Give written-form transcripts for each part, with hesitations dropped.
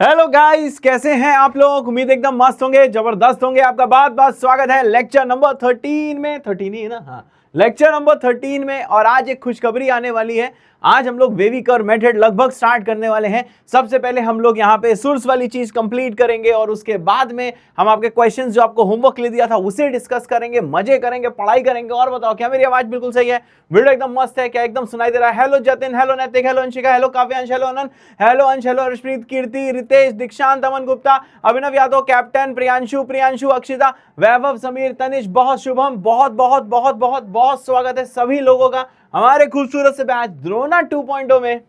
Hello guys, कैसे हैं आप लोग। उम्मीद एकदम मस्त होंगे, जबरदस्त होंगे। आपका बहुत बहुत स्वागत है लेक्चर नंबर 13 में। 13 ही है ना? हाँ, लेक्चर नंबर 13 में। और आज एक खुशखबरी आने वाली है। आज हम लोग वेवी कर्व मेथड लगभग स्टार्ट करने वाले हैं। सबसे पहले हम लोग यहाँ पे सोर्स वाली चीज कंप्लीट करेंगे और उसके बाद में हम आपके क्वेश्चंस जो आपको होमवर्क ले दिया था उसे डिस्कस करेंगे, मजे करेंगे, पढ़ाई करेंगे। और बताओ, क्या मेरी आवाज बिल्कुल सही है? वीडियो एकदम मस्त है क्या? एकदम सुनाई दे रहा है? हेलो जतिन, हेलो नैतिक, हेलो अंशिका, हेलो काव्यांश, हेलो अनंत, हेलो अंश, हेलो हर्षप्रीत, कीर्ति, रितेश, दीक्षांत, अमन गुप्ता, अभिनव यादव, कैप्टन, प्रियांशु, अक्षिता, वैभव, समीर, तनिष, बहुत शुभम, बहुत बहुत बहुत बहुत बहुत स्वागत है सभी लोगों का हमारे खूबसूरत से बैच द्रोणा 2.0 में।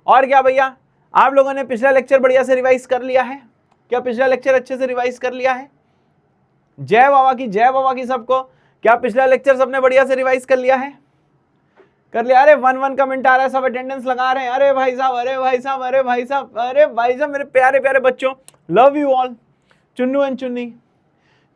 और क्या भैया, आप लोगों ने पिछला लेक्चर बढ़िया से रिवाइज कर लिया है क्या? पिछला लेक्चर अच्छे से रिवाइज कर लिया है? जय बाबा की सबको। क्या पिछला लेक्चर सबने बढ़िया से रिवाइज कर लिया है? कर लिया? अरे 1-1 कमेंट आ रहा है, सब अटेंडेंस लगा रहे हैं। अरे भाई साहब, अरे भाई साहब, अरे भाई साहब, अरे भाई साहब, मेरे प्यारे प्यारे बच्चों, love you all. Chunnu and चुन्नी,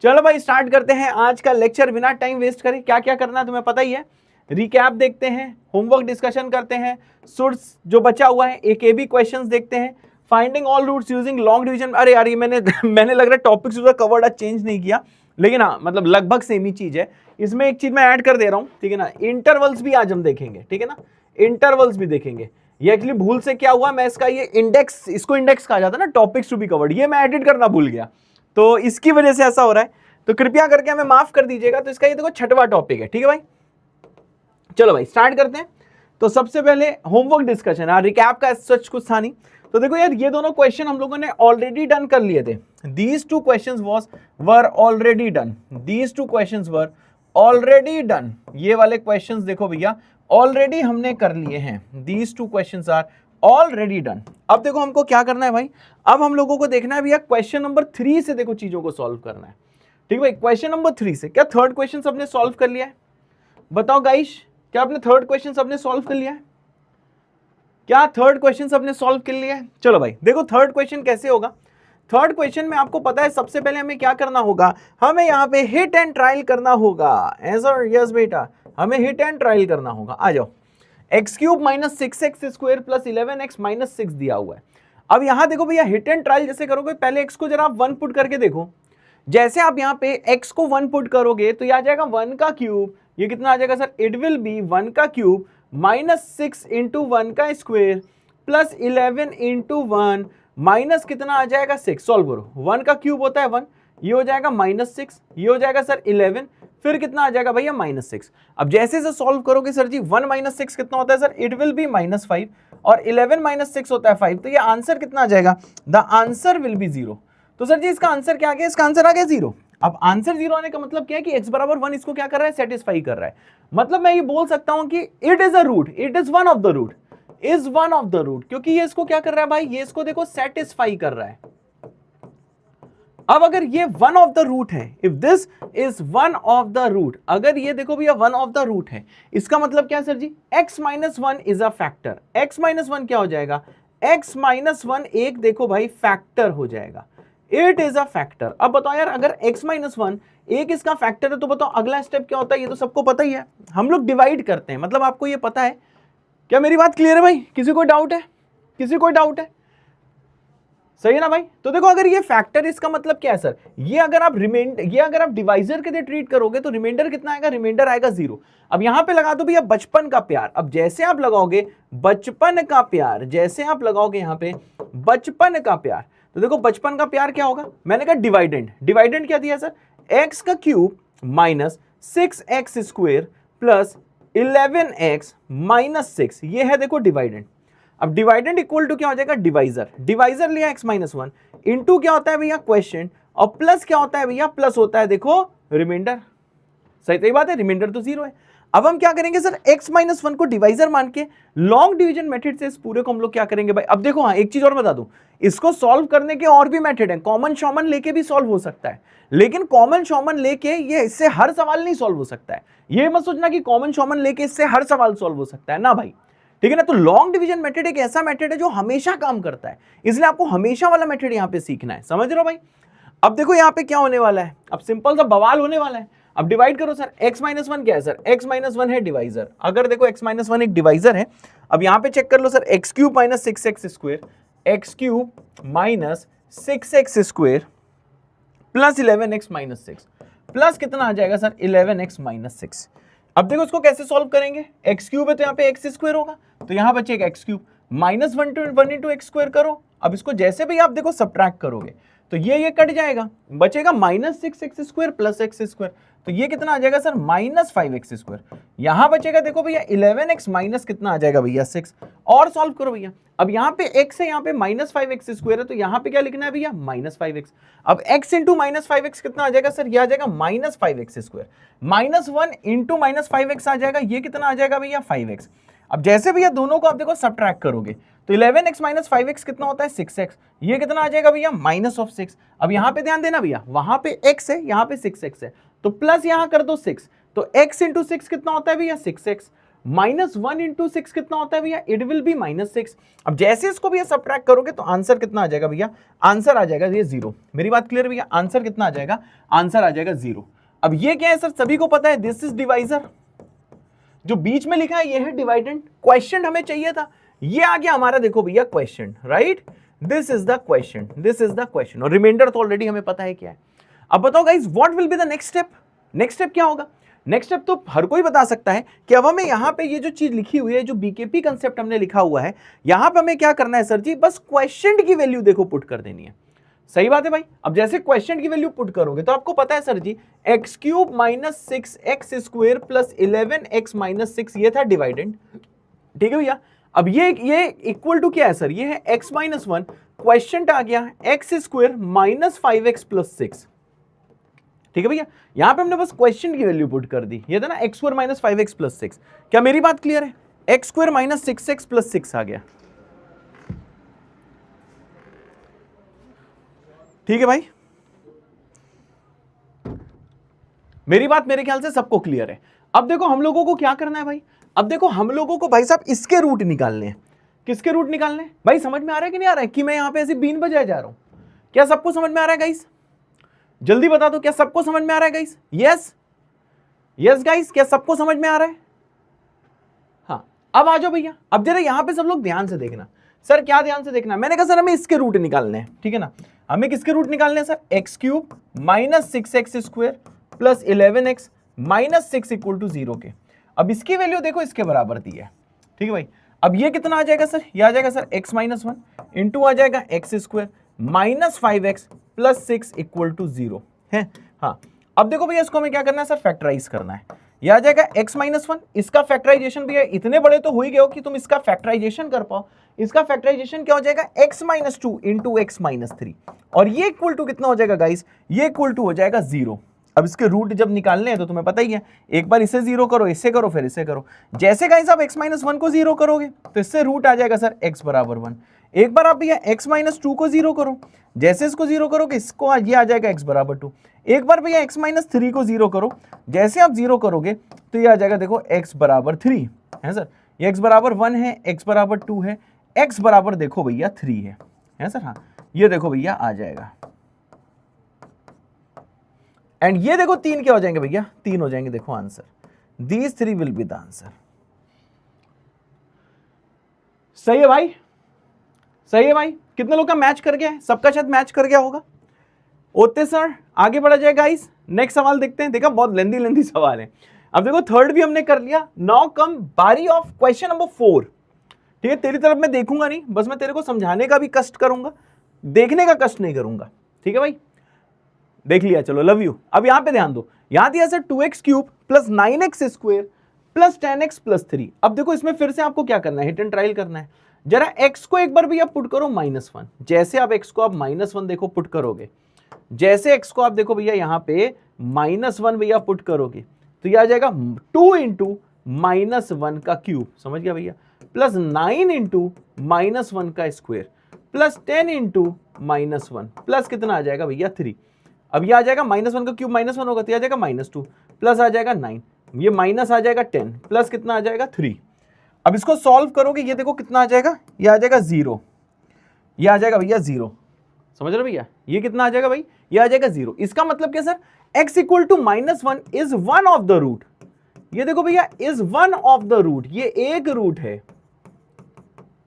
चलो भाई स्टार्ट करते हैं आज का लेक्चर बिना टाइम वेस्ट करे। क्या क्या करना है तुम्हें पता ही है। रिकैप देखते हैं, होमवर्क डिस्कशन करते हैं, सोर्स जो बचा हुआ है एक भी क्वेश्चंस देखते हैं, finding all roots using long division. अरे यार, ये मैंने लग रहा है टॉपिक्स कवर्ड चेंज नहीं किया, लेकिन हाँ मतलब लगभग सेम ही चीज है। इसमें एक चीज मैं ऐड कर दे रहा हूँ, ठीक है ना। इंटरवल्स भी आज हम देखेंगे, ठीक है ना। इंटरवल्स भी देखेंगे। ये एक्चुअली भूल से क्या हुआ, मैं इसका ये इंडेक्स, इसको इंडेक्स कहा जाता है ना, टॉपिक्स टू बी कवर्ड, ये मैं एडिट करना भूल गया, तो इसकी वजह से ऐसा हो रहा है। तो कृपया करके हमें माफ कर दीजिएगा। तो इसका ये देखो छठवां टॉपिक है, ठीक है भाई। चलो भाई स्टार्ट करते हैं। तो सबसे पहले होमवर्क डिस्कशन, रिकैप का सच कुछ था नहीं। तो देखो यार, ये दोनों क्वेश्चन हम लोगों ने ऑलरेडी डन कर लिए थे। These two questions were already done, these two questions were already done. ये वाले क्वेश्चंस देखो भैया, ऑलरेडी हमने कर लिए हैं। These two questions are already done. अब देखो हमको क्या करना है भाई, अब हम लोगों को देखना है भैया क्वेश्चन नंबर 3 से देखो चीजों को सॉल्व करना है, ठीक है भाई। क्वेश्चन नंबर 3 से क्या थर्ड क्वेश्चन सबने सॉल्व कर लिया है? बताओ गाइस, क्या आपने थर्ड क्वेश्चन सबने सॉल्व कर लिया है? क्या थर्ड क्वेश्चन सबने सॉल्व कर लिया है? चलो भाई देखो थर्ड क्वेश्चन कैसे होगा। थर्ड क्वेश्चन में आपको पता है सबसे पहले हमें क्या करना होगा, हमें यहाँ पे हिट एंड ट्रायल करना होगा। आंसर यस बेटा, हमें हिट एंड ट्रायल करना होगा। आ जाओ, x³ - 6x² + 11x - 6 दिया हुआ है। अब यहां देखो भैया, हिट एंड ट्रायल जैसे करोगे, पहले x को जरा आप 1 पुट करके देखो। जैसे आप यहाँ पे x को 1 पुट करोगे तो यह आ जाएगा 1 का क्यूब। ये कितना आ जाएगा सर? इट विल बी 1 का क्यूब -6 × 1 का स्क्वायर प्लस 11 × 1 माइनस कितना आ जाएगा 6। सॉल्व करो, 1 का क्यूब होता है 1, ये हो जाएगा -6, ये हो जाएगा सर 11, फिर कितना आ जाएगा भैया -6। अब जैसे से सॉल्व करोगे सर जी, 1 - 6 कितना होता है सर? इट विल बी -5 और 11 - 6 होता है 5, तो ये आंसर कितना आ जाएगा? The answer will be 0। तो सर जी इसका आंसर क्या आ गया? इसका आंसर आ गया 0। अब आंसर 0 आने का मतलब क्या है कि x = 1 इसको क्या कर रहा है? सेटिस्फाई कर रहा है। मतलब मैं ये बोल सकता हूं कि it is a root, it is one of the root, is one of the root, क्योंकि ये इसको क्या कर रहा है भाई? ये इसको देखो सेटिस्फाई कर रहा है। अब अगर ये वन ऑफ द रूट है, if this is one of the root, अगर ये देखो भैया वन ऑफ द रूट है, इसका मतलब क्या है सर जी? x - 1 is a factor. x - 1 क्या हो जाएगा? x - 1 एक देखो भाई फैक्टर हो जाएगा। It is a factor. अब बताओ यार, अगर x - 1 एक इसका फैक्टर है तो बताओ अगला स्टेप क्या होता है? ये तो सबको पता ही है, हम लोग डिवाइड करते हैं। मतलब आपको ये पता है क्या? मेरी बात क्लियर है भाई? किसी को डाउट है? किसी को डाउट है? सही है ना भाई? तो देखो अगर ये फैक्टर, इसका मतलब क्या है सर? ये अगर आप डिवाइजर के लिए ट्रीट करोगे तो रिमाइंडर कितना आएगा? रिमाइंडर आएगा 0। अब यहां पे लगा दो भैया बचपन का प्यार। अब जैसे आप लगाओगे बचपन का प्यार, जैसे आप लगाओगे यहां पे बचपन का प्यार, तो देखो बचपन का प्यार क्या होगा? मैंने कहा डिवाइडेंड। डिवाइडेंड क्या दिया सर? x का क्यूब -6x² प्लस 11x - 6, ये है देखो डिवाइडेंड। अब डिवाइडेंड इक्वल टू क्या हो जाएगा? डिवाइजर। डिवाइजर लिया x - 1 इंटू क्या होता है भैया? क्वेश्चन, और प्लस क्या होता है भैया? प्लस होता है देखो रिमाइंडर। सही बात है, रिमाइंडर तो 0 है। अब हम क्या करेंगे सर? x - 1 को डिवाइजर मान के लॉन्ग डिवीजन मेथड से इस पूरे को हम लोग क्या करेंगे भाई? अब देखो हाँ, एक चीज और बता दूं, इसको सॉल्व करने के और भी मेथड है। कॉमन शॉमन लेके भी सॉल्व हो सकता है, लेकिन कॉमन शॉमन लेके ये इससे हर सवाल नहीं सॉल्व हो सकता है। ये मत सोचना कि कॉमन शॉमन लेके इससे हर सवाल सॉल्व हो सकता है ना भाई, ठीक है ना। तो लॉन्ग डिवीजन मेथड एक ऐसा मेथड है जो हमेशा काम करता है, इसलिए आपको हमेशा वाला मेथड यहां पे सीखना है। समझ रहे हो भाई? अब देखो यहां पे क्या होने वाला है, अब सिंपल सा बवाल होने वाला है। अब डिवाइड करो सर, x - 1 क्या है सर? x - 1 है डिवाइजर। अगर देखो x - 1 एक डिवाइजर है, अब यहां पे चेक कर लो sir, x³ - 6x², X cube minus 6x square plus 11x minus 6 plus कितना आ जाएगा सर 11x माइनस 6। अब देखो इसको कैसे सॉल्व करेंगे, एक्स क्यूब है तो यहाँ पे एक्स स्क्वायर होगा, तो यहाँ बचेगा x cube minus 1 into x square करो। अब इसको जैसे भी आप देखो सब्ट्रैक्ट करोगे तो ये कट जाएगा, बचेगा minus 6x square plus x square, तो ये कितना आ जाएगा सर माइनस 5x स्क्वायर। यहां बचेगा देखो भैया 11x माइनस कितना आ जाएगा भैया 6, और सॉल्व करो भैया। अब यहाँ पे x है, यहाँ पे माइनस 5x स्क्वायर है, तो यहाँ पे क्या लिखना है भैया माइनस 5x। अब x इंटू माइनस 5x कितना आ जाएगा सर, ये आ जाएगा minus 5x square, minus 1 into minus 5x आ जाएगा, ये कितना आ जाएगा भैया 5x। अब जैसे भैया दोनों को आप देखो सब्ट्रैक्ट करोगे तो 11x माइनस 5x कितना होता है 6x, ये कितना आ जाएगा भैया माइनस ऑफ 6। अब यहाँ पे ध्यान देना भैया, वहां पे x है, यहाँ पे 6x है, तो प्लस यहाँ कर दो 6, तो x इंटू 6 कितना होता है भैया 6x, माइनस 1 इंटू 6 कितना होता है भैया, इट विल बी माइनस 6। अब जैसे इसको भैया सब्ट्रैक्ट करोगे तो आंसर कितना आ जाएगा भैया, आंसर आ जाएगा ये 0। मेरी बात क्लियर भैया, आंसर कितना आ जाएगा, आंसर आ जाएगा 0। अब ये क्या है सर, सभी को पता है दिस इज डिवाइजर, जो बीच में लिखा है ये है डिवाइडेंड। क्वेश्चन हमें चाहिए था, ये आ गया हमारा देखो भैया question, right, this is the question, this is the question, और रिमाइंडर तो ऑलरेडी हमें पता है क्या है। अब बताओ guys what will be the next step, next step क्या होगा। नेक्स्ट स्टेप तो हर कोई बता सकता है कि अब हमें यहाँ पे ये जो चीज लिखी हुई है, जो बीकेपी कंसेप्ट हमने लिखा हुआ है, यहाँ पे हमें क्या करना है सर जी, बस क्वेश्चन की वैल्यू देखो पुट कर देनी है। सही बात है भाई। अब जैसे क्वेश्चन की वैल्यू पुट करोगे तो आपको पता है sir ji X cube minus 6x square plus 11x minus 6, ये था डिवाइडेंड, ठीक है भैया। अब ये इक्वल टू क्या है सर, ये है x माइनस 1, क्वेश्चन आ गया x square minus 5x plus 6, ठीक है भैया। यहां पे हमने बस क्वेश्चन की वैल्यू पुट कर दी, ये था ना x square minus 5x plus 6। क्या मेरी बात क्लियर है, x square minus 6x plus 6 आ गया, ठीक है भाई। मेरी बात मेरे ख्याल से सबको क्लियर है। अब देखो हम लोगों को क्या करना है भाई, अब देखो हम लोगों को भाई साहब इसके रूट निकालने हैं। किसके रूट निकालने हैं भाई, समझ में आ रहा है कि नहीं आ रहा है कि मैं यहां पे ऐसे बीन बजाए जा रहा हूं, क्या सबको समझ में आ रहा है गाइस, जल्दी बता दो क्या सबको समझ में आ रहा है गाइस, यस यस गाइस, क्या सबको समझ में आ रहा है। हाँ अब आ जाओ भैया, अब जरा यहां पे सब लोग ध्यान से देखना। सर क्या ध्यान से देखना, मैंने कहा सर हमें इसके रूट निकालने हैं, ठीक है ना, हमें किसके रूट निकालने हैं sir, x cube minus 6x square plus 11x minus 6 equal to 0 के। अब इसकी वैल्यू देखो इसके बराबर दी है, ठीक है भाई। अब ये कितना आ जाएगा सर, ये आ जाएगा सर x माइनस 1 इंटू आ जाएगा x square minus 5x plus 6 equal to 0 है। हाँ अब देखो भैया इसको हमें क्या करना है सर, फैक्टराइज करना है। ये आ जाएगा x माइनस 1, इसका फैक्टराइजेशन भैया इतने बड़े तो हो ही गए हो कि तुम इसका फैक्टराइजेशन कर पाओ। इसका फैक्टराइजेशन क्या हो जाएगा, x minus 2 into x minus 3, और ये इक्वल टू कितना हो जाएगा गाइस, ये इक्वल टू हो जाएगा 0। अब इसके रूट जब निकालने हैं तो तुम्हें पता ही है, एक बार इसे 0 करो, इससे करो, फिर इसे करो। जैसे गाइस आप x माइनस 1 को 0 करोगे तो इससे रूट आ जाएगा सर x बराबर 1। एक बार आप भैया x माइनस 2 को 0 करो, जैसे इसको 0 करोगे इसको ये आ जाएगा x बराबर 2। एक बार भैया x माइनस 3 को 0 करो, जैसे आप 0 करोगे तो ये आ जाएगा देखो x बराबर 3 है सर, ये x बराबर 1 है, x बराबर 2 है, x बराबर देखो भैया 3 है सर। हाँ ये देखो भैया आ जाएगा, एंड ये देखो 3 क्या हो जाएंगे भैया, 3 हो जाएंगे, देखो answer, these 3 will be the answer. सही है भाई, सही है भाई। कितने लोग का मैच कर गया है, सबका शायद मैच कर गया होगा। ओते सर आगे बढ़ा जाए गाइस, नेक्स्ट सवाल देखते हैं। देखा बहुत लेंदी सवाल है। अब देखो थर्ड भी हमने कर लिया, नाउ कम बारी ऑफ क्वेश्चन नंबर 4। ठीक है, तेरी तरफ मैं देखूंगा नहीं, बस मैं तेरे को समझाने का भी कष्ट करूंगा, देखने का कष्ट नहीं करूंगा। ठीक है भाई, देख लिया, चलो लव यू। अब यहां पे ध्यान दो, यहां दिया sir 2x cube plus 9x square plus 10x plus 3। अब देखो इसमें फिर से आपको क्या करना है, हिट एंड ट्रायल करना है। जरा x को एक बार भैया पुट करो -1। जैसे आप x को आप -1 देखो पुट करोगे, जैसे x को आप देखो भैया यहाँ पे -1 भैया पुट करोगे तो ये आ जाएगा 2 इंटू -1 का क्यूब, समझ गया भैया, प्लस 9 इंटू -1 का स्क्वायर प्लस 10 इंटू -1 प्लस कितना आ जाएगा भैया 3। अब ये आ जाएगा -1 का क्यूब -1 होगा तो ये आ जाएगा -2 प्लस आ जाएगा 9, ये माइनस आ जाएगा 10 प्लस कितना आ जाएगा 3। अब इसको सॉल्व करोगे, ये देखो कितना आ जाएगा, ये आ जाएगा 0, ये आ जाएगा भैया 0, समझ रहे भैया, ये कितना आ जाएगा भाई, ये आ जाएगा 0। इसका मतलब क्या sir, x equal to -1 is one of the root. ये देखो भैया is one of the root, ये एक रूट है।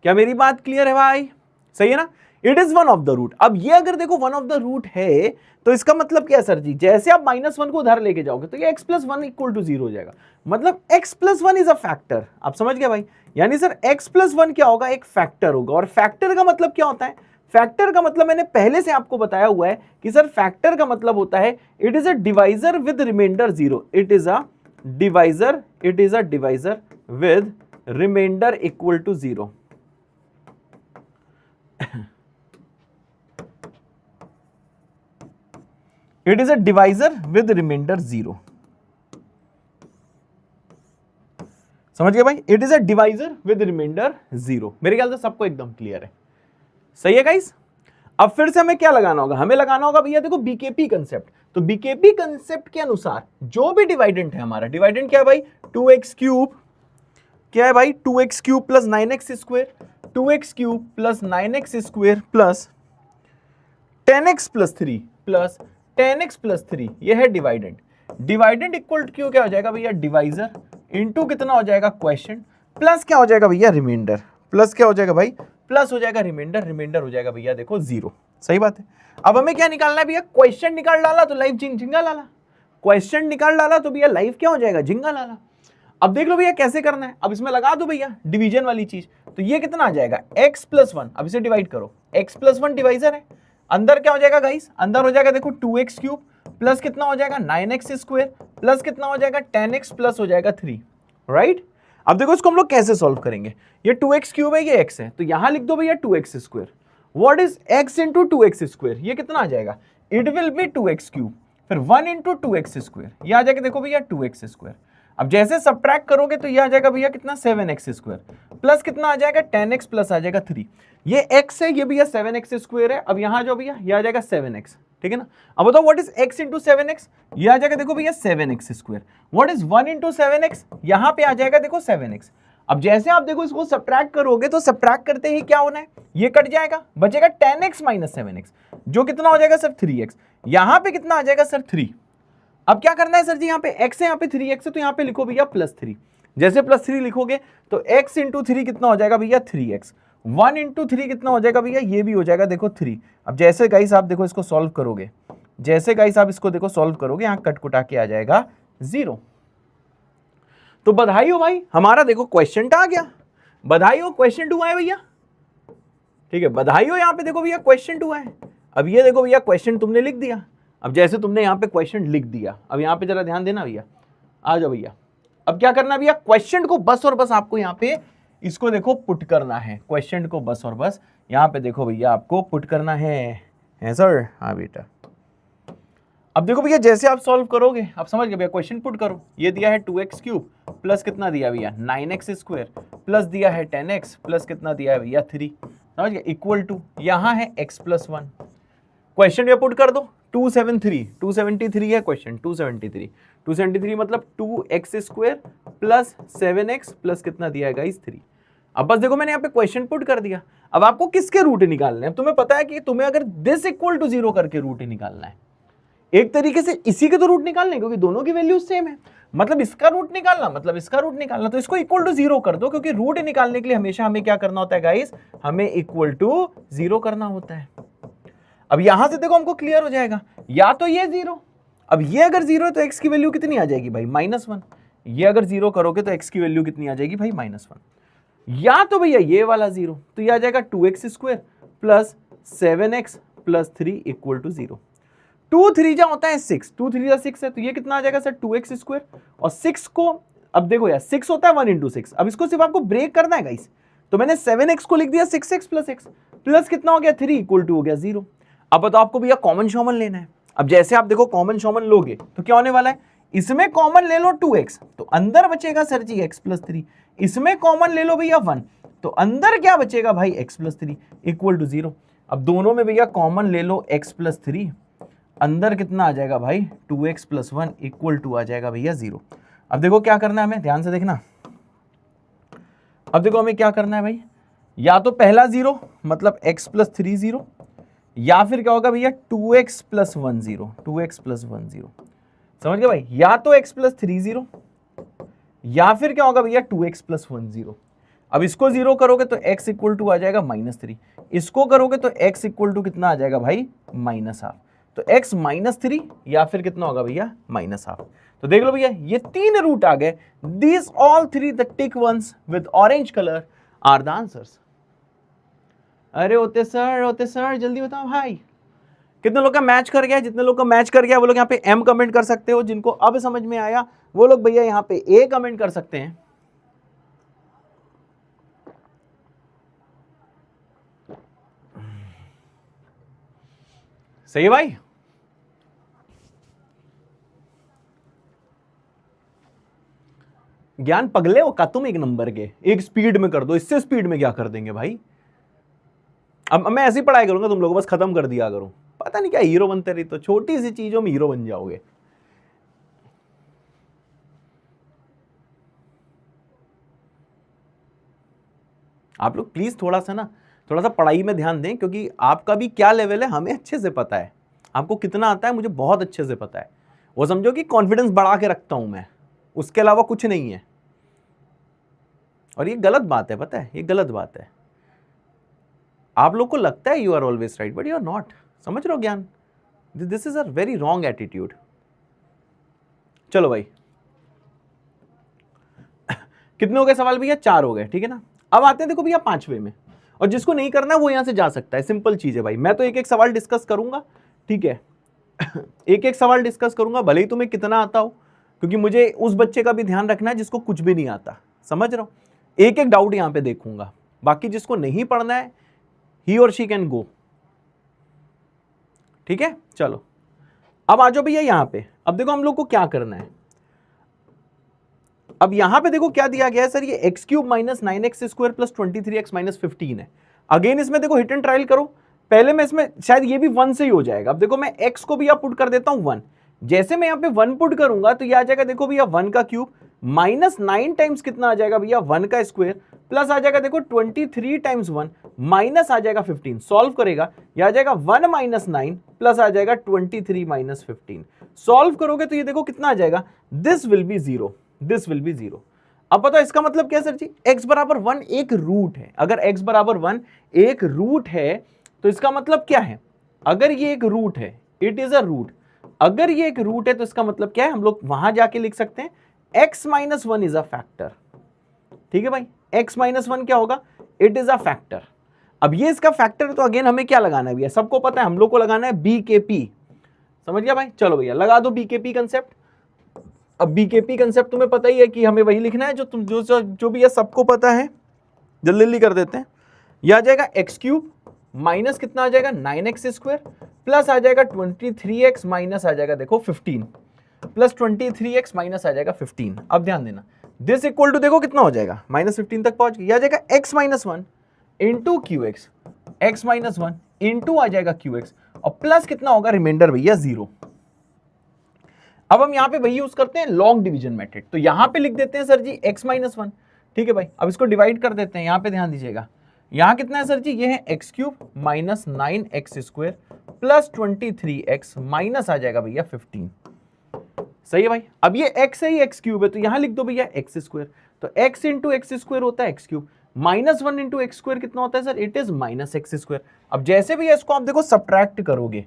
क्या मेरी बात क्लियर है भाई, सही है ना, it is one of the root. अब ये अगर देखो वन ऑफ द रूट है तो इसका मतलब क्या सर जी, जैसे आप -1 को उधर लेके जाओगे तो ये x+1 इक्वल टू 0 हो जाएगा, मतलब x+1 इज अ फैक्टर। आप समझ गए भाई, यानी सर x+1 क्या होगा, एक फैक्टर होगा। और फैक्टर का मतलब क्या होता है, फैक्टर का मतलब मैंने पहले से आपको बताया हुआ है कि सर फैक्टर का मतलब होता है it is a divisor with remainder 0, it is a divisor with remainder equal to 0। It is a divisor with remainder 0। समझ गए भाई, it is a divisor with remainder 0। मेरे ख्याल से सबको एकदम क्लियर है, सही है गाइस। अब फिर से हमें क्या लगाना होगा, हमें लगाना होगा भैया देखो बीकेपी कंसेप्ट। तो बीकेपी कंसेप्ट के अनुसार जो भी डिवाइडेंट है हमारा, डिवाइडेंट क्या है भाई, 2x³ क्या है भाई, 2x³ plus 9x², 2x³ plus 9x² plus 10x plus 3 plus 10x plus 3, ये है डिवाइडेंट। डिवाइडेंट इक्वल टू क्यों क्या हो जाएगा भैया, डिवाइजर इनटू कितना हो जाएगा क्वेश्चन, प्लस क्या हो जाएगा भैया रिमाइंडर, प्लस क्या हो जाएगा भाई, प्लस हो जाएगा रिमाइंडर, रिमाइंडर हो जाएगा भैया देखो 0। सही बात है। अब हमें क्या निकालना है भैया, क्वेश्चन निकाल डाला तो लाइफ झिंगा लाला, क्वेश्चन निकाल डाला तो भैया लाइफ क्या हो जाएगा, झिंगा लाला। अब देख लो भैया कैसे करना है, अब इसमें लगा दो भैया डिवीजन वाली चीज, तो ये कितना आ जाएगा x+1, अब इसे डिवाइड करो, x+1 डिवाइजर है, अंदर क्या हो जाएगा गाइस, अंदर हो जाएगा देखो 2x³ प्लस कितना हो जाएगा 9x² प्लस कितना हो जाएगा 10x प्लस हो जाएगा 3, राइट। अब देखो इसको हम लोग कैसे सॉल्व करेंगे, ये 2x³ है, ये x है, तो यहां लिख दो भैया 2x²। What is x into 2x², ये कितना आ जाएगा, इट विल बी 2x³, फिर 1 इंटू 2x², ये आ जाएगा देखो भैया 2x²। अब जैसे सब्ट्रैक्ट करोगे तो ये आ जाएगा भैया कितना 7x² प्लस कितना आ जाएगा 10x प्लस आ जाएगा 3, ये x है, ये भैया 7x² है। अब यहाँ जो भैया ये आ जाएगा 7x, ठीक है ना। अब बताओ what is x into 7x, ये आ जाएगा देखो भैया 7x²। What is 1 into 7x, यहाँ पे आ जाएगा देखो 7x। अब जैसे आप देखो इसको सब्ट्रैक्ट करोगे तो सब्ट्रैक्ट करते ही क्या होना है, ये कट जाएगा, बचेगा 10x माइनस 7x, जो कितना हो जाएगा सर 3x। यहाँ पे कितना आ जाएगा सर 3। अब क्या करना है सर जी, यहाँ पे x है, यहाँ पे 3x है, तो यहाँ पे लिखो भैया +3। जैसे +3 लिखोगे तो x इंटू 3 कितना हो जाएगा भैया 3x, 1 इंटू 3 कितना हो जाएगा भैया, ये भी हो जाएगा देखो 3। अब जैसे गाइस आप देखो इसको सॉल्व करोगे, जैसे गाइस आप इसको देखो सॉल्व करोगे, यहाँ कट कुटा के आ जाएगा 0। तो बधाई हो भाई, हमारा देखो क्वेश्चन आ गया, बधाई हो क्वेश्चन 2 आया भैया, ठीक है, बधाई हो, यहाँ पे देखो भैया क्वेश्चन 2 है। अब ये देखो भैया क्वेश्चन तुमने लिख दिया, अब जैसे तुमने यहाँ पे क्वेश्चन लिख दिया, अब यहाँ पे जरा ध्यान देना भैया, आ जाओ भैया। अब क्या करना है भैया, क्वेश्चन को बस और बस आपको यहाँ पे इसको देखो पुट करना है, क्वेश्चन को बस और बस यहाँ पे देखो भैया आपको पुट करना है सर, हाँ बेटा। अब देखो भैया जैसे आप सॉल्व करोगे, आप समझ गए भैया, क्वेश्चन पुट करो, ये दिया है 2x³ प्लस कितना दिया भैया 9x² प्लस दिया है 10x प्लस कितना दिया है भैया 3, समझ गए, इक्वल टू यहाँ है x+1। क्वेश्चन में पुट कर दो, 273 है क्वेश्चन, 273 मतलब 2x² प्लस 7x प्लस कितना दिया है गाइस 3। अब बस देखो मैंने यहाँ पे क्वेश्चन पुट कर दिया। अब आपको किसके रूट निकालने हैं, तुम्हें पता है कि तुम्हें अगर दिस इक्वल टू 0 करके रूट निकालना है, एक तरीके से इसी के तो रूट निकालने, क्योंकि दोनों की वैल्यू सेम है, मतलब इसका रूट निकालना मतलब इसका रूट निकालना, तो इसको इक्वल टू 0 कर दो, क्योंकि रूट निकालने के लिए हमेशा हमें क्या करना होता है गाइस, हमें इक्वल टू 0 करना होता है। अब यहां से देखो हमको क्लियर हो जाएगा, या तो ये 0, अब ये अगर 0 है तो x की वैल्यू कितनी आ जाएगी भाई -1, ये अगर 0 करोगे तो x की वैल्यू कितनी आ जाएगी भाई -1, या तो भैया ये वाला 0, तो ये आ जाएगा 2x² plus 7x plus 3 equal to 0। 2 3 जा होता है 6, 2 3 जा 6 है, तो ये कितना आ जाएगा सर 2x², और 6 को अब देखो यार 6 होता है 1 इंटू 6, अब इसको सिर्फ आपको ब्रेक करना है गाइस, तो मैंने 7x को लिख दिया 6x प्लस x प्लस कितना हो गया 3 इक्वल टू हो गया 0। अब बताओ आपको भैया कॉमन शॉमन लेना है। अब जैसे आप देखो कॉमन शॉमन लोगे तो क्या होने वाला है, इसमें कॉमन ले लो 2x, तो अंदर बचेगा सर जी x प्लस 3, इसमें कॉमन ले लो भैया 1, तो अंदर क्या बचेगा भाई x प्लस 3 इक्वल टू 0। अब दोनों में भैया कॉमन ले लो x प्लस 3, अंदर कितना आ जाएगा भाई 2x प्लस 1 इक्वल टू आ जाएगा भैया 0। अब देखो क्या करना है हमें, ध्यान से देखना। अब देखो हमें क्या करना है भाई, या तो पहला 0 मतलब x प्लस 3 0, या फिर क्या होगा भैया 2x प्लस 1 0, 2x प्लस 1 0, समझ गए भाई, या तो x प्लस 3 0, या फिर क्या होगा भैया 2x प्लस 1 0। अब इसको 0 करोगे तो x इक्वल टू आ जाएगा -3, इसको करोगे तो x इक्वल टू कितना आ जाएगा भाई -12, तो x -3 या फिर कितना होगा भैया -12। तो देख लो भैया ये 3 रूट आ गए, these all 3 the tick ones with orange colour are the answers. अरे होते सर जल्दी बताओ भाई, कितने लोग का मैच कर गया? जितने लोग का मैच कर गया वो लोग यहाँ पे M कमेंट कर सकते हो, जिनको अब समझ में आया वो लोग भैया यहाँ पे A कमेंट कर सकते हैं। सही है भाई? ज्ञान पगले हो का तुम एक नंबर के, एक स्पीड में कर दो, इससे स्पीड में क्या कर देंगे भाई? अब मैं ऐसी पढ़ाई करूंगा तुम लोगों को, बस खत्म कर दिया करूं, पता नहीं क्या हीरो बनते रही, तो छोटी सी चीजों में हीरो बन जाओगे। आप लोग प्लीज थोड़ा सा पढ़ाई में ध्यान दें, क्योंकि आपका भी क्या लेवल है हमें अच्छे से पता है, आपको कितना आता है मुझे बहुत अच्छे से पता है। वो समझो कि कॉन्फिडेंस बढ़ा के रखता हूं मैं, उसके अलावा कुछ नहीं है। और ये गलत बात है, पता है ये गलत बात है। आप लोग को लगता है you are always right, but you are not. समझ रहे हो ज्ञान? This is a very wrong attitude. चलो भाई कितने हो गए सवाल भैया? 4 हो गए, ठीक है ना। अब आते हैं देखो भैया 5वें में, और जिसको नहीं करना है वो यहां से जा सकता है, सिंपल चीज है भाई। मैं तो एक एक सवाल डिस्कस करूंगा, ठीक है एक एक सवाल डिस्कस करूंगा, भले ही तुम्हें कितना आता हो, क्योंकि मुझे उस बच्चे का भी ध्यान रखना है जिसको कुछ भी नहीं आता। समझ रहे हो? एक एक डाउट यहां पे देखूंगा, बाकी जिसको नहीं पढ़ना है ही और शी कैन गो, ठीक है। चलो अब आ जाओ भैया यहां पे। अब देखो हम लोग को क्या करना है। अब यहां पे देखो क्या दिया गया है सर, ये x³ - 9x² + 23x - 15 है। अगेन इसमें देखो हिट एंड ट्रायल करो, पहले मैं इसमें शायद ये भी 1 से ही हो जाएगा। अब देखो मैं x को भी पुट कर देता हूं 1, जैसे मैं यहां पे 1 पुट करूंगा तो ये आ जाएगा देखो भैया 1 का क्यूब -9 टाइम्स कितना आ जाएगा भैया 1 का स्क्वायर, प्लस आ जाएगा देखो 23 टाइम्स 1 माइनस आ जाएगा 15। सॉल्व करेगा ये आ जाएगा 1 - 9 प्लस आ जाएगा 23 - 15। सॉल्व करोगे तो ये देखो कितना आ जाएगा, this will be 0, this will be 0। अब बताओ इसका मतलब क्या सर जी? x बराबर 1 एक रूट है। अगर x बराबर 1 एक रूट है तो इसका मतलब क्या है? अगर ये एक रूट है, इट इज अ रूट। अगर ये एक रूट है तो इसका मतलब क्या है? हम लोग वहां जाके लिख सकते हैं x - 1 इज अ फैक्टर। ठीक है भाई, x - 1 क्या होगा? It is a factor. अब ये इसका फैक्टर है तो अगेन हमें क्या लगाना है भैया? सबको पता है हम लोग को लगाना है BKP। समझ गया भाई? चलो भैया लगा दो BKP कंसेप्ट। अब BKP कंसेप्ट तुम्हें पता ही है कि हमें वही लिखना है जो तुम जो भी है सबको पता है। जल्दी जल्दी कर देते हैं। यह आ जाएगा x³ माइनस कितना आ जाएगा 9x² प्लस आ जाएगा 23x माइनस आ जाएगा देखो 15 प्लस 23x माइनस आ जाएगा 15। अब ध्यान देना, दिस इक्वल टू देखो कितना हो जाएगा -15 तक पहुंच गया। आ जाएगा x - 1 into QX, x - 1 into आ जाएगा QX और प्लस कितना होगा रिमाइंडर भैया 0। अब हम यहाँ पे वही यूज करते हैं लॉन्ग डिवीजन मेथड, तो यहाँ पे लिख देते हैं सर जी x - 1। ठीक है भाई, अब इसको डिवाइड कर देते हैं। यहाँ पे ध्यान दीजिएगा, यहाँ कितना है सर जी? ये है x³ minus 9x² plus 23x minus आ जाएगा भैया 15। सही है भाई। अब ये x है, ये x³ है, तो यहाँ लिख दो भैया x²। तो x इंटू x² होता है x³ -1 इंटू x² कितना होता है सर? It is -x²। अब जैसे भी इसको आप देखो सब्ट्रैक्ट करोगे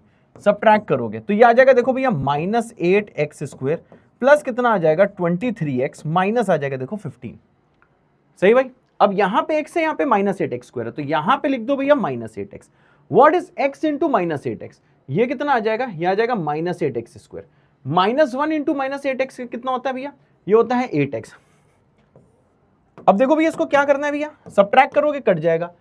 तो ये आ जाएगा देखो भैया -8x² प्लस कितना आ जाएगा 23x माइनस आ जाएगा देखो 15। सही भाई। अब यहां पे x है, यहां पे -8x² है, तो यहां पे लिख दो भैया -8x। What is x into -8x? ये कितना आ जाएगा? ये आ जाएगा -8x²। -1 इंटू -8x कितना होता है भैया? ये होता है 8x। अब देखो भैया इसको क्या करना है भैया? सब्ट्रैक्ट करोगे कट जाएगा।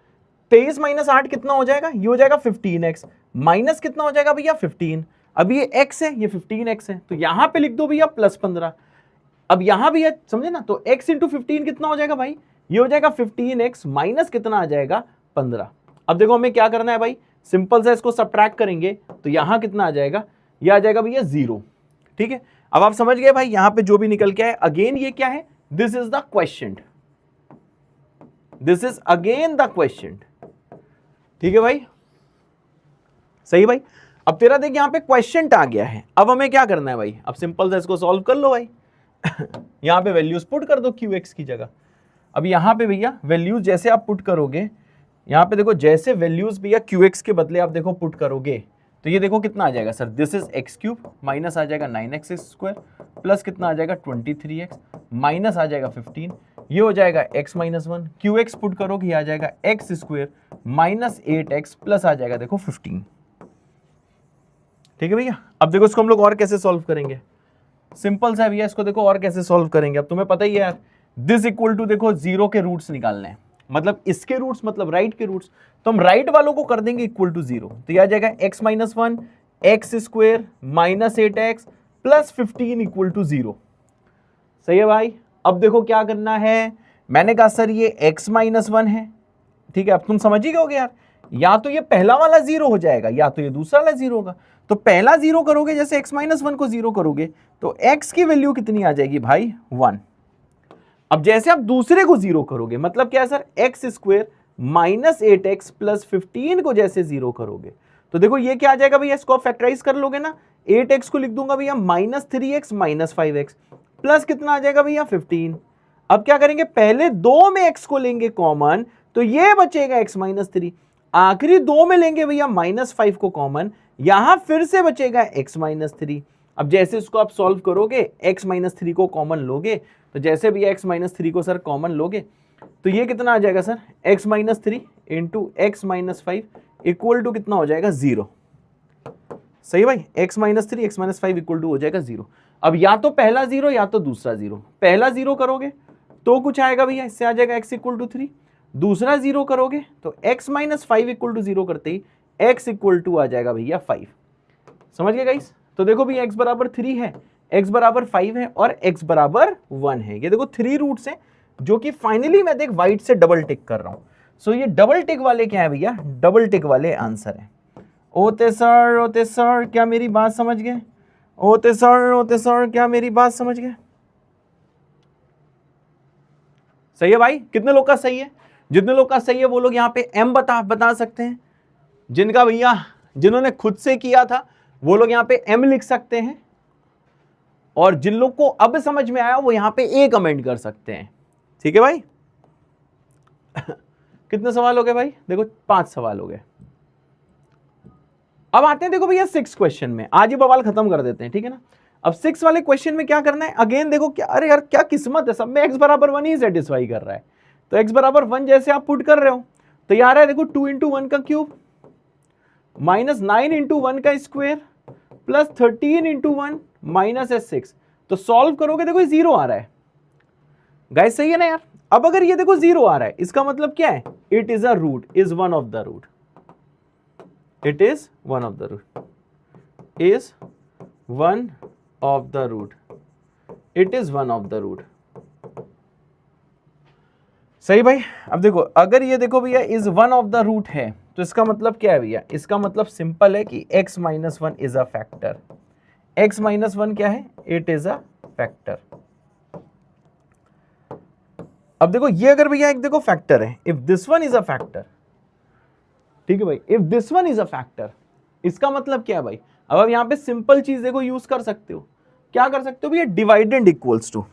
23 - 8 कितना हो जाएगा? ये हो जाएगा 15x माइनस कितना हो जाएगा भैया 15। अब ये x है, ये 15x है, तो यहां पे लिख दो भैया +15। अब यहां भी समझे ना, तो x इंटू 15 कितना हो जाएगा भाई? ये हो जाएगा 15x माइनस कितना आ जाएगा 15। अब देखो हमें क्या करना है भाई? सिंपल सा इसको सब्ट्रैक्ट करेंगे तो यहां कितना आ जाएगा? ये आ जाएगा भैया 0। ठीक है, अब आप समझ गए भाई यहां पे जो भी निकल के आए। अगेन ये क्या है? This is the question, this is again the question. ठीक है भाई, सही भाई। अब तेरा देख यहां पे क्वेश्चन आ गया है, अब हमें क्या करना है भाई? अब सिंपल से इसको सॉल्व कर लो भाई। यहां पे वैल्यूज पुट कर दो QX की जगह। अब यहाँ पे भैया वैल्यूज जैसे आप पुट करोगे, यहाँ पे देखो जैसे वैल्यूज भैया QX के बदले आप देखो पुट करोगे तो ये देखो कितना आ जाएगा sir, this is x³ minus आ जाएगा 9x² प्लस कितना आ जाएगा 23x माइनस आ जाएगा 15, ये हो जाएगा x-1, QX पुट करोगे ये आ जाएगा x² माइनस 8x प्लस आ जाएगा देखो 15। ठीक है भैया, अब देखो इसको हम लोग और कैसे सॉल्व करेंगे, सिंपल सा है भैया, इसको देखो और कैसे सॉल्व करेंगे। अब तुम्हें पता ही है यार, दिस इक्वल टू देखो 0 के रूट्स निकालने हैं, मतलब इसके रूट्स मतलब राइट के रूट्स, तो हम राइट वालों को कर देंगे इक्वल टू 0, तो यह आ जाएगा x-1 x² minus 8x plus 15 equal to 0। सही है भाई। अब देखो क्या करना है, मैंने कहा सर ये x-1 है, ठीक है, अब तुम समझ ही गए यार, या तो ये पहला वाला 0 हो जाएगा या तो ये दूसरा वाला 0 होगा। तो पहला 0 करोगे, जैसे x-1 को 0 करोगे तो x की वैल्यू कितनी आ जाएगी भाई 1। अब जैसे आप दूसरे को 0 करोगे, मतलब क्या है sir, x² minus 8x plus 15 को जैसे 0 करोगे तो देखो ये क्या आ जाएगा भैया, इसको आप फैक्टराइज कर लोगे ना, 8x को लिख दूंगा भैया minus 3x minus 5x plus कितना आ जाएगा भैया 15। अब क्या करेंगे, पहले दो में x को लेंगे कॉमन तो ये बचेगा x-3, आखिरी दो में लेंगे भैया -5 को कॉमन, यहां फिर से बचेगा x-3। अब जैसे इसको आप सॉल्व करोगे, x-3 को कॉमन लोगे, तो जैसे भी x-3 को सर कॉमन लोगे तो ये कितना आ जाएगा sir, x-3 into x-5 equal to कितना हो जाएगा 0। सही भाई, x-3 x-5 इक्वल टू हो जाएगा 0। अब या तो पहला 0 या तो दूसरा 0, पहला 0 करोगे तो कुछ आएगा भैया, इससे आ जाएगा x इक्वल टू 3, दूसरा 0 करोगे तो x-5 इक्वल टू 0 करते ही x इक्वल टू आ जाएगा भैया 5। समझ गए गाइस। तो देखो भैया x बराबर 3 है, x बराबर 5 है और x बराबर 1 है। ये देखो 3 रूट्स हैं जो कि फाइनली मैं देख व्हाइट से डबल टिक कर रहा हूं। सो ये डबल टिक वाले क्या है भैया, डबल टिक वाले आंसर है। ओते सर क्या मेरी बात समझ गए, ओते सर क्या मेरी बात समझ गए। सही है भाई, कितने लोग का सही है, जितने लोग का सही है वो लोग यहाँ पे m बता सकते हैं, जिनका भैया जिन्होंने खुद से किया था वो लोग यहाँ पे m लिख सकते हैं, और जिन लोग को अब समझ में आया वो यहाँ पे a कमेंट कर सकते हैं। ठीक है भाई कितने सवाल हो गए भाई, देखो 5 सवाल हो गए। अब आते हैं देखो भैया 6 क्वेश्चन में, आज ही बवाल खत्म कर देते हैं, ठीक है ना। अब 6 वाले क्वेश्चन में क्या करना है, अगेन देखो क्या, अरे यार क्या किस्मत है, सब में x बराबर 1 ही सेटिस्फाई कर रहा है। तो x बराबर 1 जैसे आप पुट कर रहे हो तो यार है देखो 2 इंटू 1 का क्यूब माइनस 9 इंटू 1 का स्क्वायर प्लस 13 इंटू 1 माइनस 6, तो सॉल्व करोगे देखो 0 आ रहा है गाइस, सही है ना यार। अब अगर ये देखो 0 आ रहा है, इसका मतलब क्या है, it is a root, is one of the root, it is one of the root, is one of the root, it is one of the root. सही भाई। अब देखो अगर ये देखो भैया is one of the root है तो इसका मतलब क्या है भैया, इसका मतलब सिंपल है कि x-1 is a factor, x-1 क्या है, इट इज अ फैक्टर। अब देखो ये अगर भैया एक देखो फैक्टर है, if this one is a factor, ठीक है भाई, if this one is a factor, इसका मतलब क्या है भाई, अब आप यहां पे सिंपल चीज देखो यूज कर सकते हो, क्या कर सकते हो भैया, डिवाइडेंड इक्वल्स टू,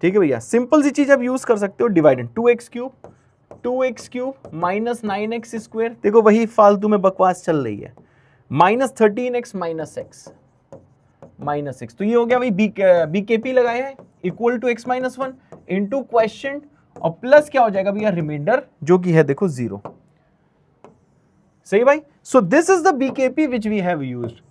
ठीक है भैया, सिंपल सी चीज आप यूज कर सकते हो, डिवाइडेंड 2x³ माइनस 9x², देखो वही फालतू में बकवास चल रही है, माइनस 13x माइनस 6, तो ये हो गया भाई BKP लगाया है equal to x-1 into question और प्लस क्या हो जाएगा भैया रिमाइंडर जो कि है देखो 0। सही भाई, so this is the BKP which we have used.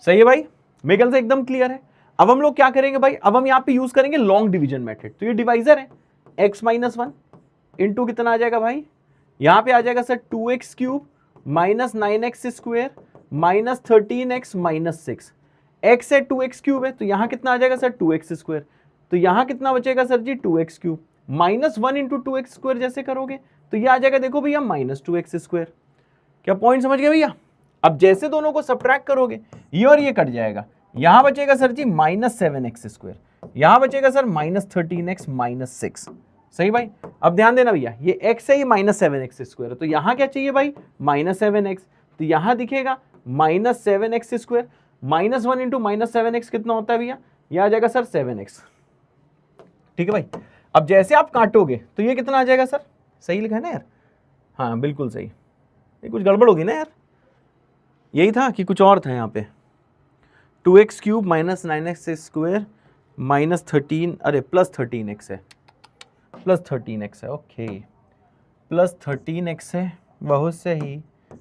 सही है भाई, मेरे ख्याल से एकदम क्लियर है। अब हम लोग क्या करेंगे भाई, अब हम यहां पे यूज करेंगे लॉन्ग डिवीजन मेथड। तो ये डिवाइजर है x-1 इंटू कितना आ जाएगा भाई, यहां पे आ जाएगा sir 2x³ minus 9x² minus 13x minus 6, x है 2x³ है तो यहां कितना आ जाएगा सर 2x², तो यहां कितना बचेगा सर जी 2x³ माइनस 1 इंटू 2x² जैसे करोगे तो ये आ जाएगा देखो भैया माइनस 2x²। क्या पॉइंट समझ गए भैया। अब जैसे दोनों को सब्ट्रैक्ट करोगे ये और ये कट जाएगा, यहां बचेगा सर जी माइनस 7x², यहां बचेगा सर माइनस 13x माइनस 6। सही भाई। अब ध्यान देना भैया ये x है, ये माइनस 7x² है, तो यहां क्या चाहिए भाई माइनस 7x, तो यहां दिखेगा माइनस 7x²। -1 इंटू -7x कितना होता है भैया? यह आ जाएगा सर 7x। ठीक है भाई। अब जैसे आप काटोगे तो ये कितना आ जाएगा सर? सही लिखा है ना यार? हाँ बिल्कुल सही। ये कुछ गड़बड़ होगी ना यार? यही था कि कुछ और था यहाँ पे? 2x³ माइनस 9x² माइनस 13, अरे प्लस 13x है, प्लस 13x है। ओके, प्लस 13x है, बहुत सही,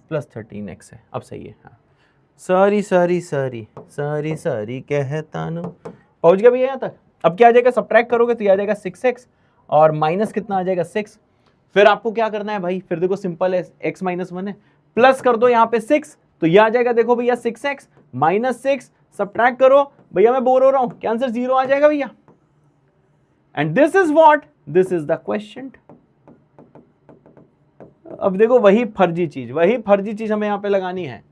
प्लस 13x है। अब सही है। हाँ, sorry sorry sorry sorry sorry कहता नु। पहुंच गया भैया यहाँ तक? अब क्या आ जाएगा? सब्ट्रैक्ट करोगे तो ये आ जाएगा 6x और माइनस कितना आ जाएगा? 6। फिर आपको क्या करना है भाई? फिर देखो सिंपल है, x माइनस 1 है, प्लस कर दो यहाँ पे 6, तो ये आ जाएगा देखो भैया 6x माइनस 6, सब्ट्रैक्ट करो भैया, मैं बोर हो रहा हूं, क्या आंसर 0 आ जाएगा भैया? And this is what, this is the question. अब देखो वही फर्जी चीज हमें यहाँ पे लगानी है।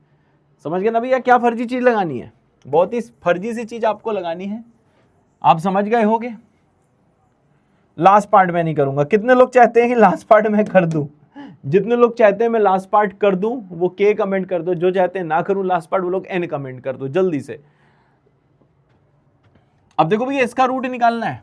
समझ गए ना भैया क्या फर्जी चीज लगानी है? बहुत ही फर्जी सी चीज आपको लगानी है। आप समझ गए होगे। लास्ट पार्ट में नहीं करूंगा। कितने लोग चाहते हैं कि लास्ट पार्ट में कर दूं? जितने लोग चाहते हैं मैं लास्ट पार्ट कर दूं वो के कमेंट कर दो, जो चाहते हैं ना करूं लास्ट पार्ट वो लोग एन कमेंट कर दो जल्दी से। अब देखो भैया इसका रूट निकालना है,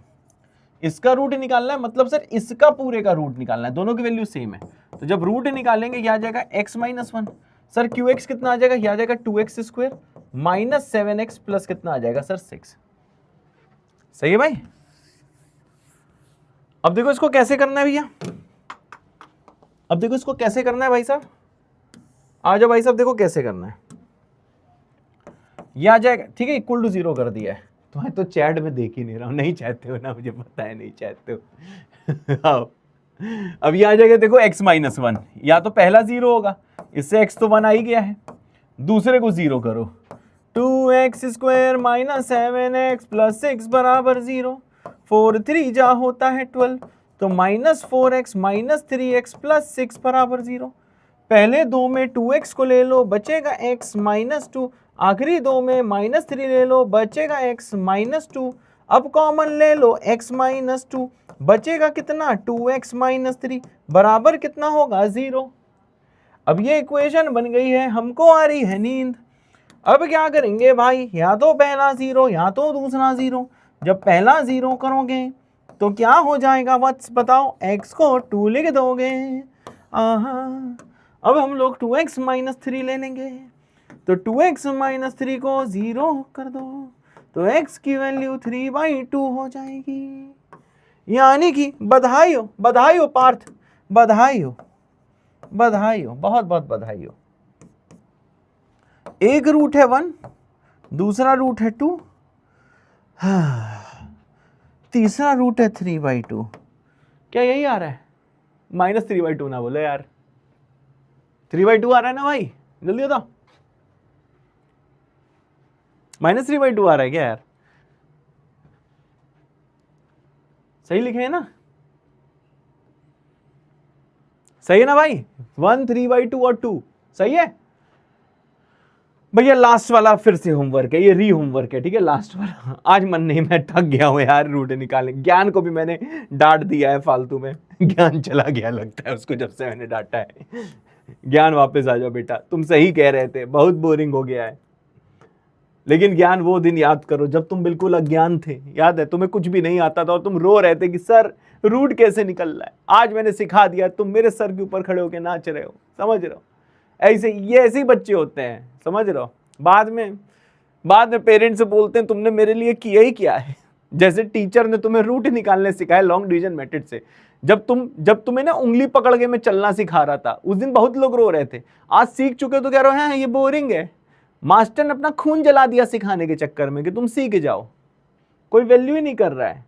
इसका रूट निकालना है, मतलब सर इसका पूरे का रूट निकालना है, दोनों की वैल्यू सेम है। तो जब रूट निकालेंगे यह आ जाएगा x माइनस 1। सर QX कितना आ जाएगा? यह आ जाएगा 2x² माइनस 7x प्लस कितना आ जाएगा सर? 6। सही है भाई। अब देखो इसको कैसे करना है भैया, अब देखो इसको कैसे करना है भाई साहब, आ जाओ भाई साहब, देखो कैसे करना है। यह आ जाएगा, ठीक है, इक्वल टू 0 कर दिया है। तुम्हें तो चैट में देख ही नहीं रहा हूं, नहीं चाहते हो ना, मुझे पता है नहीं चाहते हो। आओ, अब ये आ जाएगा देखो x माइनस 1, या तो पहला 0 होगा, इससे x तो 1 आ ही गया है, दूसरे को 0 करो, 2x² माइनस 7x प्लस 6 बराबर 0, 4 3 जा होता है 12, तो -4x माइनस 3x प्लस 6 बराबर 0। पहले दो में 2x को ले लो, बचेगा x माइनस 2, आखिरी दो में -3 ले लो, बचेगा x माइनस 2, अब कॉमन ले लो x माइनस 2, बचेगा कितना? 2x माइनस 3 बराबर कितना होगा? 0। अब ये इक्वेशन बन गई है, हमको आ रही है नींद। अब क्या करेंगे भाई? या तो पहला 0 या तो दूसरा 0। जब पहला 0 करोगे तो क्या हो जाएगा वत्स बताओ? x को 2 लिख दोगे। अब हम लोग 2x माइनस 3 ले लेंगे, तो 2x माइनस 3 को 0 कर दो, तो x की वैल्यू 3/2 हो जाएगी। यानी कि बधाई हो, बधाई हो पार्थ, बधाई हो, बधाई हो, बहुत बहुत बधाई हो। एक रूट है 1, दूसरा रूट है 2, तीसरा रूट है 3/2। क्या यही आ रहा है? -3/2 ना बोले यार, 3/2 आ रहा है ना भाई, जल्दी बताओ। -3/2 आ रहा है क्या यार? सही लिखे है ना? सही है ना भाई? 1 3/2 और 2 सही है भैया। लास्ट वाला फिर से होमवर्क है, ये री होमवर्क है, ठीक है, लास्ट वाला। आज मन नहीं, मैं थक गया हूं यार रूट निकालने। ज्ञान को भी मैंने डांट दिया है फालतू में, ज्ञान चला गया लगता है उसको जब से मैंने डांटा है। ज्ञान वापस आ जाओ बेटा, तुम सही कह रहे थे, बहुत बोरिंग हो गया है। लेकिन ज्ञान वो दिन याद करो जब तुम बिल्कुल अज्ञान थे, याद है? तुम्हें कुछ भी नहीं आता था और तुम रो रहे थे कि सर रूट कैसे निकल रहा है। आज मैंने सिखा दिया, तुम मेरे सर के ऊपर खड़े होकर नाच रहे हो, समझ रहे हो? ऐसे ये ऐसे ही बच्चे होते हैं, समझ रहे हो? बाद में पेरेंट्स से बोलते हैं तुमने मेरे लिए किया ही क्या है। जैसे टीचर ने तुम्हें रूट निकालने सिखाया लॉन्ग डिवीजन मेथड से, जब तुम्हें ना उंगली पकड़ के मैं चलना सिखा रहा था, उस दिन बहुत लोग रो रहे थे। आज सीख चुके तो कह रहे हो हैं ये बोरिंग है। मास्टर ने अपना खून जला दिया सिखाने के चक्कर में कि तुम सीख जाओ, कोई वैल्यू ही नहीं कर रहा है।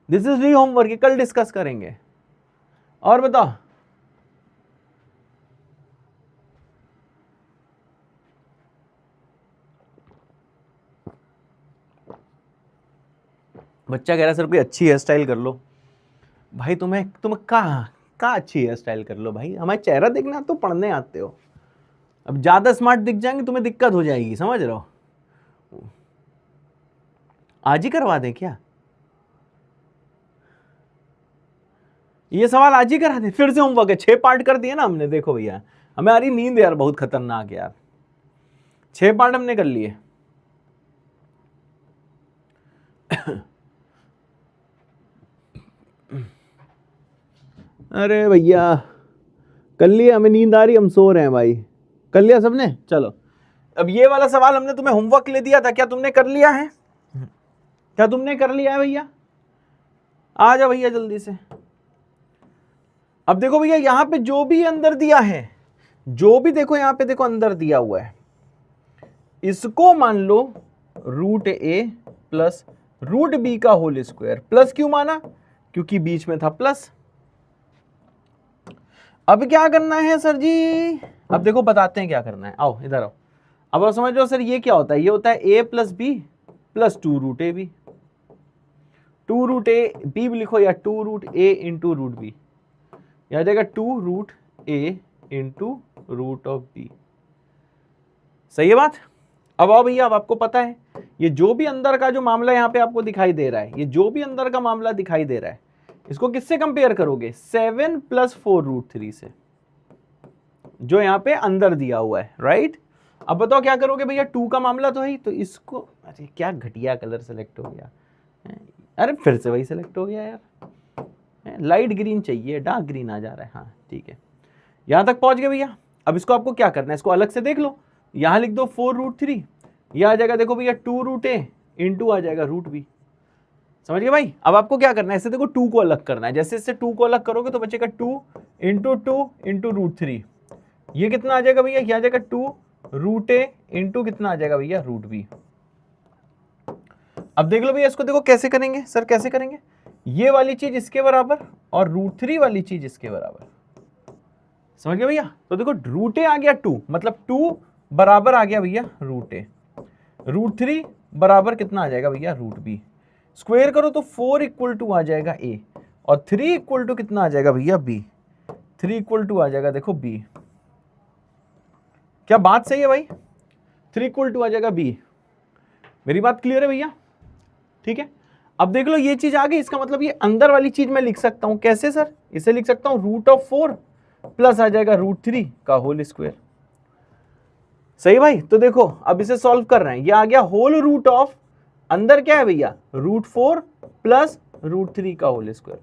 दिस इज री होमवर्क, कल डिस्कस करेंगे। और बताओ, बच्चा कह रहा है सर कोई अच्छी हेयर स्टाइल कर लो। भाई तुम कहाँ अच्छी हेयर स्टाइल कर लो भाई, हमारा चेहरा देखना तो पढ़ने आते हो। अब ज्यादा स्मार्ट दिख जाएंगे तुम्हें दिक्कत हो जाएगी, समझ रहे हो? आज ही करवा दें क्या? ये सवाल आज ही करा दे, फिर से होमवर्क है। 6 पार्ट कर दिए ना हमने, देखो भैया हमें आ रही नींद यार, बहुत खतरनाक यार। 6 पार्ट हमने कर लिए। अरे भैया कर लिया, हमें नींद आ रही, हम सो रहे हैं भाई। कर लिया सबने? चलो अब ये वाला सवाल हमने तुम्हें होमवर्क ले दिया था, क्या तुमने कर लिया है? क्या तुमने कर लिया है भैया? आ जाओ भैया जल्दी से। अब देखो भैया यहां पे जो भी अंदर दिया है, जो भी देखो यहां पे देखो अंदर दिया हुआ है, इसको मान लो root A plus root B का होल स्क्वायर। प्लस क्यों माना? क्योंकि बीच में था प्लस। अब क्या करना है सर जी? अब देखो बताते हैं क्या करना है, आओ इधर आओ। अब आप समझ लो सर ये क्या होता है, ये होता है A plus B plus 2 root A B. 2 root A B भी लिखो या 2 रूट ए इंटू रूट बी, यह आ जाएगा 2 root A into root of B. सही है बात? अब आओ भैया, अब आपको पता है ये जो भी अंदर का जो मामला यहां पे आपको दिखाई दे रहा है, ये जो भी अंदर का मामला दिखाई दे रहा है, इसको किससे कंपेयर करोगे? 7 प्लस 4 रूट 3 से, जो यहां पे अंदर दिया हुआ है, राइट? अब बताओ क्या करोगे भैया, 2 का मामला तो है ही, तो इसको, अरे क्या घटिया कलर सेलेक्ट हो गया, अरे फिर से वही सेलेक्ट हो गया यार, लाइट ग्रीन चाहिए, डार्क ग्रीन आ जा रहा है। हाँ ठीक है, यहां तक पहुंच गए भैया। अब इसको आपको क्या करना है, इसको अलग से देख लो, यहां लिख दो 4 रूट 3, यह आ जाएगा देखो भैया 2 रूट ए इंटू आ जाएगा रूट बी। समझ गए भाई? अब आपको क्या करना है, इससे देखो 2 को अलग करना है, जैसे इससे 2 को अलग करोगे तो बचेगा 2 इंटू रूट 3, ये कितना आ जाएगा भैया, क्या आ जाएगा 2 रूट ए इंटू कितना आ जाएगा भैया रूट बी। अब देख लो भैया इसको, देखो कैसे करेंगे सर, कैसे करेंगे, ये वाली चीज इसके बराबर और रूट 3 वाली चीज इसके बराबर। समझ गए भैया? तो देखो रूट ए आ गया 2, मतलब 2 बराबर आ गया भैया रूट ए, रूट 3 बराबर कितना आ जाएगा भैया रूट बी। स्क्वायर करो तो 4 इक्वल टू आ जाएगा ए, और 3 इक्वल टू कितना आ जाएगा भैया बी, 3 इक्वल टू आ जाएगा देखो बी। क्या बात सही है भाई? 3 इक्वल टू आ जाएगा बी। मेरी बात क्लियर है भैया? ठीक है, अब देख लो ये चीज आ गई, इसका मतलब ये अंदर वाली चीज मैं लिख सकता हूं, कैसे सर? इसे लिख सकता हूं रूट ऑफ 4 प्लस आ जाएगा रूट 3 का होल स्क्वायर। सही भाई? तो देखो अब इसे सॉल्व कर रहे हैं, ये आ गया होल रूट ऑफ, अंदर क्या है भैया रूट 4 प्लस रूट 3 का होल स्क्वायर,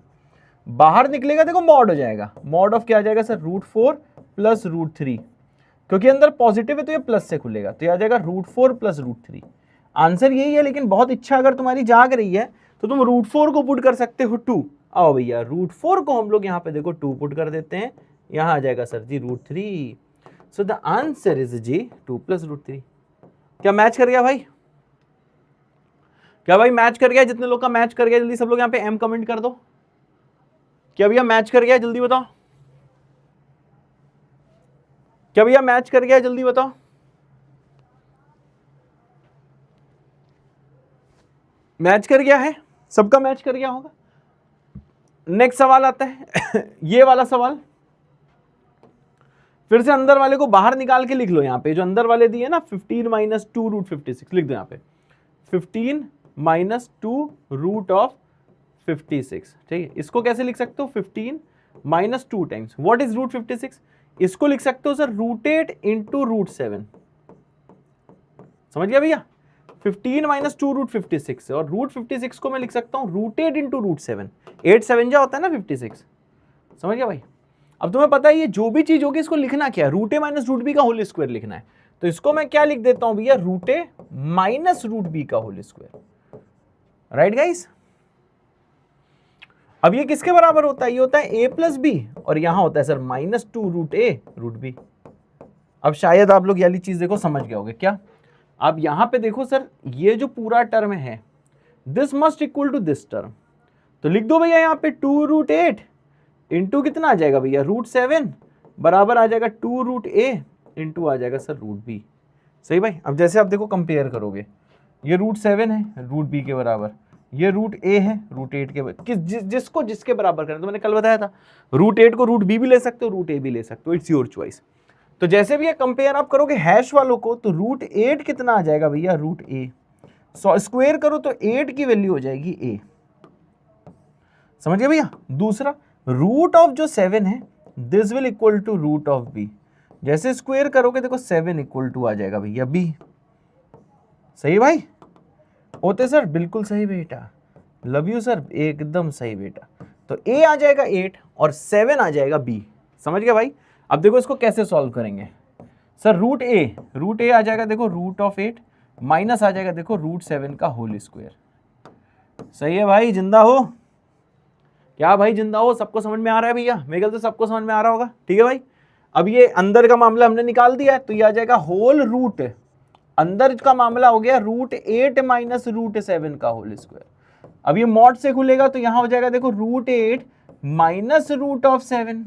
बाहर निकलेगा देखो मॉड हो जाएगा, मॉड ऑफ क्या आ जाएगा सर रूट 4 प्लस रूट 3, क्योंकि अंदर पॉजिटिव है तो ये प्लस से खुलेगा, तो ये आ जाएगा रूट 4 प्लस रूट 3। आंसर यही है, लेकिन बहुत इच्छा अगर तुम्हारी जाग रही है तो तुम रूट 4 को पुट कर सकते हो 2। आओ भैया रूट 4 को हम लोग यहाँ पे देखो 2 पुट कर देते हैं, यहाँ आ जाएगा sir ji root 3। So the answer is जी 2 प्लस रूट 3। क्या मैच कर गया भाई? क्या भाई मैच कर गया? जितने लोग का मैच कर गया जल्दी सब लोग यहाँ पे एम कमेंट कर दो। क्या भैया मैच कर गया, जल्दी बताओ। क्या भैया मैच कर गया, जल्दी बताओ। मैच कर गया है, सबका मैच कर गया होगा। नेक्स्ट सवाल आता है ये वाला सवाल, फिर से अंदर वाले को बाहर निकाल के लिख लो। यहाँ पे जो अंदर वाले दिए ना 15 माइनस 2 रूट 56 लिख दो यहाँ पे, 15 माइनस 2 रूट ऑफ 56। ठीक है, इसको कैसे लिख सकते हो, 15 minus 2 times what is root 56, इसको लिख सकते हो सर रूट 8 इंटू रूट 7। समझ गया भैया? 15 माइनस 2 रूट 56 और रूट 56 को मैं लिख सकता हूँ रूट 8 इंटू रूट 7, 8 7 जा होता है ना 56। समझ गया भाई? अब तुम्हें पता है ये जो भी चीज होगी इसको लिखना क्या है, root A minus root B का होल स्क्वायर लिखना है। तो इसको मैं क्या लिख देता हूं भैया, root A minus root B का होल स्क्वायर। Right guys? अब ये किसके बराबर होता है, ये होता है ए प्लस बी, और यहां होता है sir minus 2 root A root B. अब शायद आप लोग ये वाली चीज देखो समझ गए होगे क्या। अब यहां पे देखो सर ये जो पूरा टर्म है this must equal to this term, तो लिख दो भैया यहाँ पे 2 रूट 8 इंटू कितना आ जाएगा भैया रूट 7 बराबर आ जाएगा 2 रूट ए इंटू आ जाएगा सर रूट बी। सही भाई? अब जैसे आप देखो कंपेयर करोगे, ये रूट 7 है रूट बी के बराबर, ये रूट ए है रूट 8 के जिसको जिसके बराबर करना, तो मैंने कल बताया था रूट 8 को रूट बी भी ले सकते हो, रूट ए भी ले सकते हो, इट्स योर चॉइस। तो जैसे भी ये कंपेयर आप करोगे हैश वालों को, तो रूट 8 कितना आ जाएगा भैया रूट ए, स्क्वायर करो तो 8 की वैल्यू हो जाएगी ए। समझ गए भैया? दूसरा रूट ऑफ जो 7 है this will equal to root of b, जैसे स्क्वायर करोगे देखो 7 इक्वल टू आ जाएगा भैया बी। सही भाई होते सर? बिल्कुल सही बेटा, लव यू सर, एकदम सही बेटा। तो ए आ जाएगा 8 और 7 आ जाएगा बी। समझ गए भाई? अब देखो इसको कैसे सॉल्व करेंगे सर। रूट ए आ जाएगा देखो रूट ऑफ 8 माइनस आ जाएगा देखो रूट 7 का होल स्क्वायर। सही है भाई, जिंदा हो क्या भाई? जिंदा हो? सबको समझ में आ रहा है भैया? मेरे ख्याल से सबको समझ में आ रहा होगा। ठीक है भाई, अब ये अंदर का मामला हमने निकाल दिया है, तो ये आ जाएगा होल रूट, अंदर का मामला हो गया रूट 8 माइनस रूट 7 का होल स्क्वायर। अब ये मॉड से खुलेगा तो यहां हो जाएगा देखो रूट 8 माइनस रूट ऑफ 7।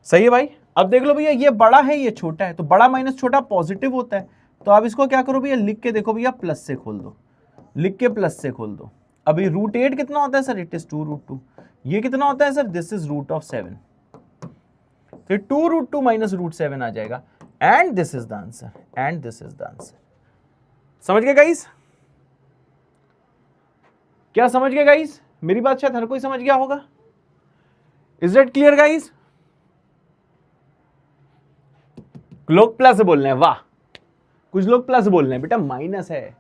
सही है भाई? अब देख लो भैया, ये बड़ा है ये छोटा है, तो बड़ा माइनस छोटा पॉजिटिव होता है, तो आप इसको क्या करो भैया, लिख के देखो भैया, प्लस से खोल दो, लिख के प्लस से खोल दो। अभी रूट 8 कितना होता है सर? It is 2 root 2। ये कितना होता है sir? This is root of 7। फिर 2 रूट 2 माइनस रूट 7 आ जाएगा, and this is the answer, and this is the answer. समझ गए गाइस? क्या समझ गए गाइस? मेरी बात शायद हर कोई समझ गया होगा। Is that clear guys? लोग प्लस बोल रहे हैं, वाह, कुछ लोग प्लस बोल रहे हैं, बेटा माइनस है।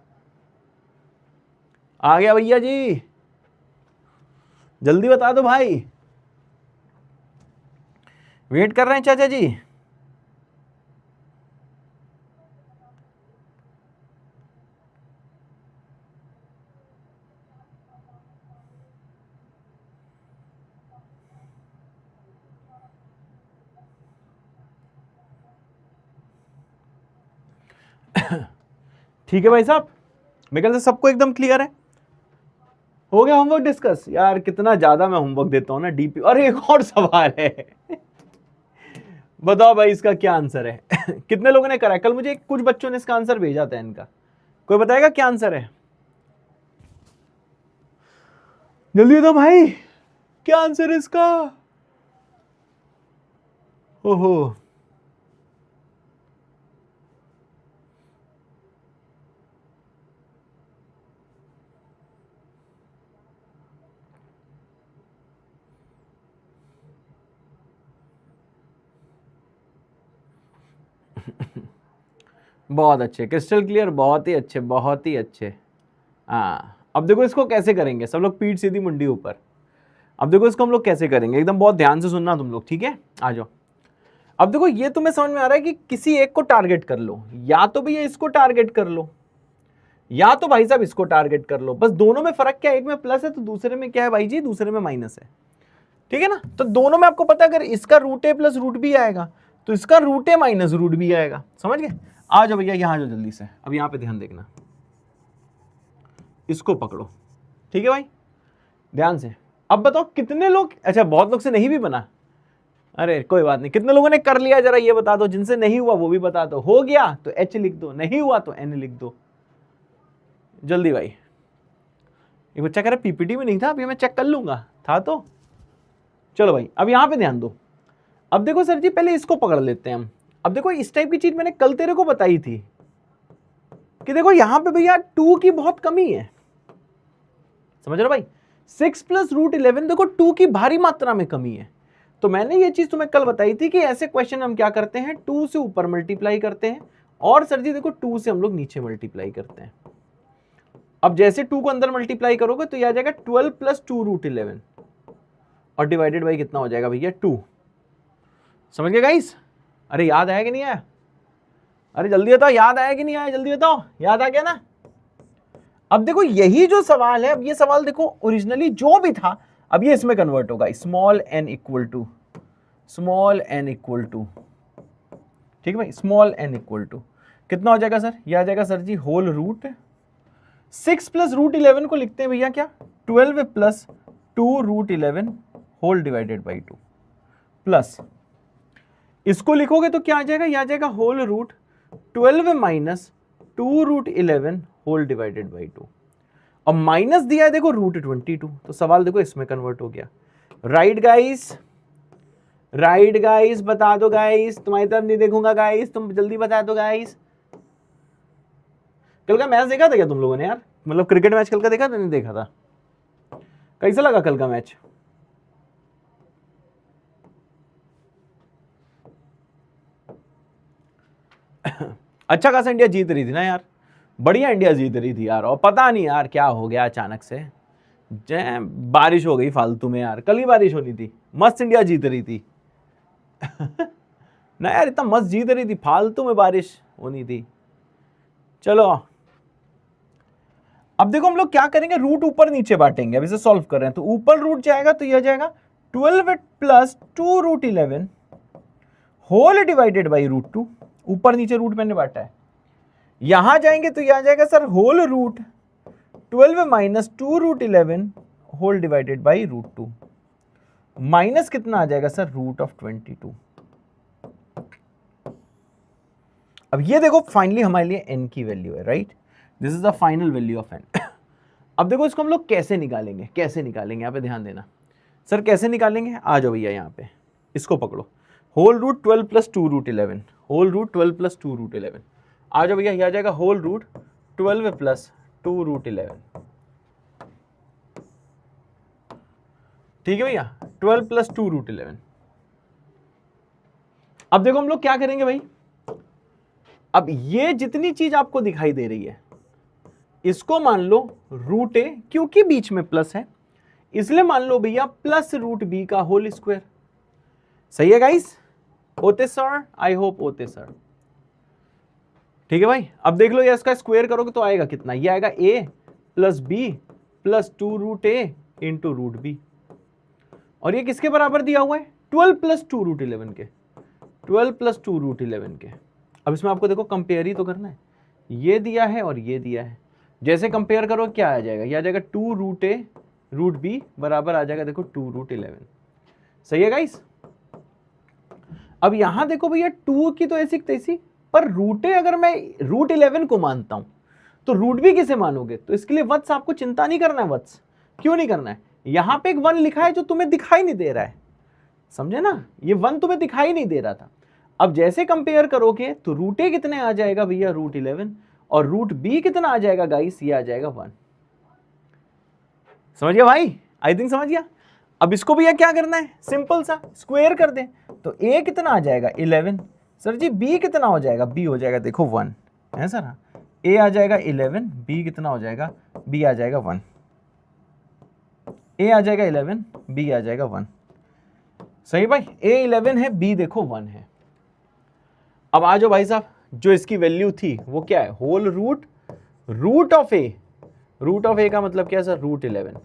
आ गया भैया जी, जल्दी बता दो भाई, वेट कर रहे हैं चाचा जी। ठीक है भाई साहब, मेरे ख्याल से सबको एकदम क्लियर है। हो गया होमवर्क डिस्कस? यार कितना ज्यादा मैं होमवर्क देता हूं ना डीपी। अरे एक और सवाल है, बताओ भाई इसका क्या आंसर है? कितने लोगों ने करा? कल मुझे कुछ बच्चों ने इसका आंसर भेजा था इनका, कोई बताएगा क्या आंसर है? जल्दी बताओ भाई, क्या आंसर है इसका? ओहो बहुत अच्छे, क्रिस्टल क्लियर, बहुत ही अच्छे, बहुत ही अच्छे। हाँ, अब देखो इसको कैसे करेंगे, सब लोग पीठ सीधी मुंडी ऊपर। अब देखो इसको हम लोग कैसे करेंगे, एकदम बहुत ध्यान से सुनना तुम लोग, ठीक है? आ जाओ। अब देखो ये तुम्हें समझ में आ रहा है कि किसी एक को टारगेट कर लो, या तो भैया इसको टारगेट कर लो, या तो भाई साहब इसको टारगेट कर लो। बस दोनों में फर्क क्या है, एक में प्लस है तो दूसरे में क्या है भाई जी? दूसरे में माइनस है। ठीक है ना? तो दोनों में आपको पता है अगर इसका root A plus root B आएगा तो इसका root A minus root B आएगा। समझ गए? आ जाओ भैया यहां, आ जाओ जल्दी से। अब यहां पे ध्यान देखना, इसको पकड़ो, ठीक है भाई, ध्यान से। अब बताओ कितने लोग, अच्छा बहुत लोग से नहीं भी बना, अरे कोई बात नहीं, कितने लोगों ने कर लिया जरा ये बता दो, जिनसे नहीं हुआ वो भी बता दो। हो गया तो एच लिख दो, नहीं हुआ तो एन लिख दो, जल्दी भाई। एक बच्चा कह रहा पीपीटी में नहीं था, अभी मैं चेक कर लूंगा, था तो। चलो भाई अब यहां पे ध्यान दो। अब देखो सर जी, पहले इसको पकड़ लेते हैं हम। अब देखो इस टाइप की चीज मैंने कल तेरे को बताई थी कि देखो यहां पे भैया 2 की बहुत कमी है, समझ रहे हो भाई? 6 प्लस रूट 11, देखो 2 की भारी मात्रा में कमी है। तो मैंने ये चीज तुम्हें कल बताई थी कि ऐसे क्वेश्चन हम क्या करते हैं, 2 से ऊपर मल्टीप्लाई करते हैं, और सर जी देखो 2 से हम लोग नीचे मल्टीप्लाई करते हैं। अब जैसे 2 को अंदर मल्टीप्लाई करोगे तो यह आ जाएगा 12 प्लस 2 रूट 11, और डिवाइडेड बाई कितना हो जाएगा भैया? 2। समझ गए गाइस? अरे याद आया कि नहीं आया? अरे जल्दी बताओ, याद आया कि नहीं आया? जल्दी बताओ, याद आ गया ना? अब देखो यही जो सवाल है, अब ये सवाल देखो ओरिजिनली जो भी था, अब ये इसमें कन्वर्ट होगा, small n equal to, small n equal to, ठीक है भाई, स्मॉल एन इक्वल टू कितना हो जाएगा सर? ये आ जाएगा sir ji whole root 6 plus root 11 को लिखते हैं भैया क्या? 12 plus 2 root 11 whole divided by 2, plus इसको लिखोगे तो क्या आ जाएगा? ये आ जाएगा whole root 12 minus 2 root 11 whole divided by 2, और माइनस दिया है देखो रूट 22, तो सवाल देखो इसमें कन्वर्ट हो गया। राइट गाइस, राइट गाइस, बता दो गाइस, तुम्हारी तरफ नहीं देखूंगा गाइस, तुम जल्दी बता दो गाइस। कल का मैच देखा था क्या तुम लोगों ने यार? मतलब क्रिकेट मैच कल का देखा था? नहीं देखा था? कैसा लगा कल का मैच? अच्छा खासा इंडिया जीत रही थी ना यार, बढ़िया इंडिया जीत रही थी यार। और पता नहीं यार क्या हो गया अचानक से, बारिश हो गई फालतू में यार। कल ही बारिश होनी थी, मस्त इंडिया जीत रही थी। ना यार, इतना मस्त जीत रही थी, फालतू में बारिश होनी थी। चलो अब देखो हम लोग क्या करेंगे, रूट ऊपर नीचे बांटेंगे। अब इसे सॉल्व कर रहे हैं तो ऊपर रूट जाएगा तो यह जाएगा 12 plus 2 root 11 whole divided by root 2। ऊपर नीचे रूट मैंने बांटा है। यहां जाएंगे तो यह आ जाएगा sir whole root 12 minus 2 root 11 whole divided by root 2। Minus कितना आ जाएगा सर, रूट ऑफ 22। अब ये देखो फाइनली हमारे लिए n की वैल्यू है, right? This is the final value of n। अब देखो इसको हम लोग कैसे निकालेंगे, कैसे निकालेंगे, यहाँ पे ध्यान देना। सर कैसे निकालेंगे, आ जाओ भैया यहाँ पे, इसको पकड़ो। Whole root 12 plus 2 root 11, whole root 12 plus 2 root 11। आ जाओ भैया, ये आ जाएगा होल रूट 12 प्लस 2 रूट 11। ठीक है भैया, 12 प्लस 2 रूट 11। अब देखो हम लोग क्या करेंगे भाई, अब ये जितनी चीज आपको दिखाई दे रही है इसको मान लो रूट ए, क्योंकि बीच में प्लस है इसलिए मान लो भैया प्लस रूट बी का होल स्क्वायर। सही है गाइस? होते सर? आई होप होते सर। ठीक है भाई, अब देख लो ये इसका स्क्वायर करोगे तो आएगा कितना, ये आएगा a plus B plus 2 root A into root b. और ये किसके बराबर दिया हुआ है, 12 प्लस 2 रूट 11 के, 12 प्लस 2 रूट 11 के। अब इसमें आपको देखो कंपेयर ही तो करना है, ये दिया है और ये दिया है। जैसे कंपेयर करो क्या आ जाएगा, ये आ जाएगा 2 रूट ए रूट बी बराबर आ जाएगा देखो 2 रूट 11। सही है गाइस? अब यहां देखो भैया 2 की तो ऐसी तैसी, पर रूट ए अगर मैं रूट 11 को मानता हूं तो रूट बी किसे मानोगे? तो इसके लिए वत्स आपको चिंता नहीं करना है। वत्स क्यों नहीं करना है, यहां पे एक 1 लिखा है जो तुम्हें दिखाई नहीं दे रहा है, समझे ना? ये 1 तुम्हें दिखाई नहीं दे रहा था। अब जैसे कंपेयर करोगे तो रूट ए कितने आ जाएगा भैया, रूट 11, और रूट बी कितना आ जाएगा गाइस, ये आ जाएगा 1। समझ गया भाई? आई थिंक समझ गया। अब इसको भैया क्या करना है, सिंपल सा स्क्वायर कर दें तो a कितना आ जाएगा 11। सर जी b कितना हो जाएगा, b हो जाएगा देखो 1 है सर। a आ जाएगा 11, b कितना हो जाएगा, b आ जाएगा 1। a आ जाएगा 11, b आ जाएगा 1। सही भाई, a 11 है, b देखो 1 है। अब आ जाओ भाई साहब, जो इसकी वैल्यू थी वो क्या है, whole root root of a। Root of a का मतलब क्या है सर, रूट 11।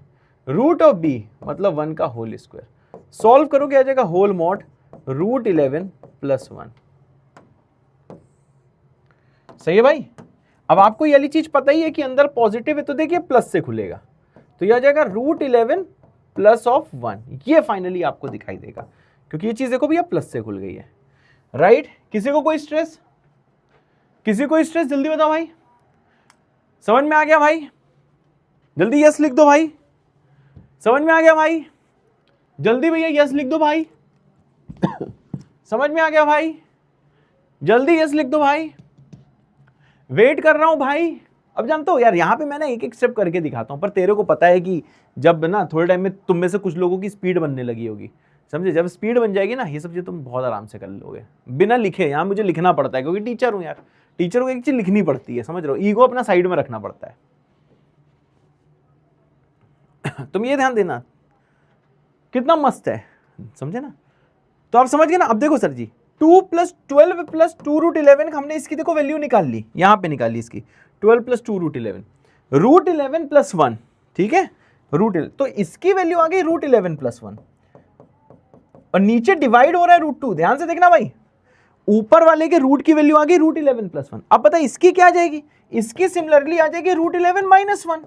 रूट ऑफ b मतलब 1 का होल स्क्वायर। सॉल्व करोगे आ जाएगा होल मॉड रूट 11 प्लस 1। सही है भाई? अब आपको ये वाली चीज पता ही है कि अंदर पॉजिटिव है तो देखिए प्लस से खुलेगा, तो ये आ जाएगा रूट 11 प्लस ऑफ 1। ये फाइनली आपको दिखाई देगा क्योंकि ये चीज देखो भैया प्लस से खुल गई है, राइट? किसी को कोई स्ट्रेस, किसी को स्ट्रेस, जल्दी बताओ भाई। समझ में आ गया भाई? जल्दी यस लिख दो भाई। समझ में आ गया भाई? जल्दी भैया यस लिख दो भाई। समझ में आ गया भाई? जल्दी यस लिख दो भाई, वेट कर रहा हूं भाई। अब जानते हो यार, यहां पे मैं ना एक एक स्टेप करके दिखाता हूं, पर तेरे को पता है कि जब ना थोड़े टाइम में तुम में से कुछ लोगों की स्पीड बनने लगी होगी, समझे? जब स्पीड बन जाएगी ना ये सब चीज़ तुम बहुत आराम से कर लोगे बिना लिखे। यहाँ मुझे लिखना पड़ता है क्योंकि टीचर हूँ यार, टीचर को एक चीज लिखनी पड़ती है, समझ रहे हो? ईगो अपना साइड में रखना पड़ता है। तुम ये ध्यान देना, कितना मस्त है, समझे ना? तो आप समझ गए ना? अब देखो सर जी 2 प्लस 12 प्लस 2 रूट 11 हमने इसकी देखो वैल्यू निकाल ली, यहां पे निकाली इसकी 12 प्लस 2 रूट 11, रूट 11 प्लस 1। ठीक है, रूट 11, तो इसकी वैल्यू आ गई रूट 11 प्लस 1, और नीचे डिवाइड हो रहा है रूट 2। ध्यान से देखना भाई, ऊपर वाले के रूट की वैल्यू आ गई रूट 11 प्लस 1। अब पता है इसकी क्या आ जाएगी, इसकी सिमिलरली आ जाएगी रूट 11 माइनस 1,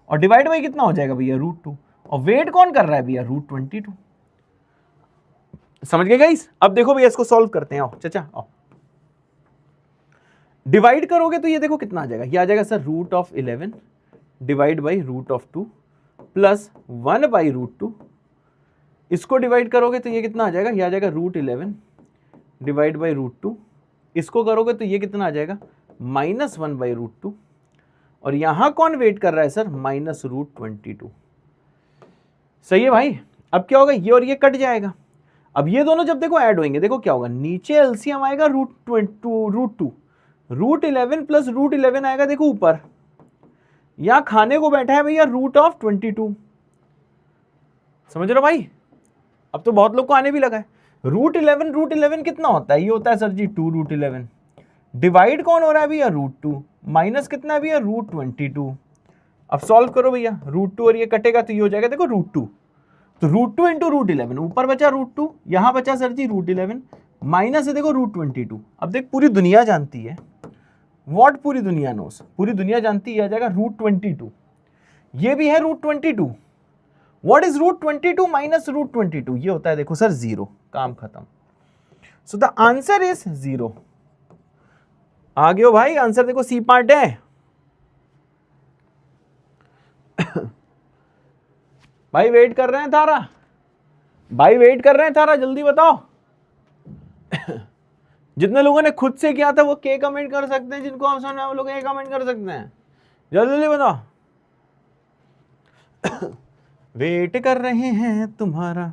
और डिवाइड बाई कितना हो जाएगा भैया, रूट 2। और वेट कौन कर रहा है भैया, रूट 22। समझ गए गाइस? अब देखो भैया इसको सॉल्व करते हैं, आओ चाचा आओ। डिवाइड करोगे तो ये देखो कितना आ जाएगा, ये आ जाएगा sir root of 11 divide by root of 2 plus 1 by root 2। इसको डिवाइड करोगे तो ये कितना आ जाएगा, ये आ जाएगा रूट 11 डिवाइड बाई रूट 2। इसको करोगे तो ये कितना आ जाएगा, माइनस 1 बाई रूट 2। और यहां कौन वेट कर रहा है सर, माइनस रूट 22। सही है भाई। अब क्या होगा, ये और ये कट जाएगा। अब ये दोनों जब देखो ऐड होंगे, देखो क्या होगा, नीचे एलसीएम आएगा √2, √11 प्लस √11 आएगा देखो ऊपर। यहां खाने को बैठा है भैया √22। समझ रहे हो भाई? अब तो बहुत लोग को आने भी लगा है। √11 कितना होता है? ये होता है सर जी 2√11। डिवाइड कौन हो रहा है भैया? √2। माइनस कितना है भैया? √22। अब सॉल्व करो भैया, √2 और ये कटेगा तो ये हो जाएगा देखो √2। तो √2 इंटू √11, ऊपर बचा √2, यहां बचा सर जी √11, माइनस है देखो √22। अब देख पूरी दुनिया जानती है, व्हाट पूरी दुनिया नोस, पूरी दुनिया जानती है, आ जाएगा √22। ये भी है √22। What is √22 minus √22? ये होता है देखो सर 0। काम खत्म। सो द आंसर इज 0। आ गए हो भाई? आंसर देखो सी पार्ट है। भाई वेट कर रहे हैं तारा, भाई वेट कर रहे हैं तारा, जल्दी बताओ। जितने लोगों ने खुद से किया था वो के कमेंट कर सकते हैं, जिनको ऑप्शन है वो लोग ए कमेंट कर सकते हैं। जल्दी जल्दी बताओ। वेट कर रहे हैं तुम्हारा।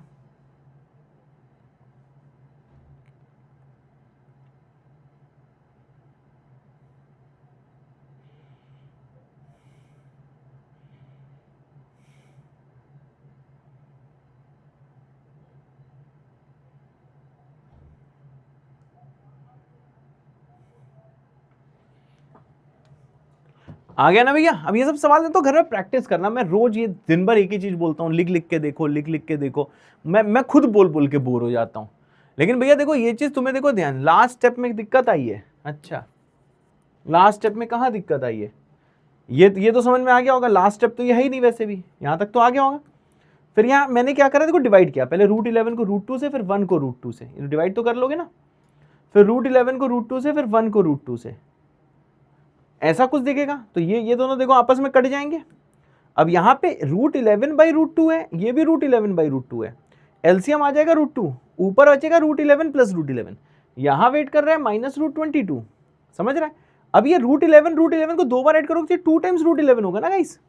आ गया ना भैया? अब ये सब सवाल है तो घर में प्रैक्टिस करना। मैं रोज ये दिन भर एक ही चीज बोलता हूँ, लिख लिख के देखो, लिख लिख के देखो। मैं खुद बोल बोल के बोर हो जाता हूँ। लेकिन भैया देखो ये चीज तुम्हें देखो ध्यान, लास्ट स्टेप में दिक्कत आई है। अच्छा, लास्ट स्टेप में कहाँ दिक्कत आई है? ये तो समझ में आ गया होगा। लास्ट स्टेप तो ये है ही नहीं, वैसे भी यहाँ तक तो आ गया होगा। फिर यहाँ मैंने क्या करा, देखो डिवाइड किया, पहले √11 को √2 से, फिर 1 को √2 से। डिवाइड तो कर लोगे ना। फिर √11 को √2 से, फिर 1 को √2 से, ऐसा कुछ दिखेगा। तो ये दोनों देखो आपस में कट जाएंगे। अब यहाँ पे √11/√2 है, ये भी √11/√2 है। एलसीएम आ जाएगा √2, ऊपर बचेगा √11 प्लस √11। यहाँ वेट कर रहा है माइनस √22। समझ रहा है? अब ये √11 को 2 बार ऐड करोगे 2 टाइम्स √11 होगा ना गाइस।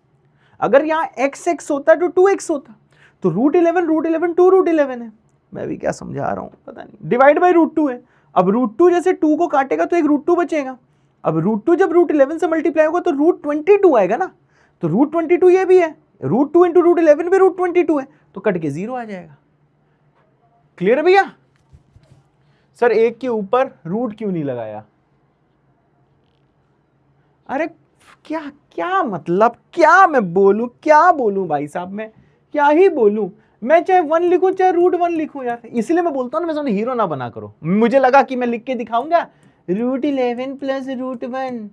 अगर यहाँ x होता तो 2x होता, तो √11 2√11 है। मैं भी क्या समझा रहा हूँ पता नहीं। डिवाइड बाई √2 है। अब √2 जैसे 2 को काटेगा तो एक √2 बचेगा। अब √2 जब √11 से मल्टीप्लाई होगा तो √22 आएगा ना। तो √22 ये भी है, √2 इंटू √11 भी √22 है, तो कट के 0 आ जाएगा। क्लियर है भैया? सर एक के ऊपर रूट क्यों नहीं लगाया? अरे क्या क्या मतलब, क्या मैं बोलूं, क्या बोलूं भाई साहब, मैं क्या ही बोलूं। मैं चाहे 1 लिखूं चाहे √1 लिखूं यार, इसलिए मैं बोलता हूं ना, मैं हीरो ना बना करो। मुझे लगा कि मैं लिख के दिखाऊंगा √11 प्लस √1,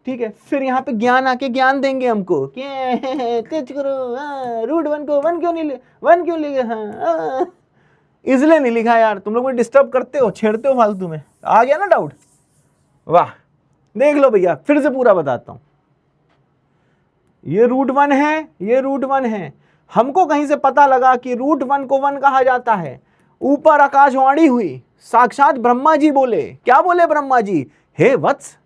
ठीक है। फिर यहाँ पे ज्ञान आके ज्ञान देंगे हमको, कुछ करो, √1 को 1 क्यों नहीं, 1 क्यों लिखे, हाँ इसलिए नहीं लिखा यार। तुम लोग मुझे डिस्टर्ब करते हो, छेड़ते हो फालतू में। आ गया ना डाउट? वाह, देख लो भैया, फिर से पूरा बताता हूं। ये √1 है, ये √1 है। हमको कहीं से पता लगा कि √1 को 1 कहा जाता है। ऊपर आकाशवाणी हुई, साक्षात ब्रह्मा जी बोले। क्या बोले ब्रह्मा जी? हे वत्स,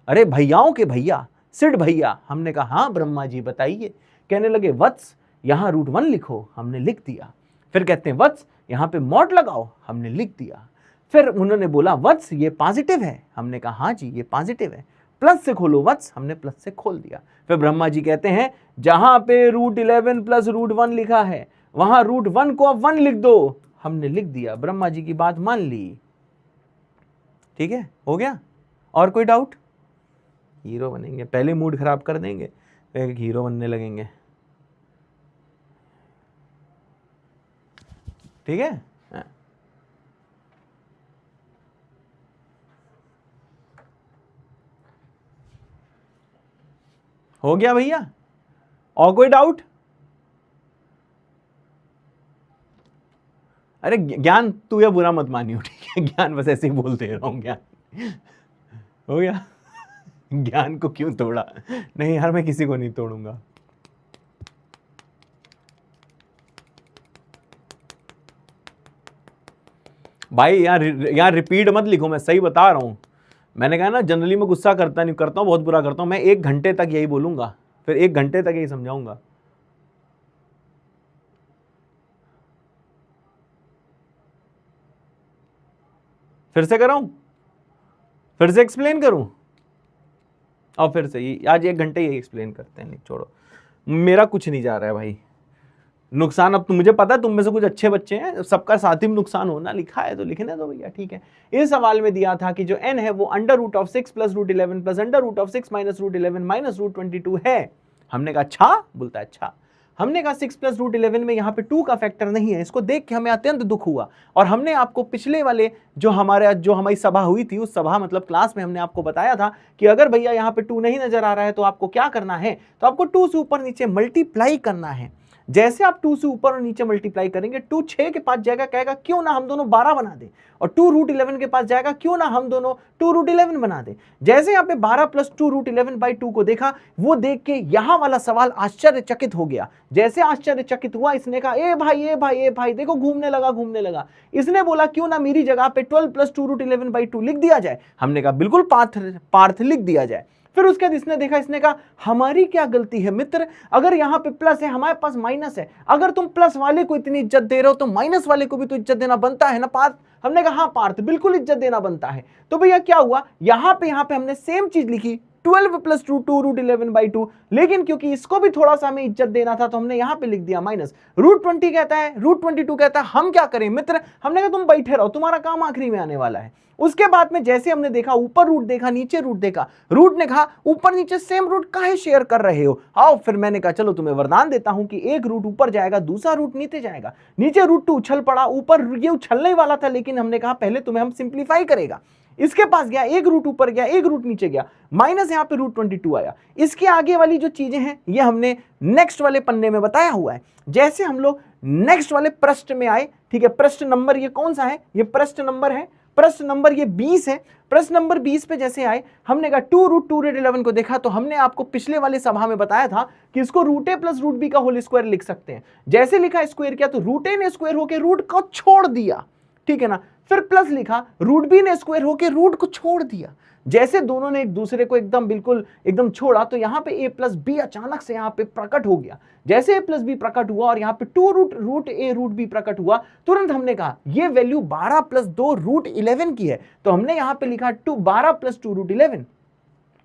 अरे भैयाओं के भैया, सिड भैया। हमने कहा हाँ ब्रह्मा जी बताइए। कहने लगे वत्स यहाँ √1 लिखो, हमने लिख दिया। फिर कहते हैं वत्स यहाँ पे मॉड लगाओ, हमने लिख दिया। फिर उन्होंने बोला वत्स ये पॉजिटिव है, हमने कहा हाँ जी ये पॉजिटिव है। प्लस से खोलो वत्स, हमने प्लस से खोल दिया। फिर ब्रह्मा जी कहते हैं जहां पे √11 प्लस √1 लिखा है वहां √1 को अब 1 लिख दो, हमने लिख दिया। ब्रह्मा जी की बात मान ली। ठीक है, हो गया? और कोई डाउट? हीरो बनेंगे, पहले मूड खराब कर देंगे, फिर हीरो बनने लगेंगे। ठीक है, हो गया भैया? और कोई डाउट? अरे ज्ञान तू या बुरा मत मानियो, ठीक है? ज्ञान बस ऐसे ही बोलते रहा हूं। ज्ञान हो गया? ज्ञान को क्यों तोड़ा? नहीं यार, मैं किसी को नहीं तोड़ूंगा। भाई यार रिपीट मत लिखो, मैं सही बता रहा हूं। मैंने कहा ना जनरली मैं गुस्सा करता नहीं, करता हूं बहुत बुरा करता हूं। मैं 1 घंटे तक यही बोलूंगा, फिर 1 घंटे तक यही समझाऊंगा। फिर से कराऊं, फिर से एक्सप्लेन करूं, और फिर से आज 1 घंटे ही एक्सप्लेन करते हैं। नहीं छोड़ो, मेरा कुछ नहीं जा रहा है भाई, नुकसान अब तुम, मुझे पता तुम में से कुछ अच्छे बच्चे हैं, सबका साथ ही में नुकसान होना, लिखा है तो लिखने दो भैया, ठीक है। इस सवाल में दिया था कि जो n है वो √6 + √11 + √6 - √11 - √22 है। हमने कहा अच्छा, बोलता है अच्छा। हमने कहा 6 + √11 में यहाँ पे 2 का फैक्टर नहीं है। इसको देख के हमें अत्यंत दुख हुआ, और हमने आपको पिछले वाले जो हमारी सभा हुई थी, उस सभा मतलब क्लास में हमने आपको बताया था कि अगर भैया यहाँ पे 2 नहीं नजर आ रहा है तो आपको क्या करना है, तो आपको 2 से ऊपर नीचे मल्टीप्लाई करना है। जैसे आप 2 से ऊपर और नीचे मल्टीप्लाई करेंगे, 2 6 के पास जाएगा, कहेगा क्यों ना हम दोनों 12 बना दें, और 2 √11 के पास जाएगा, क्यों ना हम दोनों 2 √11 बना दें। जैसे यहाँ पे 12 + 2 √11/2 को देखा, वो देख के यहाँ वाला सवाल आश्चर्यचकित हो गया। जैसे आश्चर्यचकित हुआ, इसने कहा ए भाई देखो घूमने लगा। इसने बोला क्यों ना मेरी जगह पे 12 + 2 √11/2 लिख दिया जाए। हमने कहा बिल्कुल पार्थ लिख दिया जाए। फिर उसके बाद इसने देखा, इसने कहा हमारी क्या गलती है मित्र, अगर यहाँ पे प्लस है हमारे पास माइनस है, अगर तुम प्लस वाले को इतनी इज्जत दे रहे हो तो माइनस वाले को भी तो इज्जत देना बनता है ना पार्थ। हमने कहा हाँ पार्थ, बिल्कुल इज्जत देना बनता है। तो भैया क्या हुआ, यहाँ पे हमने सेम चीज लिखी, 12 + 2 √11/2, लेकिन क्योंकि इसको भी थोड़ा सा हमें इज्जत देना था तो हमने यहाँ पे लिख दिया माइनस। √20 कहता है, √22 कहता है, हम क्या करें मित्र। हमने कहा तुम बैठे रहो, तुम्हारा काम आखिरी में आने वाला है। उसके बाद में जैसे हमने देखा, ऊपर रूट देखा, नीचे रूट देखा, रूट ने कहा ऊपर नीचे सेम रूट काहे शेयर कर रहे हो, आओ। फिर मैंने कहा चलो तुम्हें वरदान देता हूं कि एक रूट ऊपर जाएगा, दूसरा रूट नीचे जाएगा। नीचे रूट 2 उछल पड़ा, ऊपर ये उछलने वाला था, लेकिन हमने कहा पहले तुम्हें हम सिंप्लीफाई करेगा। इसके पास गया, एक रूट ऊपर गया, एक रूट नीचे गया, माइनस यहाँ पे √22 आया। इसके आगे वाली जो चीजें हैं ये हमने नेक्स्ट वाले पन्ने में बताया हुआ है। जैसे हम लोग नेक्स्ट वाले पृष्ठ में आए, ठीक है, पृष्ठ नंबर ये कौन सा है, ये पृष्ठ नंबर है, पृष्ठ नंबर ये 20 है। पृष्ठ नंबर 20 पे जैसे आए, हमने कहा 2 √2 को देखा, तो हमने आपको पिछले वाले सभा में बताया था कि इसको √a + √b का होल स्क्वायर लिख सकते हैं। जैसे लिखा स्क्वायर किया तो √a ने स्क्वायर होकर रूट को छोड़ दिया, ठीक है ना। फिर प्लस लिखा, √b ने स्क्वायर होकर रूट को छोड़ दिया। जैसे दोनों ने एक दूसरे को एकदम छोड़ा, तो यहाँ पे a + b अचानक से यहाँ पे प्रकट हो गया। जैसे a + b प्रकट हुआ और यहाँ पे 2 √a √b प्रकट हुआ, तुरंत हमने कहा ये वैल्यू 12 + 2 √11 की है। तो हमने यहाँ पे लिखा 12 + 2 √11।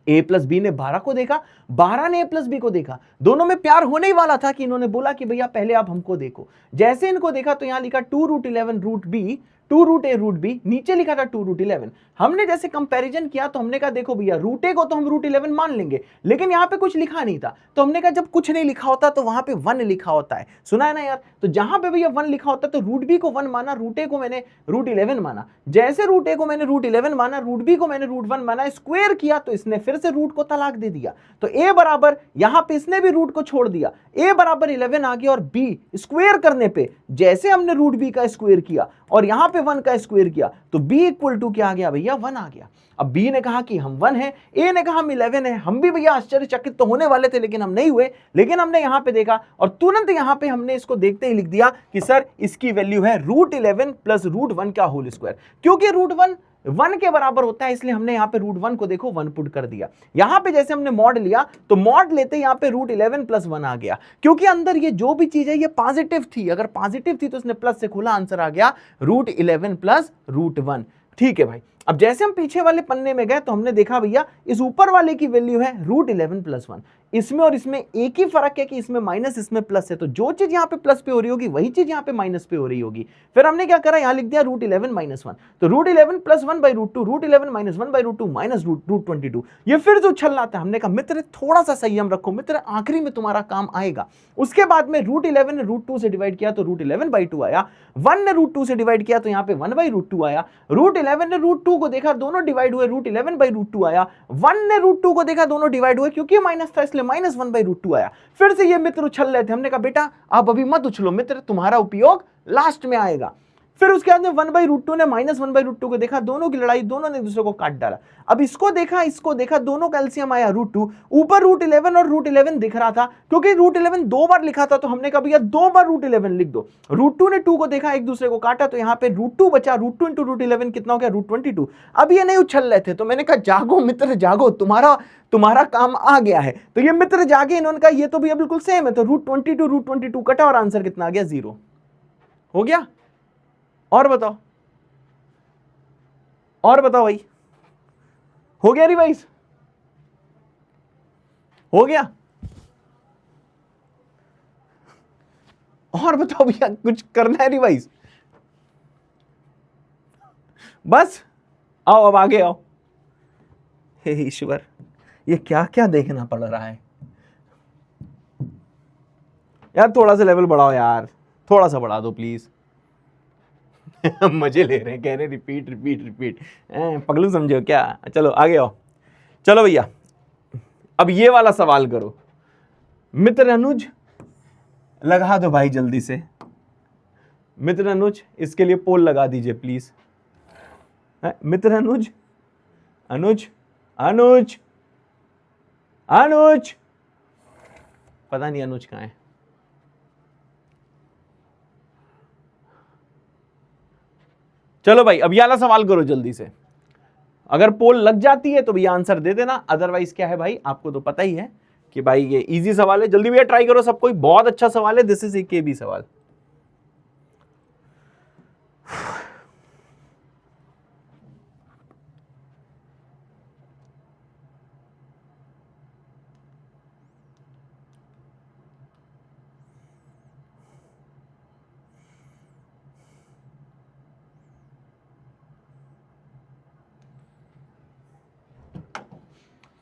a + b ने 12 को देखा, 12 ने a + b को देखा, दोनों में प्यार होने ही वाला था कि इन्होंने बोला कि भैया पहले आप हमको देखो। जैसे इनको देखा तो यहाँ लिखा 2 √11 √b, 2 √a √b, नीचे लिखा था 2 √11। हमने जैसे कंपैरिजन किया तो हमने कहा देखो भैया √a को तो हम √11 मान लेंगे, लेकिन यहाँ पे कुछ लिखा नहीं था। तो हमने कहा जब कुछ नहीं लिखा होता तो वहां पे 1 लिखा होता है, सुना है ना यार। तो जहां पे भैया 1 लिखा होता है तो √b को 1 माना, √a को मैंने √11 माना। जैसे √a को मैंने √11 माना, √b को मैंने √1 माना, स्क्वायर किया तो इसने फिर से रूट को तलाक दे दिया। तो a बराबर, यहाँ पे इसने भी रूट को छोड़ दिया, a बराबर 11 आ गया, और b स्क्वायर करने पे जैसे हमने √b का स्क्वायर किया और यहाँ पे 1 का स्क्वायर किया तो b = क्या आ गया भैया, 1 आ गया। अब b ने कहा कि हम 1 है, a ने कहा हम 11 है। हम भी भैया आश्चर्यचकित तो होने वाले थे, लेकिन हम नहीं हुए। लेकिन हमने यहाँ पे देखा और तुरंत यहाँ पे हमने इसको देखते ही लिख दिया कि सर इसकी वैल्यू है √11 + √1 का होल स्क्वायर। क्योंकि √1 1 के बराबर होता है, इसलिए हमने यहाँ पे √1 को देखो 1 पुट कर दिया। यहाँ पे जैसे हमने मॉड लिया तो मॉड लेते यहाँ पे √11 + 1 आ गया, क्योंकि अंदर ये जो भी चीज है ये पॉजिटिव थी। अगर पॉजिटिव थी तो इसने प्लस से खुला, आंसर आ गया √11 + √1। ठीक है भाई। अब जैसे हम पीछे वाले पन्ने में गए तो हमने देखा भैया इस ऊपर वाले की वैल्यू है √11 + 1। इसमें और इसमें एक ही फर्क है कि इसमें माइनस, इसमें प्लस है। तो जो चीज यहाँ पे प्लस पे हो रही होगी वही चीज यहाँ पे माइनस पे हो रही होगी। फिर हमने क्या करा, यहाँ लिख दिया √11 - 1। तो √11 + 1/√2, √11 - 1/√2 -√22। ये फिर जो उछलना था, हमने कहा मित्र थोड़ा सा संयम रखो मित्र, आखिरी में तुम्हारा काम आएगा। उसके बाद में √11 ने √2 से डिवाइड किया तो √11/2 आया, 1 ने √2 से डिवाइड किया तो यहाँ पे 1/√2 आया, √11 ने √2 को देखा दोनों डिवाइड हुए, √11/2 आया, 1 ने √2 को देखा दोनों डिवाइड हुए, क्योंकि माइनस था इसलिए -1/√2 आया। फिर से ये मित्र उछल रहे थे, हमने कहा बेटा आप अभी मत उछलो मित्र, तुम्हारा उपयोग लास्ट में आएगा। फिर उसके बाद में 1/√2 ने -1/√2 को देखा, दोनों की लड़ाई, दोनों ने एक दूसरे को काट डाला। अब इसको देखा, दोनों का एलसीएम आया √2। ऊपर √11 और √11 दिख रहा था, क्योंकि √11 2 बार लिखा था तो हमने कहा भैया 2 बार √11 लिख दो। √2 ने 2 को देखा, एक दूसरे को काटा, तो यहाँ पे √2 बचा, √2 × √11 कितना हो गया, √22। अब ये नहीं उछल रहे थे तो मैंने कहा जागो मित्र जागो, तुम्हारा काम आ गया है। तो ये मित्र जागे, इन्होंने कहा ये तो भैया बिल्कुल सेम है, तो √22 कटा और आंसर कितना आ गया, 0 हो गया। और बताओ और बताओ भाई, हो गया रिवाइज? हो गया? और बताओ भैया, कुछ करना है रिवाइज? बस आओ, अब आगे आओ। हे ईश्वर, ये क्या क्या देखना पड़ रहा है यार। थोड़ा सा लेवल बढ़ाओ यार, थोड़ा सा बढ़ा दो प्लीज। मजे ले रहे हैं, कह रहे रिपीट रिपीट रिपीट। पगलू समझो क्या? चलो आगे आओ। चलो भैया, अब ये वाला सवाल करो। मित्र अनुज, लगा दो भाई जल्दी से। मित्र अनुज, इसके लिए पोल लगा दीजिए प्लीज। मित्र अनुज, अनुज अनुज अनुज, पता नहीं अनुज कहाँ है। चलो भाई, अब ये वाला सवाल करो जल्दी से। अगर पोल लग जाती है तो भैया आंसर दे देना, अदरवाइज क्या है भाई, आपको तो पता ही है कि भाई ये इजी सवाल है। जल्दी भैया ट्राई करो सब कोई, बहुत अच्छा सवाल है। दिस इज ए केबी सवाल।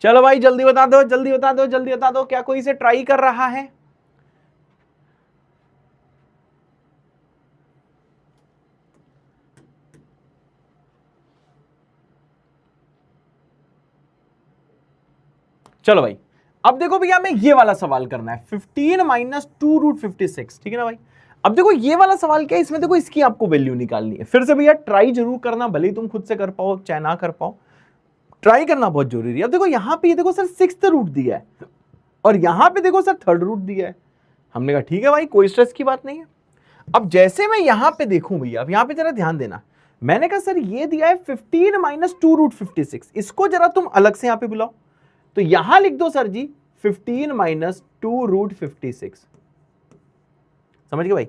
चलो भाई जल्दी बता दो, जल्दी बता दो, जल्दी बता दो, क्या कोई इसे ट्राई कर रहा है? चलो भाई, अब देखो भैया, हमें ये वाला सवाल करना है। 15 माइनस 2 रूट 56, ठीक है ना भाई। अब देखो ये वाला सवाल क्या है, इसमें देखो इसकी आपको वैल्यू निकालनी है। फिर से भैया ट्राई जरूर करना, भले ही तुम खुद से कर पाओ चाहे ना कर पाओ, ट्राई करना बहुत जरूरी है। अब देखो यहां पे देखो सर 6th रूट दिया है और यहां पे देखो सर 3rd रूट दिया है। हमने कहा ठीक है भाई, कोई स्ट्रेस की बात नहीं है। अब जैसे मैं यहां पे देखूं भैया, अब यहां पे जरा ध्यान देना, मैंने कहा सर ये दिया है 15 माइनस 2 रूट 56, इसको जरा तुम अलग से यहां पे बुलाओ। तो यहां लिख दो सर जी 15 माइनस 2 रूट 56, समझ गए भाई।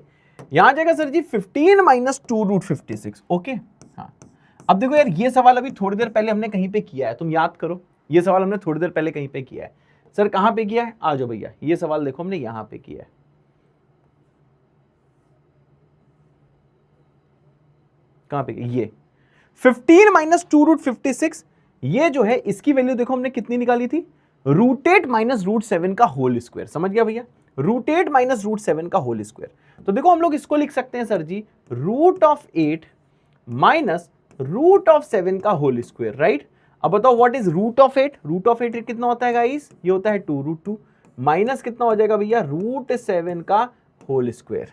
यहां जाएगा सर जी 15 माइनस 2 रूट 56, ओके। हाँ, अब देखो यार, ये सवाल अभी थोड़ी देर पहले हमने कहीं पे किया है, तुम याद करो। ये सवाल हमने थोड़ी देर पहले कहीं पे किया है। सर कहां पे किया है? आ जाओ भैया, ये सवाल देखो हमने यहां पे किया है। कहां पे? ये 15 माइनस 2 रूट 56, ये जो है इसकी वैल्यू देखो हमने कितनी निकाली थी, रूट 8 माइनस रूट 7 का होल स्क्वायर। समझ गया भैया? रूट 8 माइनस रूट 7 का होल स्क्वायर। तो देखो हम लोग इसको लिख सकते हैं sir ji, root of 8 minus root of 7 का होल स्क्वायर, राइट। अब बताओ what is root of 8? Root of 8 कितना होता है गाइस? ये होता है 2 रूट 2 माइनस कितना हो जाएगा भैया, रूट 7 का होल स्क्वायर।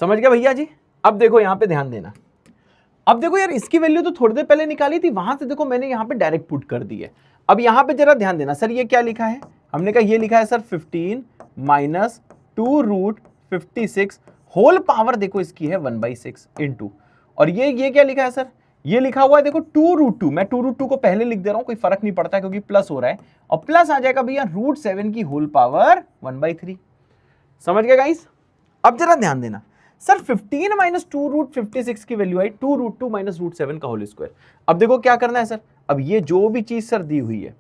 समझ गया भैया जी? अब देखो यहां पे ध्यान देना। अब देखो यार, इसकी वैल्यू तो थोड़ी देर पहले निकाली थी, वहां से देखो मैंने यहां पे डायरेक्ट पुट कर दी है। अब यहां पे जरा ध्यान देना, सर ये क्या लिखा है? हमने कहा ये लिखा है sir 15 minus 2 root 56 whole power देखो इसकी है 1/6 इंटू, और ये क्या लिखा है सर? ये लिखा हुआ है देखो 2 रूट 2। मैं 2 रूट 2 को पहले लिख दे रहा हूं, कोई फर्क नहीं पड़ता क्योंकि प्लस हो रहा है, और प्लस आ जाएगा भैया रूट 7 की होल पावर 1/3। समझ गए गाइस? अब जरा ध्यान देना, सर 15 माइनस 2 रूट 56 की वैल्यू आई 2 रूट 2 माइनस रूट 7 का होल स्क्वायर। अब देखो क्या करना है सर, अब ये जो भी चीज सर दी हुई है,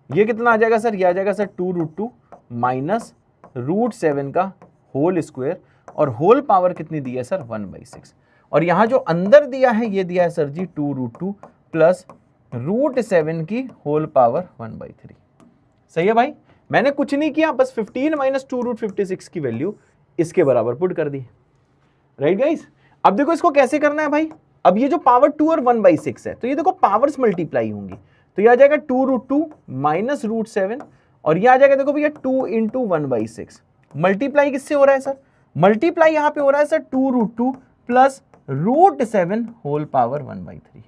ये कितना आ जाएगा सर? ये आ जाएगा सर 2 रूट 2 माइनस रूट 7 का होल स्क्वायर, और होल पावर कितनी दी है सर? 1/6। और यहां जो अंदर दिया है ये दिया है सर जी 2 रूट 2 प्लस रूट 7 की होल पावर 1/3। सही है भाई? मैंने कुछ नहीं किया, बस 15 माइनस 2 रूट 56 की वैल्यू इसके बराबर पुट कर दी, राइट गाइस। अब देखो इसको कैसे करना है भाई, अब ये जो पावर 2 और 1/6 है, तो ये देखो पावर्स मल्टीप्लाई होंगी, तो ये आ जाएगा 2 रूट 2 माइनस रूट 7, और ये आ जाएगा देखो भैया 2 इंटू 1/6। मल्टीप्लाई किससे हो रहा है सर? मल्टीप्लाई यहां पे हो रहा है sir 2 root 2 plus root 7 whole power 1/3।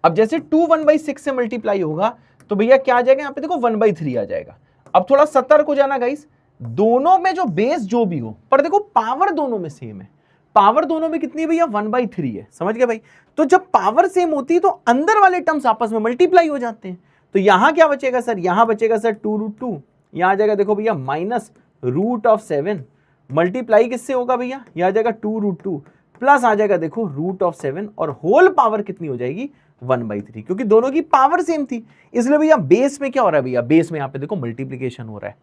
अब जैसे 2 1/6 से मल्टीप्लाई होगा तो भैया क्या आ जाएगा यहां पे देखो 1/3 आ जाएगा। अब थोड़ा सतर्क हो जाना गाइस, दोनों में जो बेस जो भी हो, पर देखो पावर दोनों में सेम है। पावर दोनों में कितनी है भैया? 1/3 है। समझ गए भाई? तो जब पावर सेम होती है तो अंदर वाले टर्म्स आपस में मल्टीप्लाई हो जाते हैं। तो यहां क्या बचेगा सर? यहां बचेगा सर 2 रूट 2, यहां आ जाएगा देखो भैया माइनस रूट ऑफ 7, मल्टीप्लाई किससे होगा भैया? यहां आ जाएगा 2 रूट 2 प्लस आ जाएगा देखो √7 और होल पावर कितनी हो जाएगी 1/3, क्योंकि दोनों की पावर सेम थी। इसलिए भैया बेस में क्या हो रहा है भैया, बेस में यहाँ पे देखो मल्टीप्लीकेशन हो रहा है।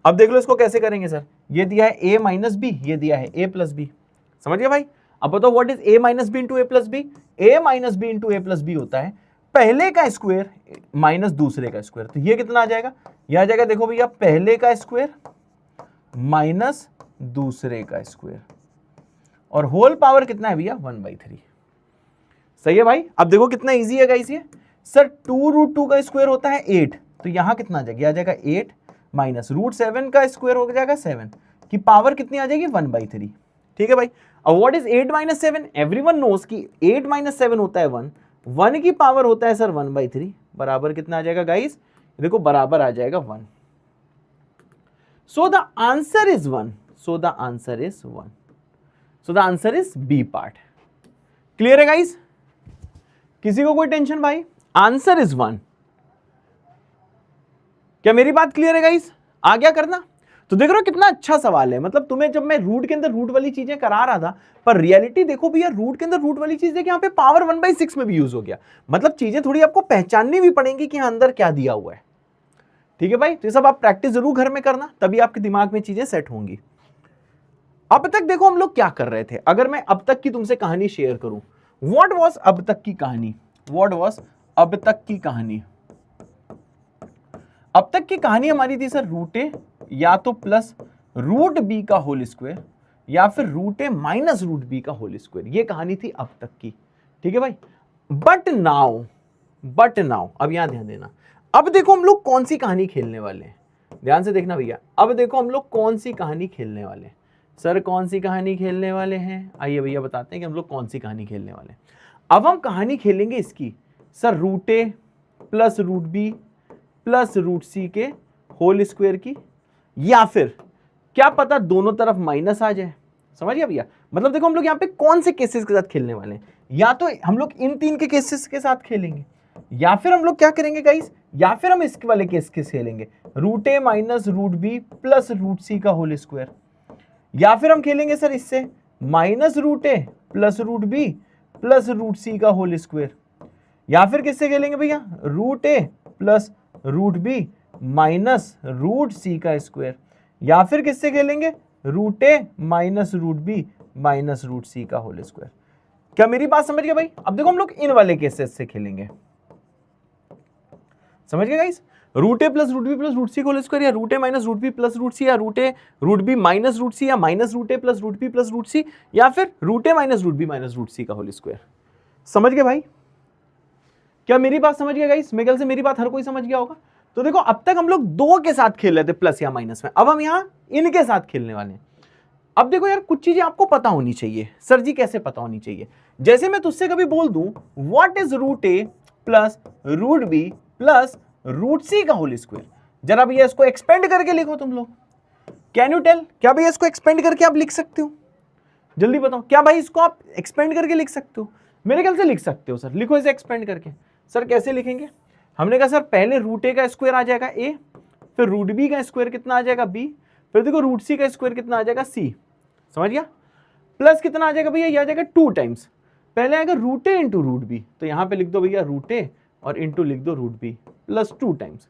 अब देख लो इसको कैसे करेंगे सर, ये दिया है a माइनस बी, ये दिया है a प्लस बी, समझ गए भाई। अब बताओ what is a minus b into a plus b, a minus b into a plus b होता है पहले का स्क्वायर माइनस दूसरे का स्क्वायर। तो ये कितना आ जाएगा, ये आ जाएगा देखो भैया पहले का स्क्वायर माइनस दूसरे का स्क्वायर, और होल पावर कितना है भैया 1/3। सही है भाई। अब देखो कितना इजी है गाइस ये, सर 2√2 का स्क्वायर होता है 8, तो यहां कितना आ जाएगा, आ जाएगा 8 माइनस √7 का स्क्वायर हो जाएगा 7 की पावर कितनी आ जाएगी 1/3। ठीक है भाई। अब what is 8 minus 7, everyone knows कि 8 माइनस 7 होता है 1, 1 की पावर होता है सर 1/3, बराबर कितना आ जाएगा गाइस, देखो बराबर आ जाएगा 1। So the answer is 1, so the answer is 1, so the answer is b part. Clear है गाइस, किसी को कोई टेंशन भाई, आंसर इज 1। क्या मेरी बात क्लियर है गाइस, आ गया करना। तो देख रहे हो कितना अच्छा सवाल है, मतलब तुम्हें जब मैं रूट के अंदर रूट वाली चीजें करा रहा था, पर रियलिटी देखो भैया रूट के अंदर रूट वाली चीज देखिए यहाँ पे पावर 1/6 में भी यूज हो गया। मतलब चीजें थोड़ी आपको पहचाननी भी पड़ेंगी कि अंदर क्या दिया हुआ है। ठीक है भाई, तो ये सब आप प्रैक्टिस जरूर घर में करना, तभी आपके दिमाग में चीजें सेट होंगी। अब तक देखो हम लोग क्या कर रहे थे, अगर मैं अब तक की तुमसे कहानी शेयर करूं, व्हाट वाज अब तक की कहानी, व्हाट वाज अब तक की कहानी। अब तक की कहानी हमारी थी सर √a या तो प्लस √b का होल स्क्वायर या फिर √a माइनस √b का होल स्क्वायर, ये कहानी थी अब तक की। ठीक है भाई। बट नाउ अब यहां ध्यान देना, अब देखो हम लोग कौन सी कहानी खेलने वाले हैं, ध्यान से देखना भैया। अब देखो हम लोग कौन सी कहानी खेलने वाले हैं, सर कौन सी कहानी खेलने वाले हैं, आइए भैया बताते हैं कि हम लोग कौन सी कहानी खेलने वाले हैं। अब हम कहानी खेलेंगे इसकी, sir √a plus √b plus √c के होल स्क्वायर की, या फिर क्या पता दोनों तरफ माइनस आ जाए। समझ गया भैया, मतलब देखो हम लोग यहाँ पे कौन से केसेस के साथ खेलने वाले हैं, या तो हम लोग इन तीन के केसेस के साथ खेलेंगे, या फिर हम लोग क्या करेंगे गाइस, या फिर हम इसके वाले केस के खेलेंगे √a minus √b plus √c का होल स्क्वायर, या फिर हम खेलेंगे सर इससे minus √a plus √b plus √c का होल स्क्वायर, या फिर किससे खेलेंगे भैया √a plus √b minus √c का स्क्वायर, या फिर किससे खेलेंगे √a minus √b minus √c का होल स्क्वायर। क्या मेरी बात समझ गए भाई। अब देखो हम लोग इन वाले केसेस से खेलेंगे, समझ गए guys, √a plus √b plus √c का होल स्क्वायर, या √a minus √b plus √c, या √a √b माइनस √c, या minus √a plus √b plus √c, या फिर √a minus √b minus √c का होल स्क्वायर। समझ गए भाई, क्या मेरी बात समझ गया गाइस, मेरे ख्याल से मेरी बात हर कोई समझ गया होगा। तो देखो अब तक हम लोग दो के साथ खेल रहे थे प्लस या माइनस में, अब हम यहाँ इनके साथ खेलने वाले हैं। अब देखो यार कुछ चीजें आपको पता होनी चाहिए। सर जी कैसे पता होनी चाहिए, जैसे मैं तुझसे कभी बोल दूं what is √a plus √b plus √c का होल स्क्वायर, जरा भैया इसको एक्सपेंड करके लिखो तुम लोग। कैन यू टेल, क्या भैया इसको एक्सपेंड करके आप लिख सकते हो, जल्दी बताओ, क्या भाई इसको आप एक्सपेंड करके लिख सकते हो। मेरे ख्याल से लिख सकते हो सर, लिखो इसे एक्सपेंड करके। सर कैसे लिखेंगे, हमने कहा सर पहले √a का स्क्वायर आ जाएगा a, फिर √b का स्क्वायर कितना आ जाएगा b, फिर देखो √c का स्क्वायर कितना आ जाएगा c, समझ गया, प्लस कितना आ जाएगा भैया, ये आ जाएगा 2 टाइम्स, पहले आएगा √a इंटू √b, तो यहां पे लिख दो भैया √a और इंटू लिख दो √b plus 2 times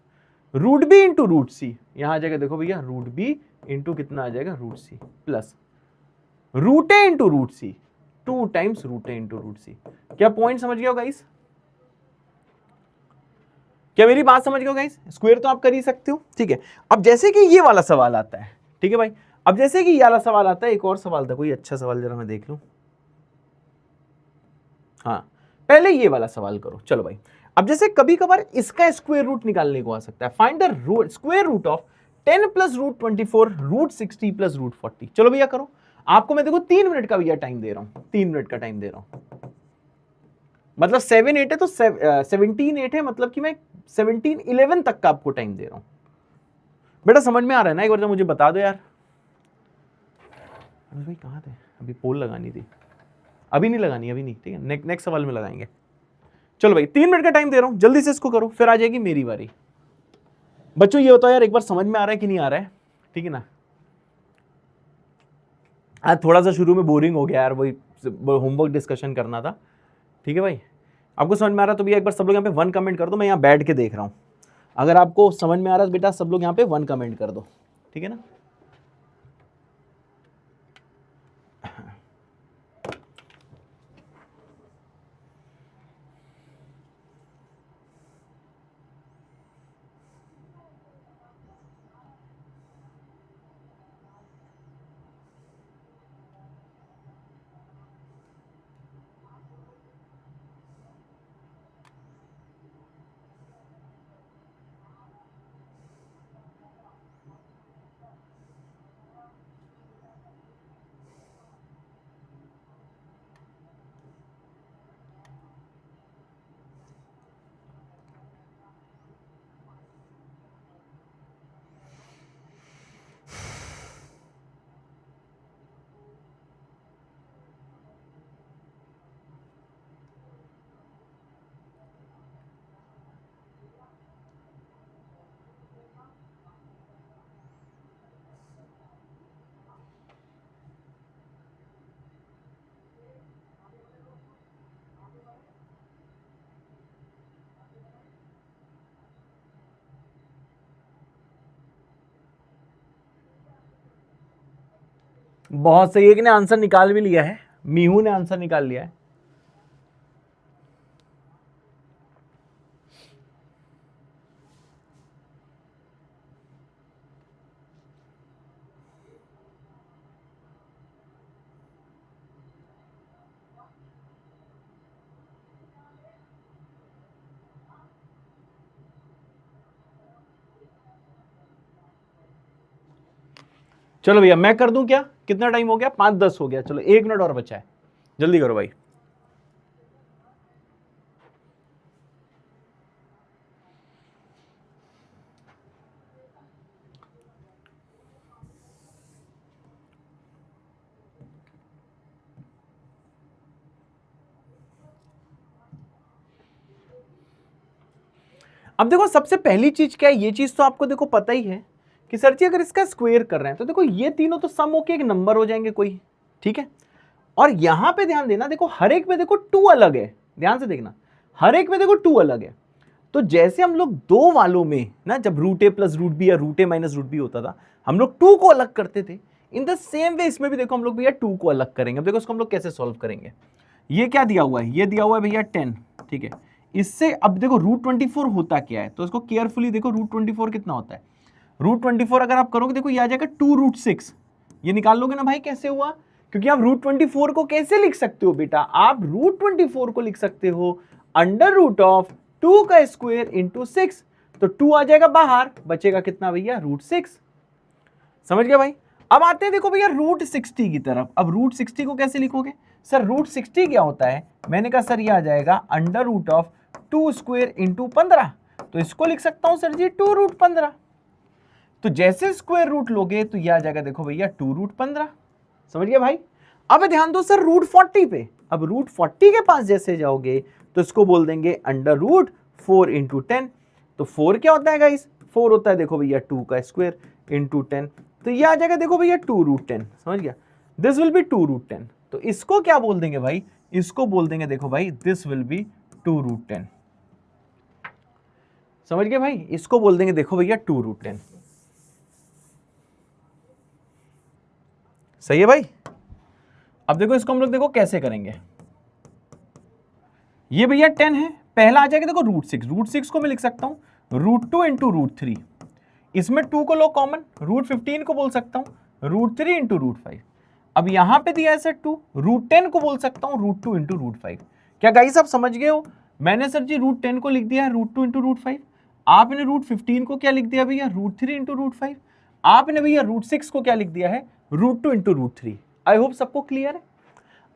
√b into √c, यहां आ जाएगा देखो भैया √b इंटू कितना आ जाएगा √c plus √a into √c 2 times √a into √c। क्या पॉइंट समझ गए हो गाइस, क्या मेरी बात समझ गए गाइस, स्क्वायर तो आप कर ही सकते हो। ठीक है, अब जैसे कि ये वाला सवाल आता है, ठीक है भाई, अब जैसे कि ये वाला सवाल आता है, एक और सवाल था कोई अच्छा सवाल, जरा मैं देख लूं। हाँ पहले ये वाला सवाल करो, चलो भाई। अब जैसे कभी कभार इसका स्क्वायर रूट निकालने को आ सकता है, find the square root of 10 plus √24 √60 plus √40। चलो भैया करो, आपको मैं देखो 3 मिनट का भैया टाइम दे रहा हूं, 3 मिनट का टाइम दे रहा हूं, मतलब 7 8 है तो 17 8 है, मतलब कि मैं 17 11 तक का आपको टाइम दे रहा हूं। बेटा समझ में आ रहा है ना, एक बार तो मुझे बता दो यार। भाई कहाँ थे, अभी पोल लगानी थी, अभी नहीं लगानी, अभी नहीं, ठीक है, नेक्स्ट सवाल में लगाएंगे। चलो भाई 3 मिनट का टाइम दे रहा हूं, जल्दी से इसको करो, फिर आ जाएगी मेरी बारी। बच्चों ये होता है यार, एक बार समझ में आ रहा है कि नहीं आ रहा है, ठीक है ना। आज थोड़ा सा शुरू में बोरिंग हो गया यार, वही होमवर्क डिस्कशन करना था। ठीक है भाई, आपको समझ में आ रहा तो भैया एक बार सब लोग यहाँ पे 1 कमेंट कर दो, मैं यहाँ बैठ के देख रहा हूँ। अगर आपको समझ में आ रहा है बेटा सब लोग यहाँ पे 1 कमेंट कर दो, ठीक है ना। बहुत सही, एक ने आंसर निकाल भी लिया है, मीहू ने आंसर निकाल लिया है। चलो भैया मैं कर दूं क्या, कितना टाइम हो गया, 5:10 हो गया, चलो 1 मिनट और बचा है, जल्दी करो भाई। अब देखो सबसे पहली चीज क्या है, ये चीज तो आपको देखो पता ही है कि सर जी अगर इसका स्क्वायर कर रहे हैं तो देखो ये तीनों तो सम होके एक नंबर हो जाएंगे कोई, ठीक है। और यहां पे ध्यान देना, देखो हर एक में देखो 2 अलग है, ध्यान से देखना, हर एक में देखो 2 अलग है। तो जैसे हम लोग 2 वालों में ना, जब root A plus root B या root A minus root B होता था, हम लोग 2 को अलग करते थे, इन द सेम वे इसमें भी देखो हम लोग भैया 2 को अलग करेंगे। अब देखो इसको हम लोग कैसे सॉल्व करेंगे, ये क्या दिया हुआ है, ये दिया हुआ है भैया 10, ठीक है। इससे अब देखो रूट 24 होता क्या है, तो इसको केयरफुली देखो, रूट 24 कितना होता है, रूट 24 अगर आप करोगे देखो ये आ जाएगा 2√6, ये निकाल लोगे ना भाई, कैसे हुआ, क्योंकि आप रूट 24 को कैसे लिख सकते हो बेटा, आप रूट 24 को लिख सकते हो अंडर रूट ऑफ 2 का स्क्वायर इंटू 6, तो 2 आ जाएगा बाहर, बचेगा कितना भैया, √6, समझ गया भाई। अब आते हैं देखो भैया रूट 60 की तरफ। अब रूट 60 को कैसे लिखोगे सर, रूट 60 क्या होता है, मैंने कहा सर ये आ जाएगा under root of 2 square into 15, तो इसको लिख सकता हूं सर जी 2√15। तो जैसे स्क्वायर रूट लोगे तो ये आ जाएगा देखो भैया 2√15, समझ गया भाई। अब ध्यान दो सर रूट 40 पे, अब रूट 40 के पास जैसे जाओगे तो इसको बोल देंगे अंडर रूट 4 इंटू 10, तो 4 क्या होता है गाइस, 4 होता है देखो भैया 2 का स्क्वायर इंटू 10, तो ये आ जाएगा देखो भैया 2√10, समझ गया, दिस विल बी 2√10। तो इसको क्या बोल देंगे भाई, इसको बोल देंगे देखो भाई दिस विल बी 2√10, समझ गए भाई, इसको बोल देंगे देखो भैया 2√10, सही है भाई। अब देखो इसको हम लोग देखो कैसे करेंगे, ये भैया 10 है, पहला आ जाएगा देखो √6, √6 को मैं लिख सकता हूं √2 इंटू √3, इसमें 2 को लो कॉमन, √15 को बोल सकता हूं √3 इंटू √5। अब यहां पे दिया है सर 2, √10 को बोल सकता हूं √2 इंटू √5। क्या गाइस आप समझ गए हो, मैंने सर जी √10 को लिख दिया है √2 इंटू √5, आपने √15 को क्या लिख दिया भैया √3 इंटू √5, आपने भैया √6 को क्या लिख दिया है √2 इंटू √3। आई होप सबको क्लियर है।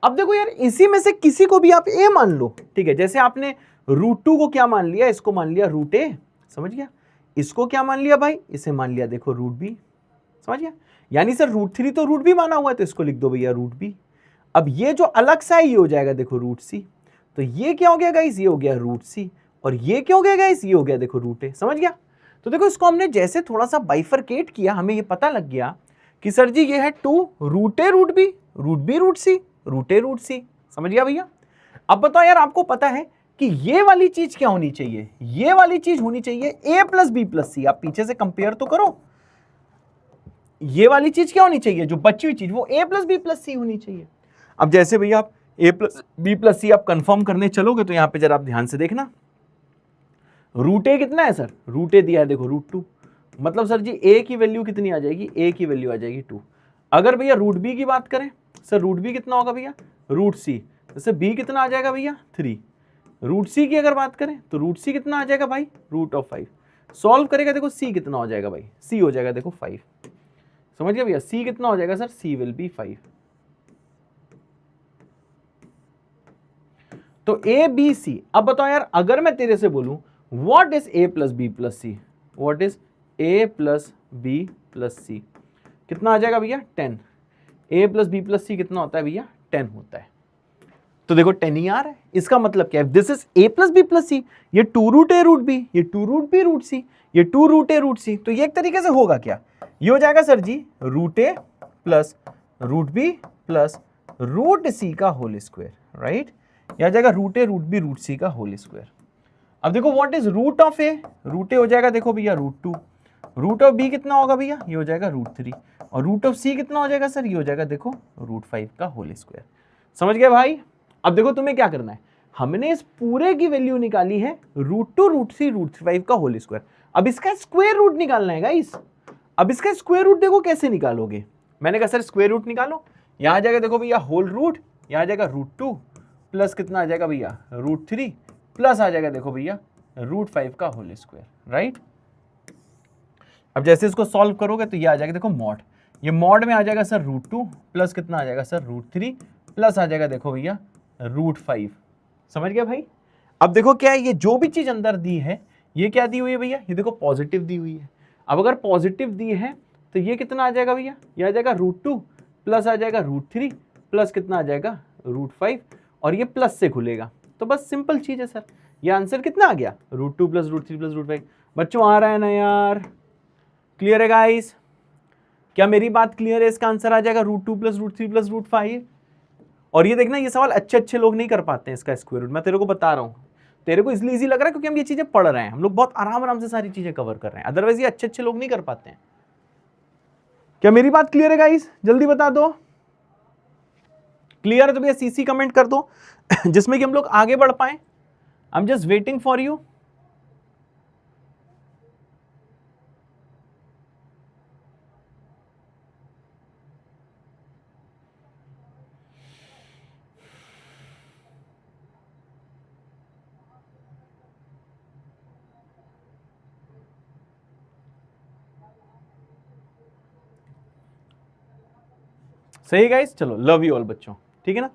अब देखो यार इसी में से किसी को भी आप ए मान लो, ठीक है, जैसे आपने √2 को क्या मान लिया, इसको मान लिया √a, समझ गया, इसको क्या मान लिया भाई, इसे मान लिया देखो √b, समझ गया, यानी सर √3 तो √b माना हुआ है, तो इसको लिख दो भैया √b। अब ये जो अलग सा है ये हो जाएगा देखो √c, तो ये क्या हो गया गाइस, ये हो गया √c, और ये क्या हो गया गाइस, ये हो गया देखो √a, समझ गया। तो देखो इसको हमने जैसे थोड़ा सा बाइफरकेट किया, हमें ये पता लग गया कि सर जी ये है 2 √a √b √b √c root A root C. समझ गया भैया? अब बताओ यार, आपको पता है कि ये वाली चीज क्या होनी चाहिए, ये वाली चीज होनी चाहिए ए प्लस बी प्लस सी। आप पीछे से कंपेयर तो करो, ये वाली चीज क्या होनी चाहिए, जो बची हुई चीज, वो ए प्लस बी प्लस सी होनी चाहिए। अब जैसे भैया आप ए प्लस बी प्लस सी आप कंफर्म करने चलोगे तो यहां पे जरा आप ध्यान से देखना, रूट ए कितना है सर, रूट ए दिया है देखो रूट 2, मतलब सर जी ए की वैल्यू कितनी आ जाएगी, ए की वैल्यू आ जाएगी 2। अगर भैया रूट बी की बात करें सर, रूट बी कितना होगा भैया, रूट सी, जैसे बी कितना आ जाएगा भैया 3। रूट सी की अगर बात करें तो रूट सी कितना आ जाएगा भाई, रूट ऑफ 5। सॉल्व करेगा देखो सी कितना हो जाएगा भाई, सी हो जाएगा देखो 5। समझ गया भैया, सी कितना हो जाएगा सर, सी विल बी 5। तो ए बी सी। अब बताओ यार, अगर मैं तेरे से बोलूं what is A plus B plus C, what is A plus B plus C, कितना आ जाएगा भैया 10। A plus B plus C कितना होता है भैया, 10 होता है। तो देखो 10 ही आ रहा है, इसका मतलब क्या है, this is A plus B plus C, ये 2 रूट ए रूट बी, ये 2 रूट बी रूट सी, ये 2 रूट ए रूट सी। तो ये एक तरीके से होगा क्या, ये हो जाएगा sir ji root A plus root B plus root C का होल स्क्वायर, राइट। यह आ जाएगा root A root B root C का होल स्क्वायर। अब देखो what is root of A, root A हो जाएगा देखो भैया रूट 2, रूट ऑफ बी कितना होगा भैया, ये हो जाएगा रूट 3, और रूट ऑफ सी कितना हो जाएगा सर, ये हो जाएगा देखो रूट 5 का होल स्क्वायर। समझ गए भाई? अब देखो तुम्हें क्या करना है, हमने इस पूरे की वैल्यू निकाली है रूट 2 रूट 3 रूट 5 का होल स्क्वायर। अब इसका स्क्वायर रूट निकालना है गाइस। अब इसका स्क्वायर रूट देखो कैसे निकालोगे, मैंने कहा सर स्क्वायर रूट निकालो, यहां आ जाएगा देखो भैया होल रूट, यहां आ जाएगा रूट 2 प्लस कितना आ जाएगा भैया रूट 3 प्लस आ जाएगा देखो भैया रूट 5 का होल स्क्वायर, राइट। अब जैसे इसको सॉल्व करोगे तो ये आ जाएगा देखो मॉड, ये मॉड में आ जाएगा सर रूट 2 प्लस कितना आ जाएगा सर रूट 3 प्लस आ जाएगा देखो भैया रूट 5। समझ गया भाई? अब देखो क्या है, ये जो भी चीज अंदर दी है ये क्या दी हुई है भैया, ये देखो पॉजिटिव दी हुई है। अब अगर पॉजिटिव दी है तो ये कितना आ जाएगा भैया, ये आ जाएगा रूट 2 प्लस आ जाएगा रूट 3 प्लस कितना आ जाएगा रूट 5, और ये प्लस से खुलेगा। तो बस सिंपल चीज है सर, ये आंसर कितना आ गया root 2 plus root 3 plus root 5। बच्चों आ रहा है ना यार, क्लियर है गाइस? क्या मेरी बात क्लियर है? इसका आंसर आ जाएगा root 2 plus root 3 plus root 5। और ये देखना, ये सवाल अच्छे अच्छे लोग नहीं कर पाते हैं इसका स्क्वायर रूट, मैं तेरे को बता रहा हूँ। तेरे को इसलिए इजी लग रहा है क्योंकि हम ये चीजें पढ़ रहे हैं, हम लोग बहुत आराम आराम से सारी चीजें कवर कर रहे हैं, अदरवाइज ये अच्छे अच्छे लोग नहीं कर पाते हैं। क्या मेरी बात क्लियर है गाइस? जल्दी बता दो, क्लियर है तो भैया सीसी कमेंट कर दो जिसमें कि हम लोग आगे बढ़ पाए। I am just waiting for you. सही गाइस, चलो लव यू ऑल बच्चों, ठीक है ना।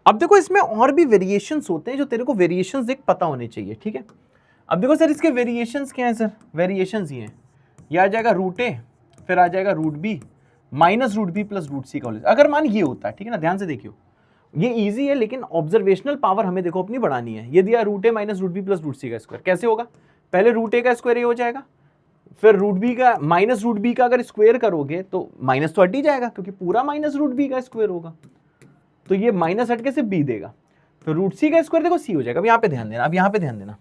अब देखो इसमें और भी वेरिएशंस होते हैं जो तेरे को वेरिएशंस देख पता होने चाहिए, ठीक है। अब देखो सर इसके वेरिएशंस क्या है सर, वेरिएशंस ये हैं, ये आ जाएगा रूट ए, फिर आ जाएगा root B minus root B plus root C का होल। अगर मान ये होता है, ठीक है ना, ध्यान से देखियो, ये इजी है लेकिन ऑब्जर्वेशनल पावर हमें देखो अपनी बढ़ानी है। ये दिया root A minus root B plus root C का स्क्वायर, कैसे होगा, पहले रूट ए का स्क्वायर ये हो जाएगा, फिर रूट बी का माइनस रूट बी का अगर स्क्वायर करोगे तो माइनस तो हट ही जाएगा क्योंकि पूरा माइनस रूट बी का स्क्वायर होगा, तो ये माइनस हट के सिर्फ बी देगा। तो रूट सी का स्क्वायर देखो सी हो जाएगा। अब यहाँ पे ध्यान देना, अब यहाँ पे ध्यान देना,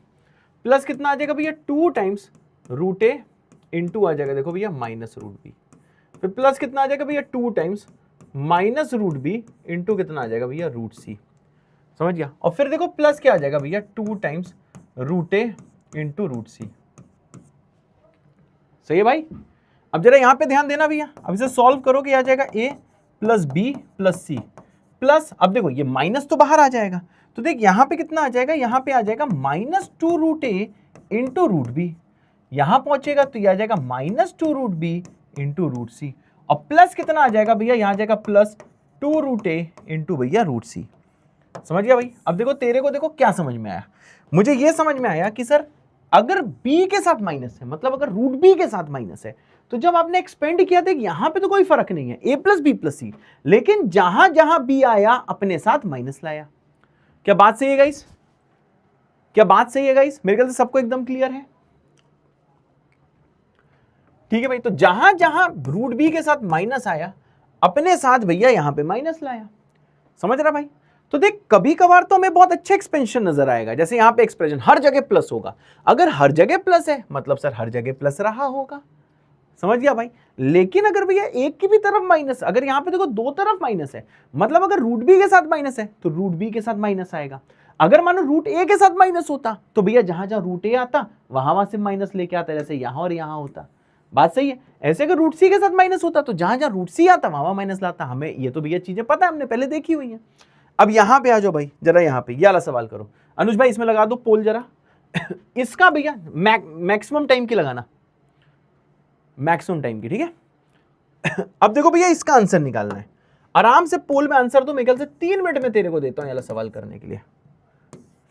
प्लस कितना आ जाएगा भैया 2 टाइम्स रूट ए इंटू आ जाएगा देखो भैया माइनस रूट बी, फिर प्लस कितना आ जाएगा भैया 2 times minus root B into कितना आ जाएगा भैया रूट सी। समझ गया? और फिर देखो प्लस क्या आ जाएगा भैया 2 टाइम्स रूट ए इंटू रूट सी। सही है भाई? अब जरा यहां पे ध्यान देना भैया, अब इसे सॉल्व करोगे आ जाएगा a plus B plus c plus, अब देखो ये माइनस तो बाहर आ जाएगा, तो देख यहां पे कितना आ जाएगा, यहां पे आ जाएगा माइनस 2 रूट ए इंटू रूट बी, यहां पहुंचेगा तो ये आ जाएगा minus 2 root B into root C, और प्लस कितना आ जाएगा भैया, यहां आ जाएगा प्लस 2 रूट ए इंटू भैया रूट सी। समझ गया भाई? अब देखो तेरे को देखो क्या समझ में आया, मुझे ये समझ में आया कि सर अगर b के साथ माइनस है, मतलब अगर रूट b के साथ माइनस है, तो जब आपने एक्सपेंड किया था यहां पे तो कोई फर्क नहीं है, a प्लस बी प्लस सी, लेकिन जहां जहां b आया अपने साथ माइनस लाया। क्या बात सही है गाइस? क्या बात सही है गाइस? मेरे ख्याल से सबको एकदम क्लियर है, ठीक है भाई। तो जहां जहां रूट b के साथ माइनस आया अपने साथ भैया यहां पे माइनस लाया। समझ रहा भाई? तो देख कभी कभार तो हमें बहुत अच्छा एक्सपेंशन नजर आएगा, जैसे यहां पे एक्सप्रेशन हर जगह प्लस होगा। अगर हर जगह प्लस है मतलब सर हर जगह प्लस रहा होगा, समझ गया भाई? लेकिन अगर भैया एक की भी तरफ माइनस, अगर यहां पे देखो दो तरफ माइनस है, मतलब अगर रूट बी के साथ माइनस है तो रूट बी के साथ माइनस आएगा। अगर मानो रूट ए के साथ माइनस होता तो भैया जहां जहां रूट ए आता वहां से माइनस लेके आता, जैसे यहां और यहां होता। बात सही है? ऐसे अगर रूट सी के साथ माइनस होता तो जहां जहां रूट सी आता वहां माइनस लाता। हमें ये तो भैया चीजें पता है, हमने पहले देखी हुई है। अब यहां पे आ जाओ भाई, जरा यहां पे ये वाला सवाल करो। अनुज भाई इसमें लगा दो पोल जरा इसका भैया मैक्सिमम टाइम की लगाना, मैक्सिमम टाइम की, ठीक है। अब देखो भैया इसका आंसर निकालना है, आराम से पोल में आंसर दो, मेरे ख्याल से 3 मिनट में तेरे को देता हूं ये वाला सवाल करने के लिए।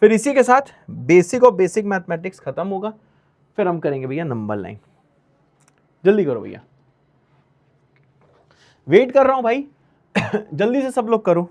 फिर इसी के साथ बेसिक और बेसिक मैथमेटिक्स खत्म होगा, फिर हम करेंगे भैया नंबर लाइन। जल्दी करो भैया, वेट कर रहा हूं भाई जल्दी से सब लोग करो।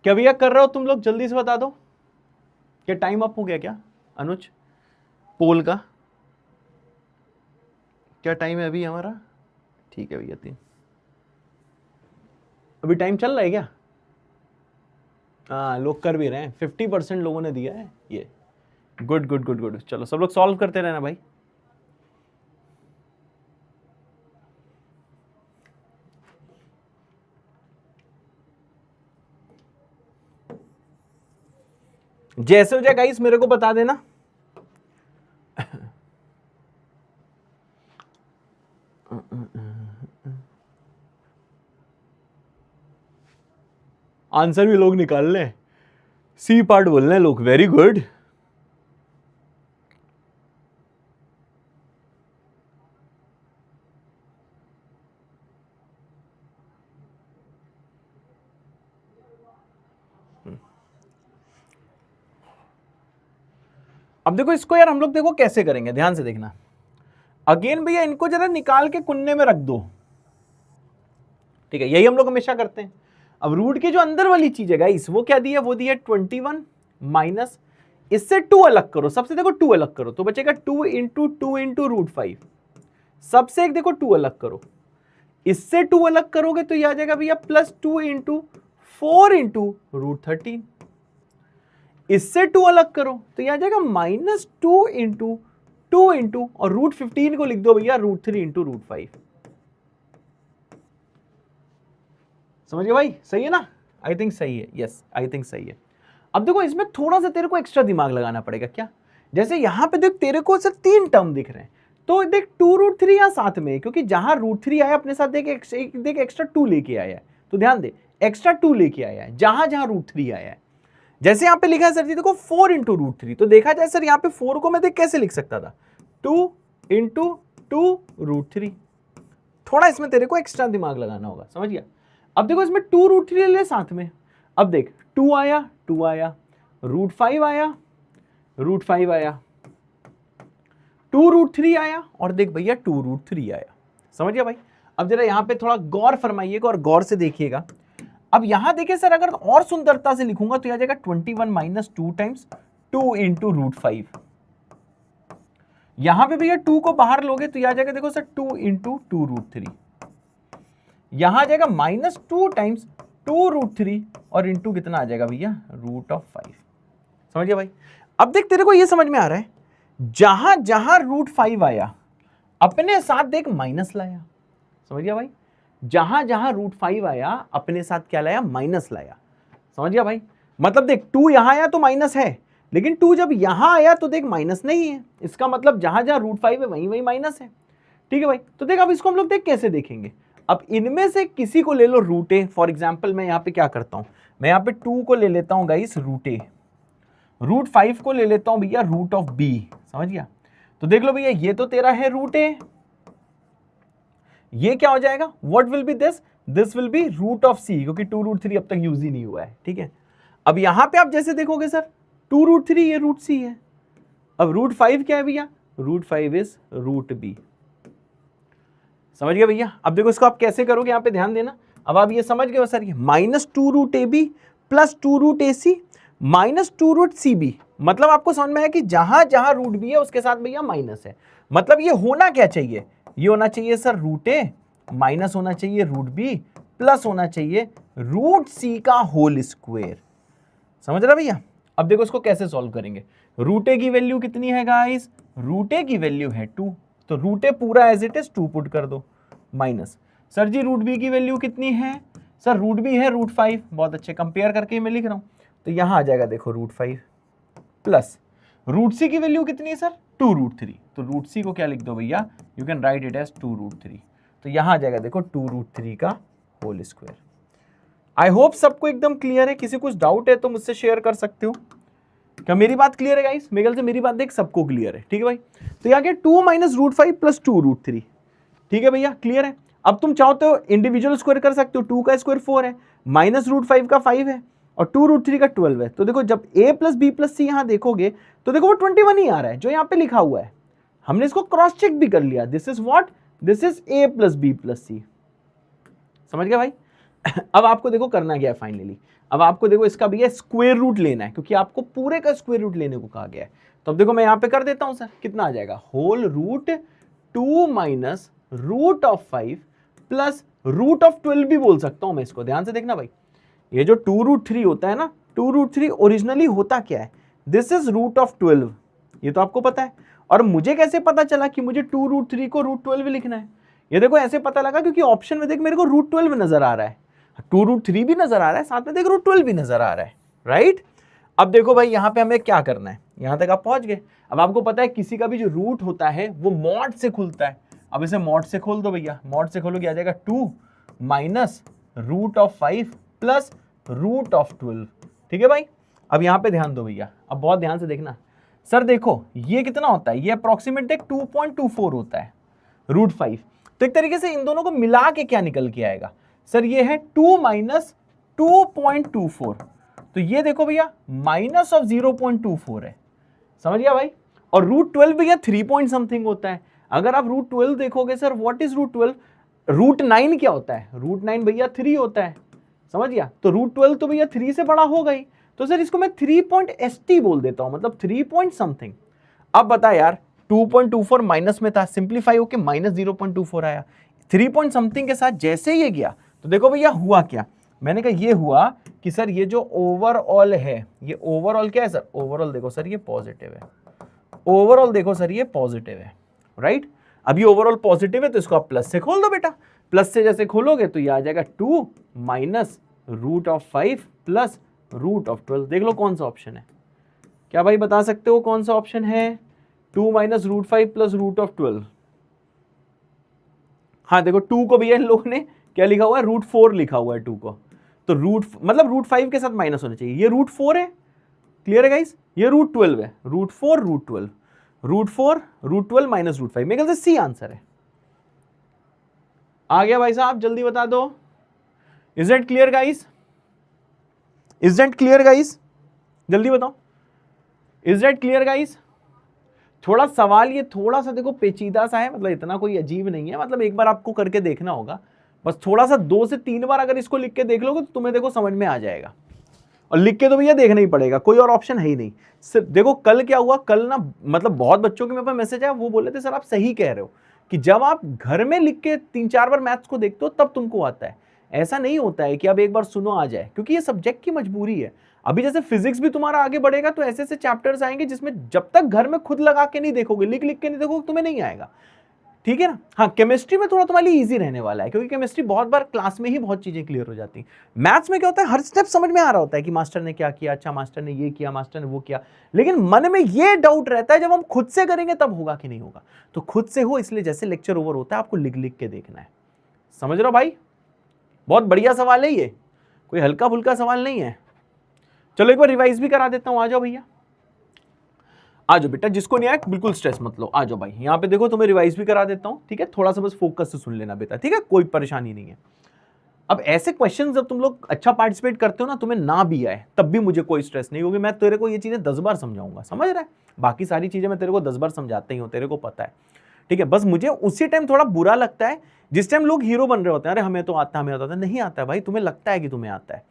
क्या भैया कर रहे हो तुम लोग? जल्दी से बता दो, क्या टाइम अप हो गया क्या अनुज? पोल का क्या टाइम है अभी हमारा? ठीक है भैया 3, अभी टाइम चल रहा है क्या? हाँ लोग कर भी रहे हैं, 50% लोगों ने दिया है ये। गुड गुड गुड गुड, चलो सब लोग सॉल्व करते रहना भाई। जैसे हो जाए गाइस मेरे को बता देना। आंसर भी लोग निकाल लें, सी पार्ट बोल रहे हैं लोग, वेरी गुड। अब देखो इसको यार हम लोग देखो कैसे करेंगे, ध्यान से देखना। अगेन भैया इनको जरा निकाल के कुन्ने में रख दो, ठीक है, यही हम लोग हमेशा करते हैं। अब रूट की जो अंदर वाली चीज है गाइस वो क्या दी है? वो दी है 21 माइनस, इससे 2 अलग करो, सबसे देखो 2 अलग करो तो बचेगा 2 इंटू 2 इंटू रूट 5। सबसे एक देखो 2 अलग करो, इससे 2 अलग करोगे तो ये आ जाएगा भैया प्लस 2 इंटू 4 इंटू रूट 13। इससे 2 अलग करो तो ये आ जाएगा माइनस 2 इंटू 2 इंटू और रूट 15 को लिख दो भैया रूट 3 इंटू रूट 5। समझ गए भाई? सही है ना? आई थिंक सही है, यस आई थिंक सही है। अब देखो इसमें थोड़ा सा तेरे को एक्स्ट्रा दिमाग लगाना पड़ेगा। क्या? जैसे यहां पे देख तेरे को सिर्फ 3 टर्म दिख रहे हैं, तो देख 2 रूट 3 या साथ में, क्योंकि जहां रूट 3 आया अपने साथ देख एक्स्ट्रा 2 लेके आया है, तो ध्यान दे एक्स्ट्रा 2 लेके आया है जहां जहां रूट 3 आया है। जैसे यहां पे लिखा है सर जी देखो 4 इंटू रूट 3, तो देखा जाए सर यहां पे 4 को मैं देख कैसे लिख सकता था, 2 इंटू 2 रूट 3। थोड़ा इसमें तेरे को एक्स्ट्रा दिमाग लगाना होगा, समझ गया? अब देखो इसमें 2 रूट 3 ले साथ में, अब देख 2 आया, 2 आया, रूट 5 आया, रूट 5 आया, 2 रूट 3 आया और देख भैया 2 रूट 3 आया। समझ गया भाई? अब जरा यहाँ पे थोड़ा गौर फरमाइएगा और गौर से देखिएगा। अब यहां देखिए सर, अगर और सुंदरता से लिखूंगा तो आ जाएगा 21 माइनस 2 टाइम्स 2 इंटू √5। यहां पे भैया 2 को बाहर लोगे तो आ जाएगा देखो सर 2 इंटू 2√3। यहां आ जाएगा -2 टाइम्स 2√3 और इंटू कितना आ जाएगा भैया √5। समझ गया भाई। अब देख तेरे को ये समझ में आ रहा है, जहां जहां √5 आया अपने साथ देख माइनस लाया। समझ गया भाई। जहां जहां √5 आया अपने साथ क्या लाया, माइनस लाया। समझ गया भाई। मतलब देख 2 यहां आया तो माइनस है, लेकिन 2 जब यहां आया तो देख माइनस नहीं है। इसका मतलब जहां जहां √5 है वहीं वहीं माइनस है। ठीक है भाई। तो देख अब इसको हम लोग देख कैसे देखेंगे। अब इनमें से किसी को ले लो √a। फॉर एग्जाम्पल मैं यहाँ पे क्या करता हूं, मैं यहाँ पे 2 को ले लेता हूं गाइस √a, √5 को ले लेता हूं भैया √b। समझ गया। तो देख लो भैया ये तो तेरा है √a, ये क्या हो जाएगा, what will be this will be √c, क्योंकि 2√3 अब तक यूज ही नहीं हुआ है। ठीक है। अब यहां पे आप जैसे देखोगे सर 2√3 ये √c है। अब √5 क्या है भैया, √5 इज √b। समझ गए भैया। अब देखो इसको आप कैसे करोगे, यहां पे ध्यान देना। अब आप ये समझ गए हो सर, ये -2√ab plus 2√ac minus 2√cb। मतलब आपको समझ में आया कि जहां जहां √b है उसके साथ भैया माइनस है। मतलब ये होना क्या चाहिए, ये होना चाहिए सर √a माइनस होना चाहिए √b प्लस होना चाहिए √c का होल स्क्वायर। समझ रहा भैया। अब देखो इसको कैसे सॉल्व करेंगे। √a की वैल्यू कितनी है गाइस, √a की वैल्यू है 2, तो √a पूरा एज इट इज 2 पुट कर दो, माइनस सर जी √b की वैल्यू कितनी है, सर √b है √5। बहुत अच्छे, कंपेयर करके मैं लिख रहा हूं। तो यहां आ जाएगा देखो √5 प्लस √c की वैल्यू कितनी है सर 2√3। तो √c को क्या लिख दो भैया, you can write it as 2√3। तो यहां आ जाएगा देखो 2√3 का होल स्क्वायर। आई होप सबको एकदम क्लियर है। किसी कुछ डाउट है तो मुझसे शेयर कर सकते हो। क्या मेरी बात क्लियर है गाइस? मेरे ख्याल से मेरी बात देख सबको क्लियर है। ठीक है भाई। तो यहाँ क्या 2 माइनस √5 प्लस 2√3। ठीक है भैया, क्लियर है। अब तुम चाहो तो इंडिविजुअल स्क्वायर कर सकते हो। 2 का स्क्वायर 4 है, माइनस √5 का 5 है और 2√3 का 12 है। तो देखो जब a प्लस बी प्लस सी यहाँ देखोगे तो देखो वो 21 ही आ रहा है जो यहाँ पे लिखा हुआ है। हमने इसको क्रॉस चेक भी कर लिया। This is what, this is a plus B plus C. समझ गया भाई। अब आपको देखो करना क्या है फाइनली। अब आपको देखो इसका भैया स्क्वायर रूट लेना है, क्योंकि आपको पूरे का स्क्वायर रूट लेने को कहा गया है। तो अब देखो मैं यहाँ पे कर देता हूँ सर, कितना आ जाएगा, होल रूट 2 माइनस √5 प्लस √12 भी बोल सकता हूँ मैं इसको। ध्यान से देखना भाई, ये जो 2√3 होता है ना, 2√3 ओरिजिनली होता क्या है, दिस इज √12। ये तो आपको पता है। और मुझे कैसे पता चला कि मुझे 2√3 को √12 लिखना है? ये देखो ऐसे पता लगा क्योंकि ऑप्शन में देख मेरे को √12 नजर आ रहा है, 2√3 भी नजर आ रहा है, साथ में देख √12 भी नजर आ रहा है, राइट। अब देखो भाई यहाँ पे हमें क्या करना है, यहाँ तक आप पहुंच गए। अब आपको पता है किसी का भी जो रूट होता है वो मॉड से खुलता है। अब इसे मॉड से खोल दो भैया, मॉड से खोलोगे आ जाएगा 2 माइनस √5 प्लस √12। ठीक है भाई। अब यहाँ पे ध्यान दो भैया, अब बहुत ध्यान से देखना। सर देखो ये कितना होता है, ये अप्रोक्सीमेट 2.24 होता है √5। तो एक तरीके से इन दोनों को मिला के क्या निकल के आएगा, सर ये है 2 माइनस 2.24। तो ये देखो भैया माइनस ऑफ 0.24 है। समझ गया भाई। और √12 भैया 3 पॉइंट समथिंग होता है। अगर आप √12 देखोगे सर, व्हाट इज √12, √9 क्या होता है, √9 भैया 3 होता है। समझ गया। तो √12 तो भैया 3 से बड़ा होगा ही। तो सर इसको मैं 3.st बोल देता हूं, मतलब 3 पॉइंट समथिंग। अब बता यार 2.24 माइनस में था, सिंप्लीफाई होके माइनस 0.24 आया। 3 पॉइंट समथिंग के साथ जैसे ये गया तो देखो भैया हुआ क्या, मैंने कहा ये हुआ कि सर ये जो ओवरऑल है, ये ओवरऑल क्या है सर, ओवरऑल देखो सर ये पॉजिटिव है, ओवरऑल देखो सर ये पॉजिटिव है, राइट। अब ये ओवरऑल पॉजिटिव है तो इसको आप प्लस से खोल दो बेटा। प्लस से जैसे खोलोगे तो ये आ जाएगा 2 माइनस √5 प्लस √12। देख लो कौन सा ऑप्शन है, क्या भाई बता सकते हो कौन सा ऑप्शन है, 2 माइनस √5 प्लस √12। हाँ देखो 2 को भैया इन लोगों ने क्या लिखा हुआ है, √4 लिखा हुआ है 2 को। तो मतलब √5 के साथ माइनस होना चाहिए। ये √4 है, क्लियर है गाइस। ये √12 है, √4 √12, √4 √12 माइनस √5। मेरे ख्याल से सी आंसर है। आ गया भाई साहब, जल्दी बता दो। Is that clear guys, is that clear guys, जल्दी बताओ, इज दैट क्लियर गाइस। थोड़ा सवाल ये थोड़ा सा देखो पेचीदा सा है, मतलब इतना कोई अजीब नहीं है, मतलब एक बार आपको करके देखना होगा, बस थोड़ा सा 2 से 3 बार अगर इसको लिख के देख लोगे तो तुम्हें देखो समझ में आ जाएगा। और लिख के तो भैया देखना ही पड़ेगा, कोई और ऑप्शन है ही नहीं। सिर्फ देखो कल क्या हुआ, कल ना मतलब बहुत बच्चों के मेरे पास मैसेज आया, वो बोले थे सर आप सही कह रहे हो कि जब आप घर में लिख के 3-4 बार मैथ्स को देखते हो तब तुमको आता है। ऐसा नहीं होता है कि अब एक बार सुनो आ जाए, क्योंकि ये सब्जेक्ट की मजबूरी है। अभी जैसे फिजिक्स भी तुम्हारा आगे बढ़ेगा तो ऐसे ऐसे चैप्टर्स आएंगे जिसमें जब तक घर में खुद लगा के नहीं देखोगे, लिख लिख के नहीं देखोगे, तुम्हें नहीं आएगा। ठीक है ना। हाँ, केमिस्ट्री में थोड़ा तुम्हारे लिए इजी रहने वाला है, क्योंकि केमिस्ट्री बहुत बार क्लास में ही बहुत चीजें क्लियर हो जाती हैं। मैथ्स में क्या होता है, हर स्टेप समझ में आ रहा होता है कि मास्टर ने क्या किया, अच्छा मास्टर ने ये किया, मास्टर ने वो किया, लेकिन मन में ये डाउट रहता है जब हम खुद से करेंगे तब होगा कि नहीं होगा। तो खुद से हो, इसलिए जैसे लेक्चर ओवर होता है आपको लिख लिख के देखना है। समझ रहे हो भाई? बहुत बढ़िया सवाल है ये, कोई हल्का फुल्का सवाल नहीं है। चलो एक बार रिवाइज भी करा देता हूं, आ जाओ भैया, आ जाओ बेटा, जिसको नहीं आया बिल्कुल स्ट्रेस मत लो, आ जाओ भाई। यहाँ पे देखो तुम्हें रिवाइज भी करा देता हूँ, ठीक है, थोड़ा सा बस फोकस से सुन लेना बेटा, ठीक है, कोई परेशानी नहीं है। अब ऐसे क्वेश्चन जब तुम लोग अच्छा पार्टिसिपेट करते हो ना, तुम्हें ना भी आए तब भी मुझे कोई स्ट्रेस नहीं होगी, मैं तेरे को ये चीजें 10 बार समझाऊंगा, समझ रहा है? बाकी सारी चीजें मैं तेरे को 10 बार समझाता ही हूँ, तेरे को पता है, ठीक है। बस मुझे उसी टाइम थोड़ा बुरा लगता है जिस टाइम लोग हीरो बन रहे होते हैं, अरे हमें तो आता है, हमें आता है। नहीं आता है भाई, तुम्हें लगता है कि तुम्हें आता है,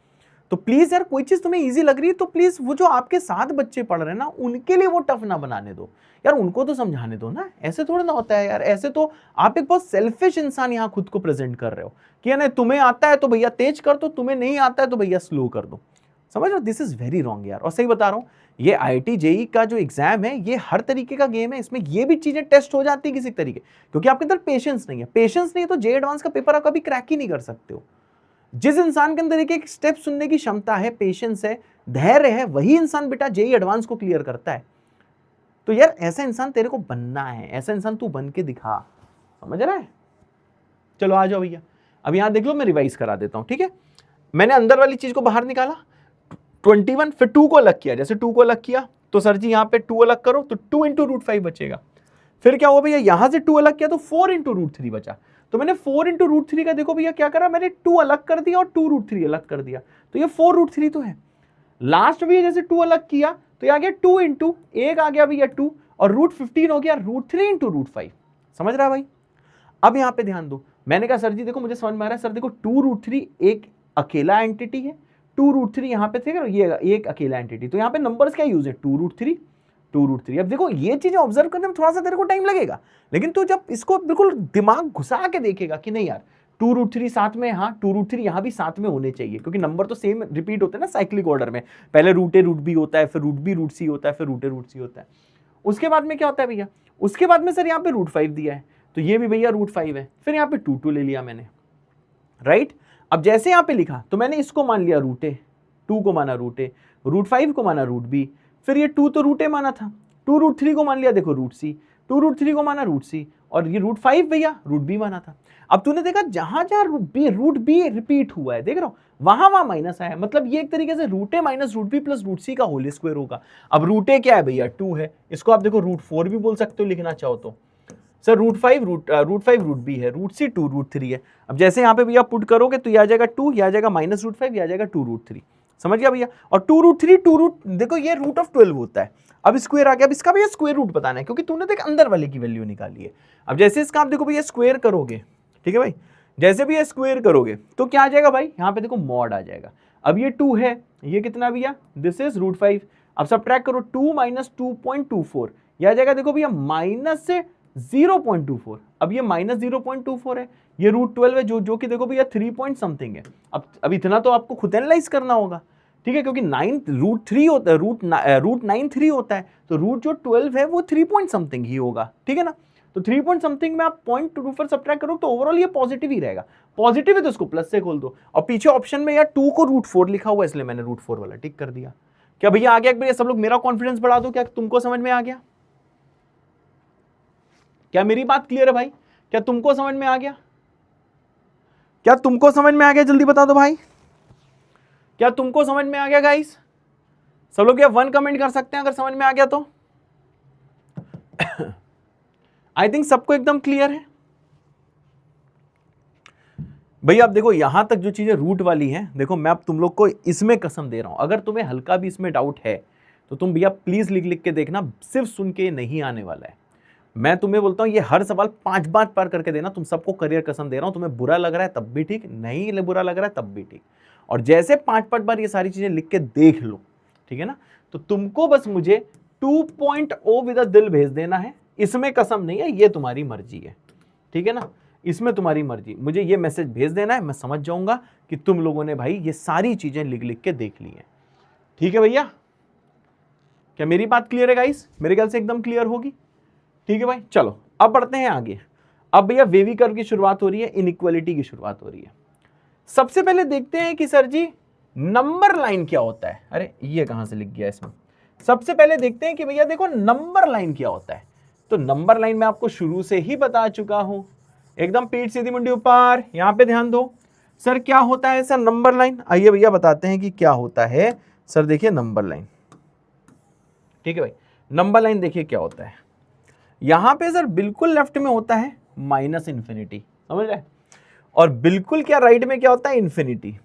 तो प्लीज यार कोई चीज तुम्हें इजी लग रही है तो प्लीज वो जो आपके साथ बच्चे पढ़ रहे हैं ना, उनके लिए वो टफ ना बनाने दो यार, उनको तो समझाने दो ना। ऐसे थोड़ा ना होता है यार, ऐसे तो आप एक बहुत सेल्फिश इंसान यहाँ खुद को प्रेजेंट कर रहे हो कि यार तुम्हें आता है तो भैया तेज कर दो, तुम्हें नहीं आता है तो भैया स्लो कर दो। समझ रहे हो? दिस इज वेरी रॉन्ग यार। और सही बता रहा हूँ, ये IIT JEE का जो एग्जाम है ये हर तरीके का गेम है, इसमें ये भी चीजें टेस्ट हो जाती है किसी तरीके, क्योंकि आपके अंदर पेशेंस नहीं है। पेशेंस नहीं है तो JEE एडवांस का पेपर आप कभी क्रैक ही नहीं कर सकते हो। जिस इंसान के अंदर एक स्टेप सुनने की क्षमता है, पेशेंस है, धैर्य है, वही इंसान बेटा JEE एडवांस को क्लियर करता है। तो यार ऐसा इंसान तेरे को बनना है, ऐसा इंसान तू बन के दिखा, समझ रहा है? चलो आ जाओ भैया, अब यहां देख लो, मैं रिवाइज करा देता हूं, ठीक है। मैंने अंदर वाली चीज को बाहर निकाला 21, फिर 2 को अलग किया, जैसे 2 को अलग किया तो सर जी यहाँ पे 2 अलग करो तो 2 × √5 बचेगा। फिर क्या हुआ भैया, यहां से 2 अलग किया तो 4 × √3 बचा, तो मैंने 4 × √3 का देखो भैया क्या करा, मैंने 2 अलग कर दिया और 2 √3 अलग कर दिया, तो ये 4 √3 तो है। लास्ट में जैसे 2 अलग किया तो ये आ गया 2 × एक आ गया भैया 2 और √15 हो गया √3 × √5। समझ रहा है भाई? अब यहां पे ध्यान दो, मैंने कहा सर जी देखो मुझे समझ में आ रहा है, सर देखो 2 √3 एक अकेला एंटिटी है, 2 √3 यहां पे थे, ये एक अकेला एंटिटी, तो यहां पे नंबर्स क्या यूज है, 2 √3 2 √3। अब देखो ये चीजें ऑब्जर्व करने में थोड़ा सा तेरे को टाइम लगेगा, लेकिन तू जब इसको बिल्कुल दिमाग घुसा के देखेगा कि नहीं यार 2 √3 साथ में, हाँ 2 √3 यहाँ भी साथ में होने चाहिए, क्योंकि नंबर तो सेम रिपीट होते हैं ना साइक्लिक ऑर्डर में, पहले √A√B होता है, फिर √B √C होता है, फिर √A√C होता है। उसके बाद में क्या होता है भैया, उसके बाद में सर यहाँ पे √5 दिया है, तो ये भी भैया √5 है, फिर यहाँ पे 2 ले लिया मैंने, राइट। अब जैसे यहाँ पे लिखा तो मैंने इसको मान लिया √A, 2 को माना √A, √5 को माना √B, फिर ये 2 तो √A माना था, 2 √3 को मान लिया देखो √C, 2 √3 को माना √C, और ये √5 भैया √B माना था। अब तूने देखा जहां जहां √B रिपीट हुआ है, देख रहा हो, वहां माइनस आया, मतलब ये एक तरीके से √A - √B + √C का होल स्क्वायर होगा। अब √A क्या है भैया 2 है, इसको आप देखो √4 भी बोल सकते हो लिखना चाहो तो, सर √5 √B है, √C 2 √3 है। अब जैसे यहाँ पे भैया पुट करोगे तो ये आ जाएगा 2, ये आ जाएगा -√5, ये आ जाएगा 2 √3, समझ गया भैया। और 2 √3 देखो ये √12 होता है। अब स्क्वायर आ गया, अब इसका भैया स्क्वायर रूट बताना है, क्योंकि तूने देख अंदर वाले की वैल्यू निकाली है। अब जैसे इसका आप देखो भैया स्क्वायर करोगे, ठीक है भाई, जैसे भी ये स्क्वायर करोगे तो क्या आ जाएगा भाई, यहाँ पे देखो मॉड आ जाएगा। अब ये 2 है, ये कितना भैया, दिस इज √5। अब सब्ट्रैक्ट करो 2 - 2.24, ये आ जाएगा देखो भैया -0.24। अब ये -0.24 है, ये √12 है जो कि देखो भैया 3 पॉइंट समथिंग है। अब इतना तो आपको खुद एनालाइज करना होगा, ठीक है, क्योंकि 9 √3 होता है, √9 होता है, तो रूट जो 12 है वो 3 पॉइंट समथिंग ही होगा, ठीक है ना। तो 3 पॉइंट समथिंग में आप 0.24 सब्ट्रैक्ट करो तो ओवरऑल ये पॉजिटिव ही रहेगा। पॉजिटिव है तो उसको प्लस से खोल दो, और पीछे ऑप्शन में यार 2 को √4 लिखा हुआ है, इसलिए मैंने √4 वाला टिक कर दिया। क्या भैया आ गया? भैया सब लोग मेरा कॉन्फिडेंस बढ़ा दो, क्या तुमको समझ में आ गया? क्या मेरी बात क्लियर है भाई? क्या तुमको समझ में आ गया? क्या तुमको समझ में आ गया? जल्दी बता दो भाई, क्या तुमको समझ में आ गया गाइस? सब लोग क्या 1 कमेंट कर सकते हैं अगर समझ में आ गया तो। आई थिंक सबको एकदम क्लियर है भैया। अब देखो यहां तक जो चीजें रूट वाली हैं, देखो मैं अब तुम लोग को इसमें कसम दे रहा हूं, अगर तुम्हें हल्का भी इसमें डाउट है तो तुम भैया प्लीज लिख लिख के देखना, सिर्फ सुन के नहीं आने वाला है। मैं तुम्हें बोलता हूँ ये हर सवाल 5 बार पर करके देना, तुम सबको करियर कसम दे रहा हूँ। तुम्हें बुरा लग रहा है तब भी ठीक, नहीं बुरा लग रहा है तब भी ठीक, और जैसे 5 बार ये सारी चीजें लिख के देख लो, ठीक है ना। तो तुमको बस मुझे 2.0 विद दिल भेज देना है, इसमें कसम नहीं है, ये तुम्हारी मर्जी है, ठीक है ना, इसमें तुम्हारी मर्जी। मुझे ये मैसेज भेज देना है, मैं समझ जाऊंगा कि तुम लोगों ने भाई ये सारी चीजें लिख लिख के देख ली हैं। ठीक है भैया, क्या मेरी बात क्लियर है गाइस? मेरे ख्याल से एकदम क्लियर होगी। ठीक है भाई, चलो अब बढ़ते हैं आगे। अब भैया वेवी कर्व की शुरुआत हो रही है, इनइक्वालिटी की शुरुआत हो रही है। सबसे पहले देखते हैं कि सर जी नंबर लाइन क्या होता है। अरे ये कहां से लिख गया इसमें। सबसे पहले देखते हैं कि भैया देखो नंबर लाइन क्या होता है। तो नंबर लाइन मैं आपको शुरू से ही बता चुका हूं, एकदम पीठ सीधी मुंडी ऊपर। यहां पे ध्यान दो सर, क्या होता है सर नंबर लाइन। आइए भैया बताते हैं कि क्या होता है सर। देखिए नंबर लाइन, ठीक है भाई, नंबर लाइन देखिए क्या होता है। यहां पे सर बिल्कुल लेफ्ट में होता है माइनस इन्फिनिटी, समझ रहे, और बिल्कुल क्या राइट में क्या होता है इन्फिनिटी।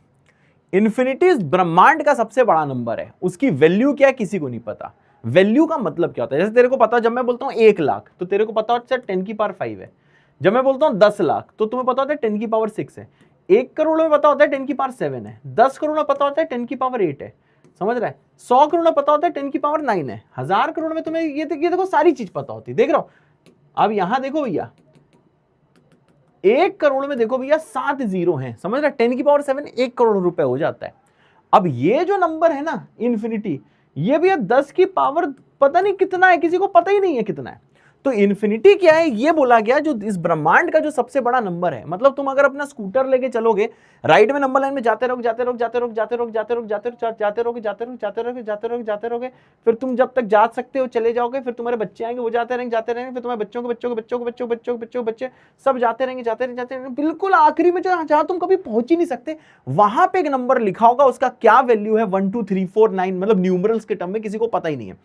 इन्फिनिटी इस ब्रह्मांड का सबसे बड़ा नंबर है, उसकी वैल्यू क्या है किसी को नहीं पता। वैल्यू का मतलब क्या होता है, जैसे तेरे को पता, जब मैं बोलता हूं 1 लाख तो तेरे को पता होता है 10 की पावर 5 है। जब मैं बोलता हूं 10 लाख तो तुम्हें पता होता है 10 की पावर 6 है। 1 करोड़ में पता होता है 10 की पावर 7 है। 10 करोड़ में पता होता है 10 की पावर 8 है, समझ रहा है। 100 करोड़ में पता होता है 10 की पावर 9 है। 1000 करोड़ में तुम्हें ये देखो सारी चीज पता होती है। देख रहा हो, अब यहां देखो भैया 1 करोड़ में देखो भैया 7 जीरो हैं, समझ रहे। 10 की पावर 7 1 करोड़ रुपए हो जाता है। अब ये जो नंबर है ना इन्फिनिटी, ये भैया 10 की पावर पता नहीं कितना है, किसी को पता ही नहीं है कितना है। तो इन्फिनिटी क्या है, ये बोला गया जो इस ब्रह्मांड का जो सबसे बड़ा नंबर है। मतलब तुम अगर अपना स्कूटर लेके चलोगे, राइट में नंबर लाइन में जाते रहोगे जाते रहोगे जाते रहोगे जाते रहोगे जाते रहोगे जाते रहोगे जाते रहोगे जाते रहोगे जाते रहोगे जाते रहोगे जाते रहोगे, फिर तुम जब तक जा सकते हो चले जाओगे, फिर तुम्हारे बच्चे आएंगे वो जाते रहेंगे जाते रहेंगे, फिर तुम्हारे बच्चों के बच्चों के बच्चों के बच्चों के बच्चों के बच्चों के बच्चे सब जाते रहेंगे जाते रहेंगे जाते रहेंगे, बिल्कुल आखिरी में जहां तुम कभी पहुंच ही नहीं सकते, वहां पे एक नंबर लिखा होगा, उसका क्या वैल्यू है 1 2 3 4 9, मतलब न्यूमरल्स के टर्म में किसी को पता ही नहीं है।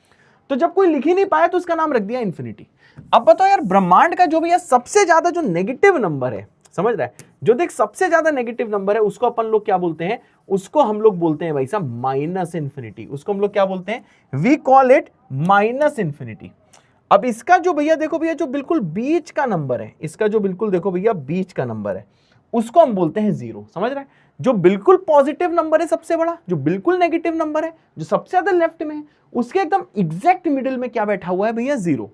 तो जब कोई लिख ही नहीं पाया तो उसका नाम रख दिया इन्फिनिटी। अब बताओ यार, ब्रह्मांड का जो भी है सबसे ज्यादा जो नेगेटिव नंबर है, समझ रहा है, जो देख सबसे ज्यादा नेगेटिव नंबर है, उसको अपन लोग क्या बोलते हैं, उसको हम लोग बोलते हैं भाई साहब माइनस इन्फिनिटी। उसको हम लोग क्या बोलते हैं, we call it minus infinity. अब इसका जो भैया देखो भैया जो बिल्कुल बीच का नंबर है, इसका जो बिल्कुल देखो भैया बीच का नंबर है, उसको हम बोलते हैं जीरो, समझ रहे हैं। जो बिल्कुल पॉजिटिव नंबर है सबसे बड़ा, जो बिल्कुल नेगेटिव नंबर है जो सबसे ज्यादा लेफ्ट में है, उसके एकदम एग्जैक्ट मिडिल में क्या बैठा हुआ है भैया, जीरो।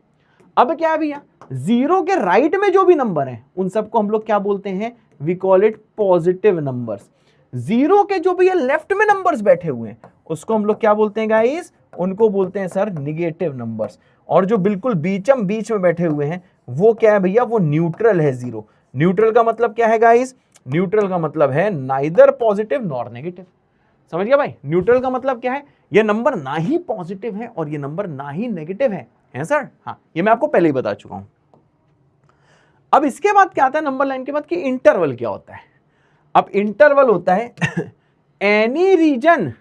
अब क्या है भैया, जीरो के राइट में जो भी नंबर है उन सबको हम लोग क्या बोलते हैं, we call it positive numbers. Zero के जो भैया लेफ्ट में नंबर्स बैठे हुए हैं उसको हम लोग क्या बोलते हैं गाइस, उनको बोलते हैं सर निगेटिव नंबर्स। और जो बिल्कुल बीचम बीच में बैठे हुए हैं वो क्या है भैया, वो न्यूट्रल है, जीरो। न्यूट्रल का मतलब क्या है गाइस, न्यूट्रल का मतलब है नाइदर पॉजिटिव नॉर नेगेटिव। समझ गया भाई, न्यूट्रल का मतलब क्या है, ये नंबर ना ही पॉजिटिव है और ये नंबर ना ही नेगेटिव है सर। हाँ, ये मैं आपको पहले ही बता चुका हूं। अब इसके बाद क्या आता है नंबर लाइन के बाद कि इंटरवल क्या होता है। अब इंटरवल होता है any region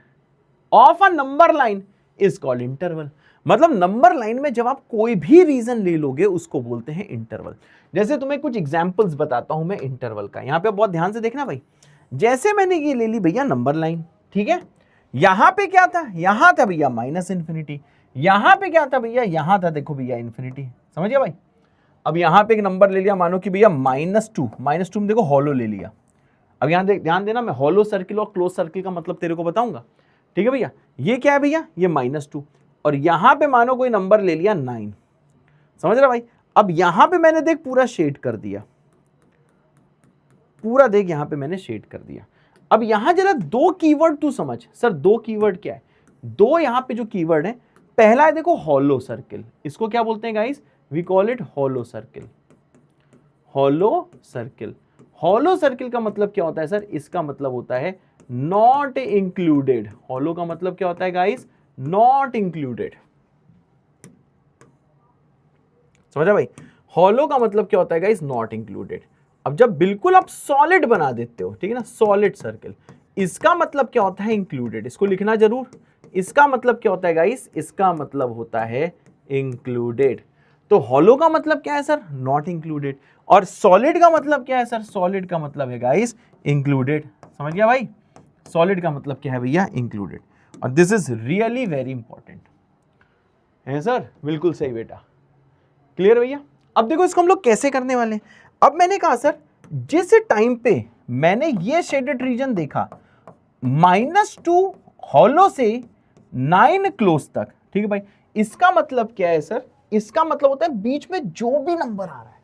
of a number line is called interval. मतलब नंबर लाइन में जब आप कोई भी रीजन ले लोगे उसको बोलते हैं इंटरवल। जैसे तुम्हें कुछ एग्जांपल्स बताता हूं मैं इंटरवल का, यहां पे बहुत ध्यान से देखना भाई। जैसे मैंने ये ले ली भैया नंबर लाइन, ठीक है, यहां पे क्या था, यहां था भैया माइनस इन्फिनिटी, यहां पे क्या था भैया, यहां था देखो भैया इन्फिनिटी, समझ गया भाई। अब यहां पे एक नंबर ले लिया, मानो कि भैया -2 में देखो हॉलो ले लिया। अब यहां ध्यान देना, मैं हॉलो सर्किल और क्लोज सर्किल का मतलब तेरे को बताऊंगा, ठीक है भैया। ये क्या है भैया, ये -2, और यहां पे मानो कोई नंबर ले लिया 9, समझ रहा भाई। अब यहां पे मैंने देख पूरा शेड कर दिया, पूरा देख यहां पे मैंने शेड कर दिया। अब यहां जरा दो कीवर्ड तू समझ, सर दो कीवर्ड क्या है, दो यहां पे जो कीवर्ड है, पहला है देखो हॉलो सर्किल, इसको क्या बोलते हैं guys, we call it hollow circle. Hollow circle, hollow circle का मतलब क्या होता है सर, इसका मतलब होता है नॉट इंक्लूडेड। हॉलो का मतलब क्या होता है गाइस, नॉट इंक्लूडेड, समझा भाई। हॉलो का मतलब क्या होता है गाइस, नॉट इंक्लूडेड। अब जब बिल्कुल आप सॉलिड बना देते हो, ठीक है ना, सॉलिड सर्किल, इसका मतलब क्या होता है, इंक्लूडेड। इसको लिखना जरूर, इसका मतलब क्या होता है गाइस, इसका मतलब होता है इंक्लूडेड। तो हॉलो का मतलब क्या है सर, नॉट इंक्लूडेड, और सॉलिड का मतलब क्या है सर, सॉलिड का मतलब है गाइस इंक्लूडेड। समझ गया भाई, सॉलिड का मतलब क्या है भैया, इंक्लूडेड। और this is really very important, है सर, बिल्कुल सही बेटा, क्लियर भैया। अब देखो इसको हम लोग कैसे करने वाले हैं। अब मैंने कहा सर जिस टाइम पे मैंने ये शेडेड रीजन देखा -2 हॉलो से 9 क्लोज तक, ठीक है भाई, इसका मतलब क्या है सर, इसका मतलब होता है बीच में जो भी नंबर आ रहा है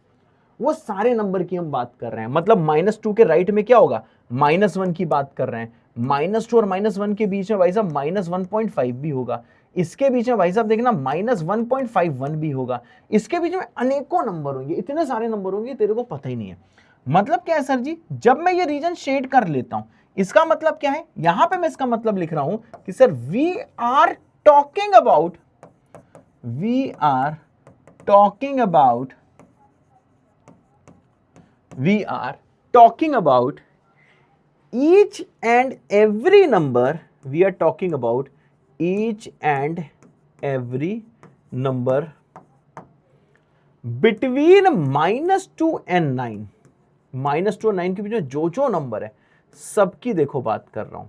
वो सारे नंबर की हम बात कर रहे हैं। मतलब -2 के राइट में क्या होगा, -1 की बात कर रहे हैं। -2 और -1 के बीच में भाई साहब -1.5 भी होगा। इसके बीच में भाई साहब देखना -1.51 भी होगा। इसके बीच में अनेकों नंबर होंगे, इतने सारे नंबर होंगे तेरे को पता ही नहीं है। मतलब क्या है सर जी, जब मैं ये रीजन शेड कर लेता हूं, इसका मतलब क्या है, यहां पे मैं इसका मतलब लिख रहा हूं कि sir we are talking about each and every number, we are talking about each and every number between -2 and 9, -2 और 9 के बीच में जो नंबर है सबकी देखो बात कर रहा हूं।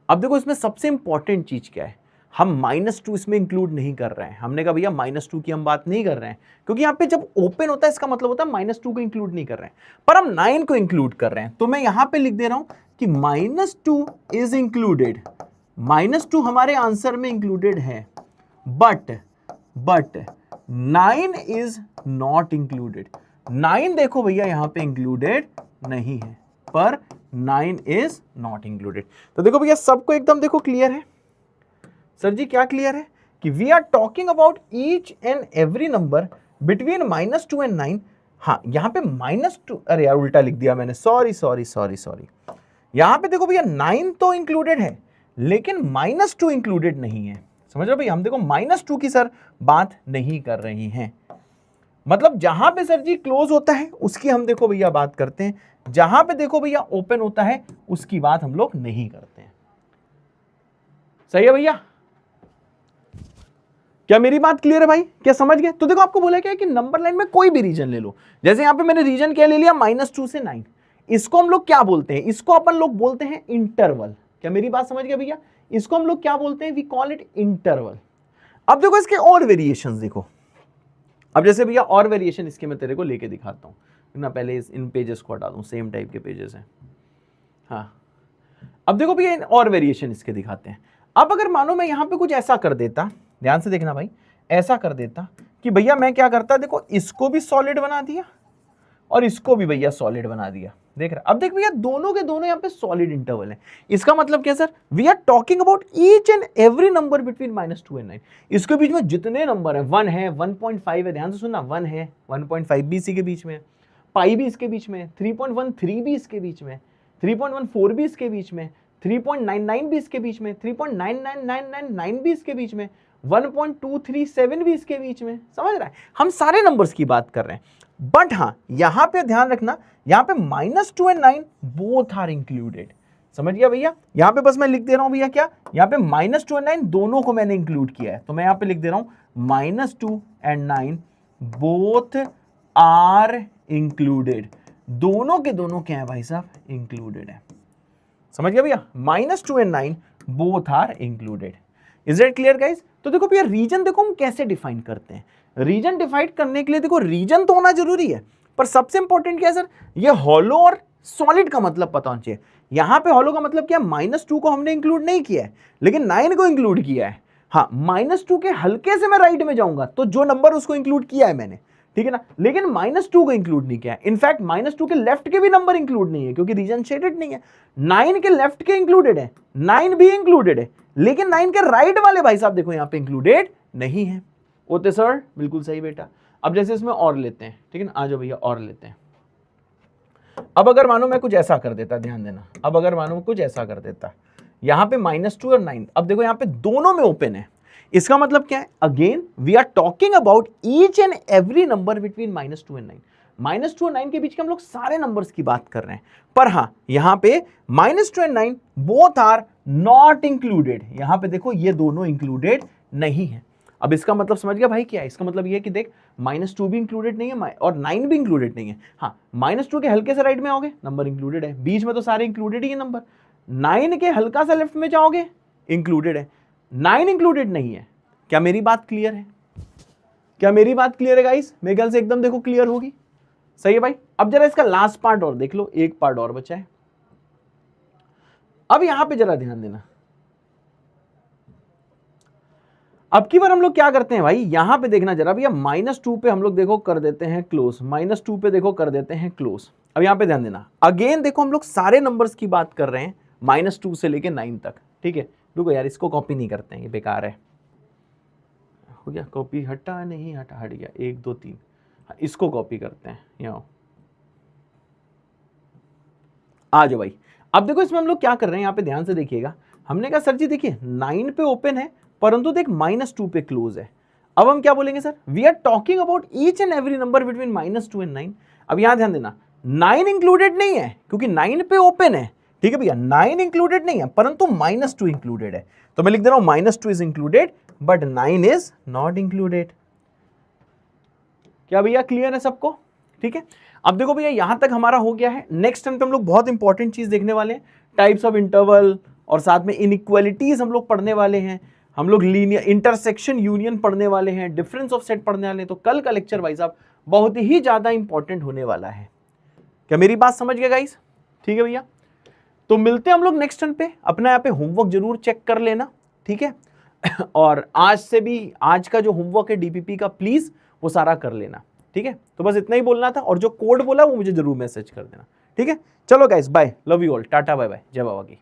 अब देखो इसमें सबसे इंपॉर्टेंट चीज क्या है, हम -2 इसमें इंक्लूड नहीं कर रहे हैं। हमने कहा भैया -2 की हम बात नहीं कर रहे हैं, क्योंकि यहाँ पे जब ओपन होता है इसका मतलब होता है -2 को इंक्लूड नहीं कर रहे हैं, पर हम 9 को इंक्लूड कर रहे हैं। तो मैं यहां पे लिख दे रहा हूं कि -2 इज इंक्लूडेड, -2 हमारे आंसर में इंक्लूडेड है, बट 9 इज नॉट इंक्लूडेड। 9 देखो भैया यहां पे इंक्लूडेड नहीं है, पर 9 इज नॉट इंक्लूडेड। तो देखो भैया सबको एकदम देखो क्लियर है सर जी, क्या क्लियर है कि we are talking about each and every number between -2 and 9। हाँ यहां पे -2, अरे यार उल्टा लिख दिया मैंने, सॉरी। यहां पे देखो भैया 9 तो इंक्लूडेड है लेकिन -2 इंक्लूडेड नहीं है। समझ रहे हो भैया, हम देखो -2 की सर बात नहीं कर रही हैं। मतलब जहां पे सर जी क्लोज होता है उसकी हम देखो भैया बात करते हैं, जहां पे देखो भैया ओपन होता है उसकी बात हम लोग नहीं करते हैं। सही है भैया, क्या मेरी बात क्लियर है भाई, क्या समझ गए। तो देखो आपको बोला क्या है कि नंबर लाइन में कोई भी रीजन ले लो, जैसे यहां पे मैंने रीजन क्या ले लिया, -2 से 9, इसको हम लोग क्या बोलते हैं, इसको अपन लोग बोलते हैं इंटरवल। क्या मेरी बात समझ गए भैया, इसको हम लोग क्या बोलते हैं, वी कॉल इट इंटरवल। अब देखो इसके और वेरिएशंस देखो। अब जैसे भैया और वेरिएशन इसके मैं तेरे को लेके दिखाता हूँ ना, पहले इन पेजेस को हटा दूं, सेम टाइप के पेजेस हैं। हाँ अब देखो भैया और वेरिएशन इसके दिखाते हैं। अब अगर मानो मैं यहाँ पे कुछ ऐसा कर देता, ध्यान से देखना भाई, ऐसा कर देता कि भैया मैं क्या करता, देखो इसको भी सॉलिड बना दिया और इसको भी भैया सॉलिड बना दिया। देख रहा, अब देख भैया दोनों के दोनों यहाँ पे सॉलिड इंटरवल है। इसका मतलब क्या sir, we are talking about each and every number between -2 and 9। इसके बीच में जितने नंबर है, 1 है, 1.5 है, ध्यान से सुनना, 1 है, 1.5 भी इसी के बीच में, पाई भी इसके बीच में, 3.13 भी इसके बीच में, 3.14 भी इसके बीच में, 3.99 भी इसके बीच में, 3.99999 भी इसके बीच में, 1.237 भी इसके बीच में। समझ रहा है, हम सारे नंबर्स की बात कर रहे हैं। बट हाँ यहां पे ध्यान रखना, यहां पे -2 एंड 9 बोथ आर इंक्लूडेड। समझ गया भैया, यहां पे बस मैं लिख दे रहा हूं भैया क्या, यहां पे -2 एंड 9 दोनों को मैंने इंक्लूड किया है। तो मैं यहां पे लिख दे रहा हूं -2 एंड 9 बोथ आर इंक्लूडेड। दोनों के दोनों क्या है भाई साहब, इंक्लूडेड है। समझ गया भैया, -2 and 9 both are included. Is it clear guys. तो देखो भैया रीजन देखो हम कैसे डिफाइन करते हैं। रीजन डिफाइन करने के लिए देखो रीजन तो होना जरूरी है, पर सबसे इंपॉर्टेंट क्या है सर, ये हॉलो और सॉलिड का मतलब पता होना चाहिए। यहां पे हॉलो का मतलब क्या है, -2 को हमने इंक्लूड नहीं किया है लेकिन 9 को इंक्लूड किया है। हाँ -2 के हल्के से मैं राइट में जाऊंगा तो जो नंबर उसको इंक्लूड किया है मैंने, ठीक है ना, लेकिन -2 को इंक्लूड नहीं किया है। इनफैक्ट -2 के लेफ्ट के भी नंबर इंक्लूड नहीं है क्योंकि रीजन शेडेड नहीं है। 9 के लेफ्ट के इंक्लूडेड है, 9 भी इंक्लूडेड है, लेकिन 9 के राइट वाले भाई साहब देखो यहां पे इंक्लूडेड नहीं है। ओते सर, बिल्कुल सही बेटा। अब जैसे इसमें और लेते हैं, ठीक है ना, आ जाओ भैया और लेते हैं। अब अगर मानो मैं कुछ ऐसा कर देता, ध्यान देना, अब अगर मानो कुछ ऐसा कर देता, यहां पे -2 और 9, अब देखो यहां पे दोनों में ओपन है। इसका मतलब क्या है, again we are talking about each and every number between -2 and 9। -2 और 9 के बीच के हम लोग सारे नंबर्स की बात कर रहे हैं। पर हाँ यहां पे -2 and 9 both are not included. यहां पे देखो ये दोनों इंक्लूडेड नहीं है। अब इसका मतलब समझ गया भाई क्या है, इसका मतलब ये है कि देख -2 भी इंक्लूडेड नहीं है और 9 भी इंक्लूडेड नहीं है। हाँ -2 के हल्के से राइट में आओगे नंबर इंक्लूडेड है, बीच में तो सारे इंक्लूडेड ही है नंबर। 9 के हल्का सा लेफ्ट में जाओगे इंक्लूडेड है, 9 इंक्लूडेड नहीं है, क्या मेरी बात क्लियर है? क्या मेरी बात क्लियर है गाइस? मेरे ख्याल से एकदम देखो क्लियर होगी। सही है भाई। अब जरा इसका लास्ट पार्ट और देख लो, एक पार्ट और बचा है। अब यहां पे जरा ध्यान देना, अब की बार हम लोग क्या करते हैं भाई, यहां पे देखना जरा भैया, -2 पे हम लोग देखो कर देते हैं क्लोज, -2 पे देखो कर देते हैं क्लोज। अब यहां पे ध्यान देना, अगेन देखो हम लोग सारे नंबर्स की बात कर रहे हैं -2 से लेके 9 तक, ठीक है। रुको यार, इसको कॉपी नहीं करते हैं, ये बेकार है। हो गया कॉपी, हटा नहीं हटा, हट गया, 1 2 3, इसको कॉपी करते हैं। यहाँ आ जाओ भाई। अब देखो इसमें हम लोग क्या कर रहे हैं, यहाँ पे ध्यान से देखिएगा। हमने कहा सर जी देखिए 9 पे ओपन है, परंतु देख -2 पे क्लोज है। अब हम क्या बोलेंगे sir, we are talking about each and every number between -2 and 9। अब यहां ध्यान देना, 9 इंक्लूडेड नहीं है क्योंकि 9 पे ओपन है, ठीक है भैया। 9 इंक्लूडेड नहीं है परंतु -2 इंक्लूडेड है, तो मैं लिख दे रहा हूं -2 is included but 9 is not included. क्या भैया क्लियर है सबको? ठीक है। अब देखो भैया यहां तक हमारा हो गया है। नेक्स्ट टाइम पे हम लोग बहुत इंपॉर्टेंट चीज देखने वाले हैं, टाइप्स ऑफ इंटरवल, और साथ में इनइक्वालिटीज हम लोग पढ़ने वाले हैं, हम लोग लीनियर इंटरसेक्शन यूनियन पढ़ने वाले हैं, डिफरेंस ऑफ सेट पढ़ने वाले हैं। तो कल का लेक्चर भाई साहब बहुत ही ज्यादा इंपॉर्टेंट होने वाला है। क्या मेरी बात समझ गए गाइस? ठीक है भैया, तो मिलते हैं हम लोग नेक्स्ट टाइम पे। अपना यहाँ पे होमवर्क जरूर चेक कर लेना, ठीक है। और आज से भी आज का जो होमवर्क है डीपीपी का, प्लीज वो सारा कर लेना, ठीक है। तो बस इतना ही बोलना था, और जो कोड बोला वो मुझे जरूर मैसेज कर देना, ठीक है। चलो guys, bye, love you all, tata bye bye, जय बाबा की।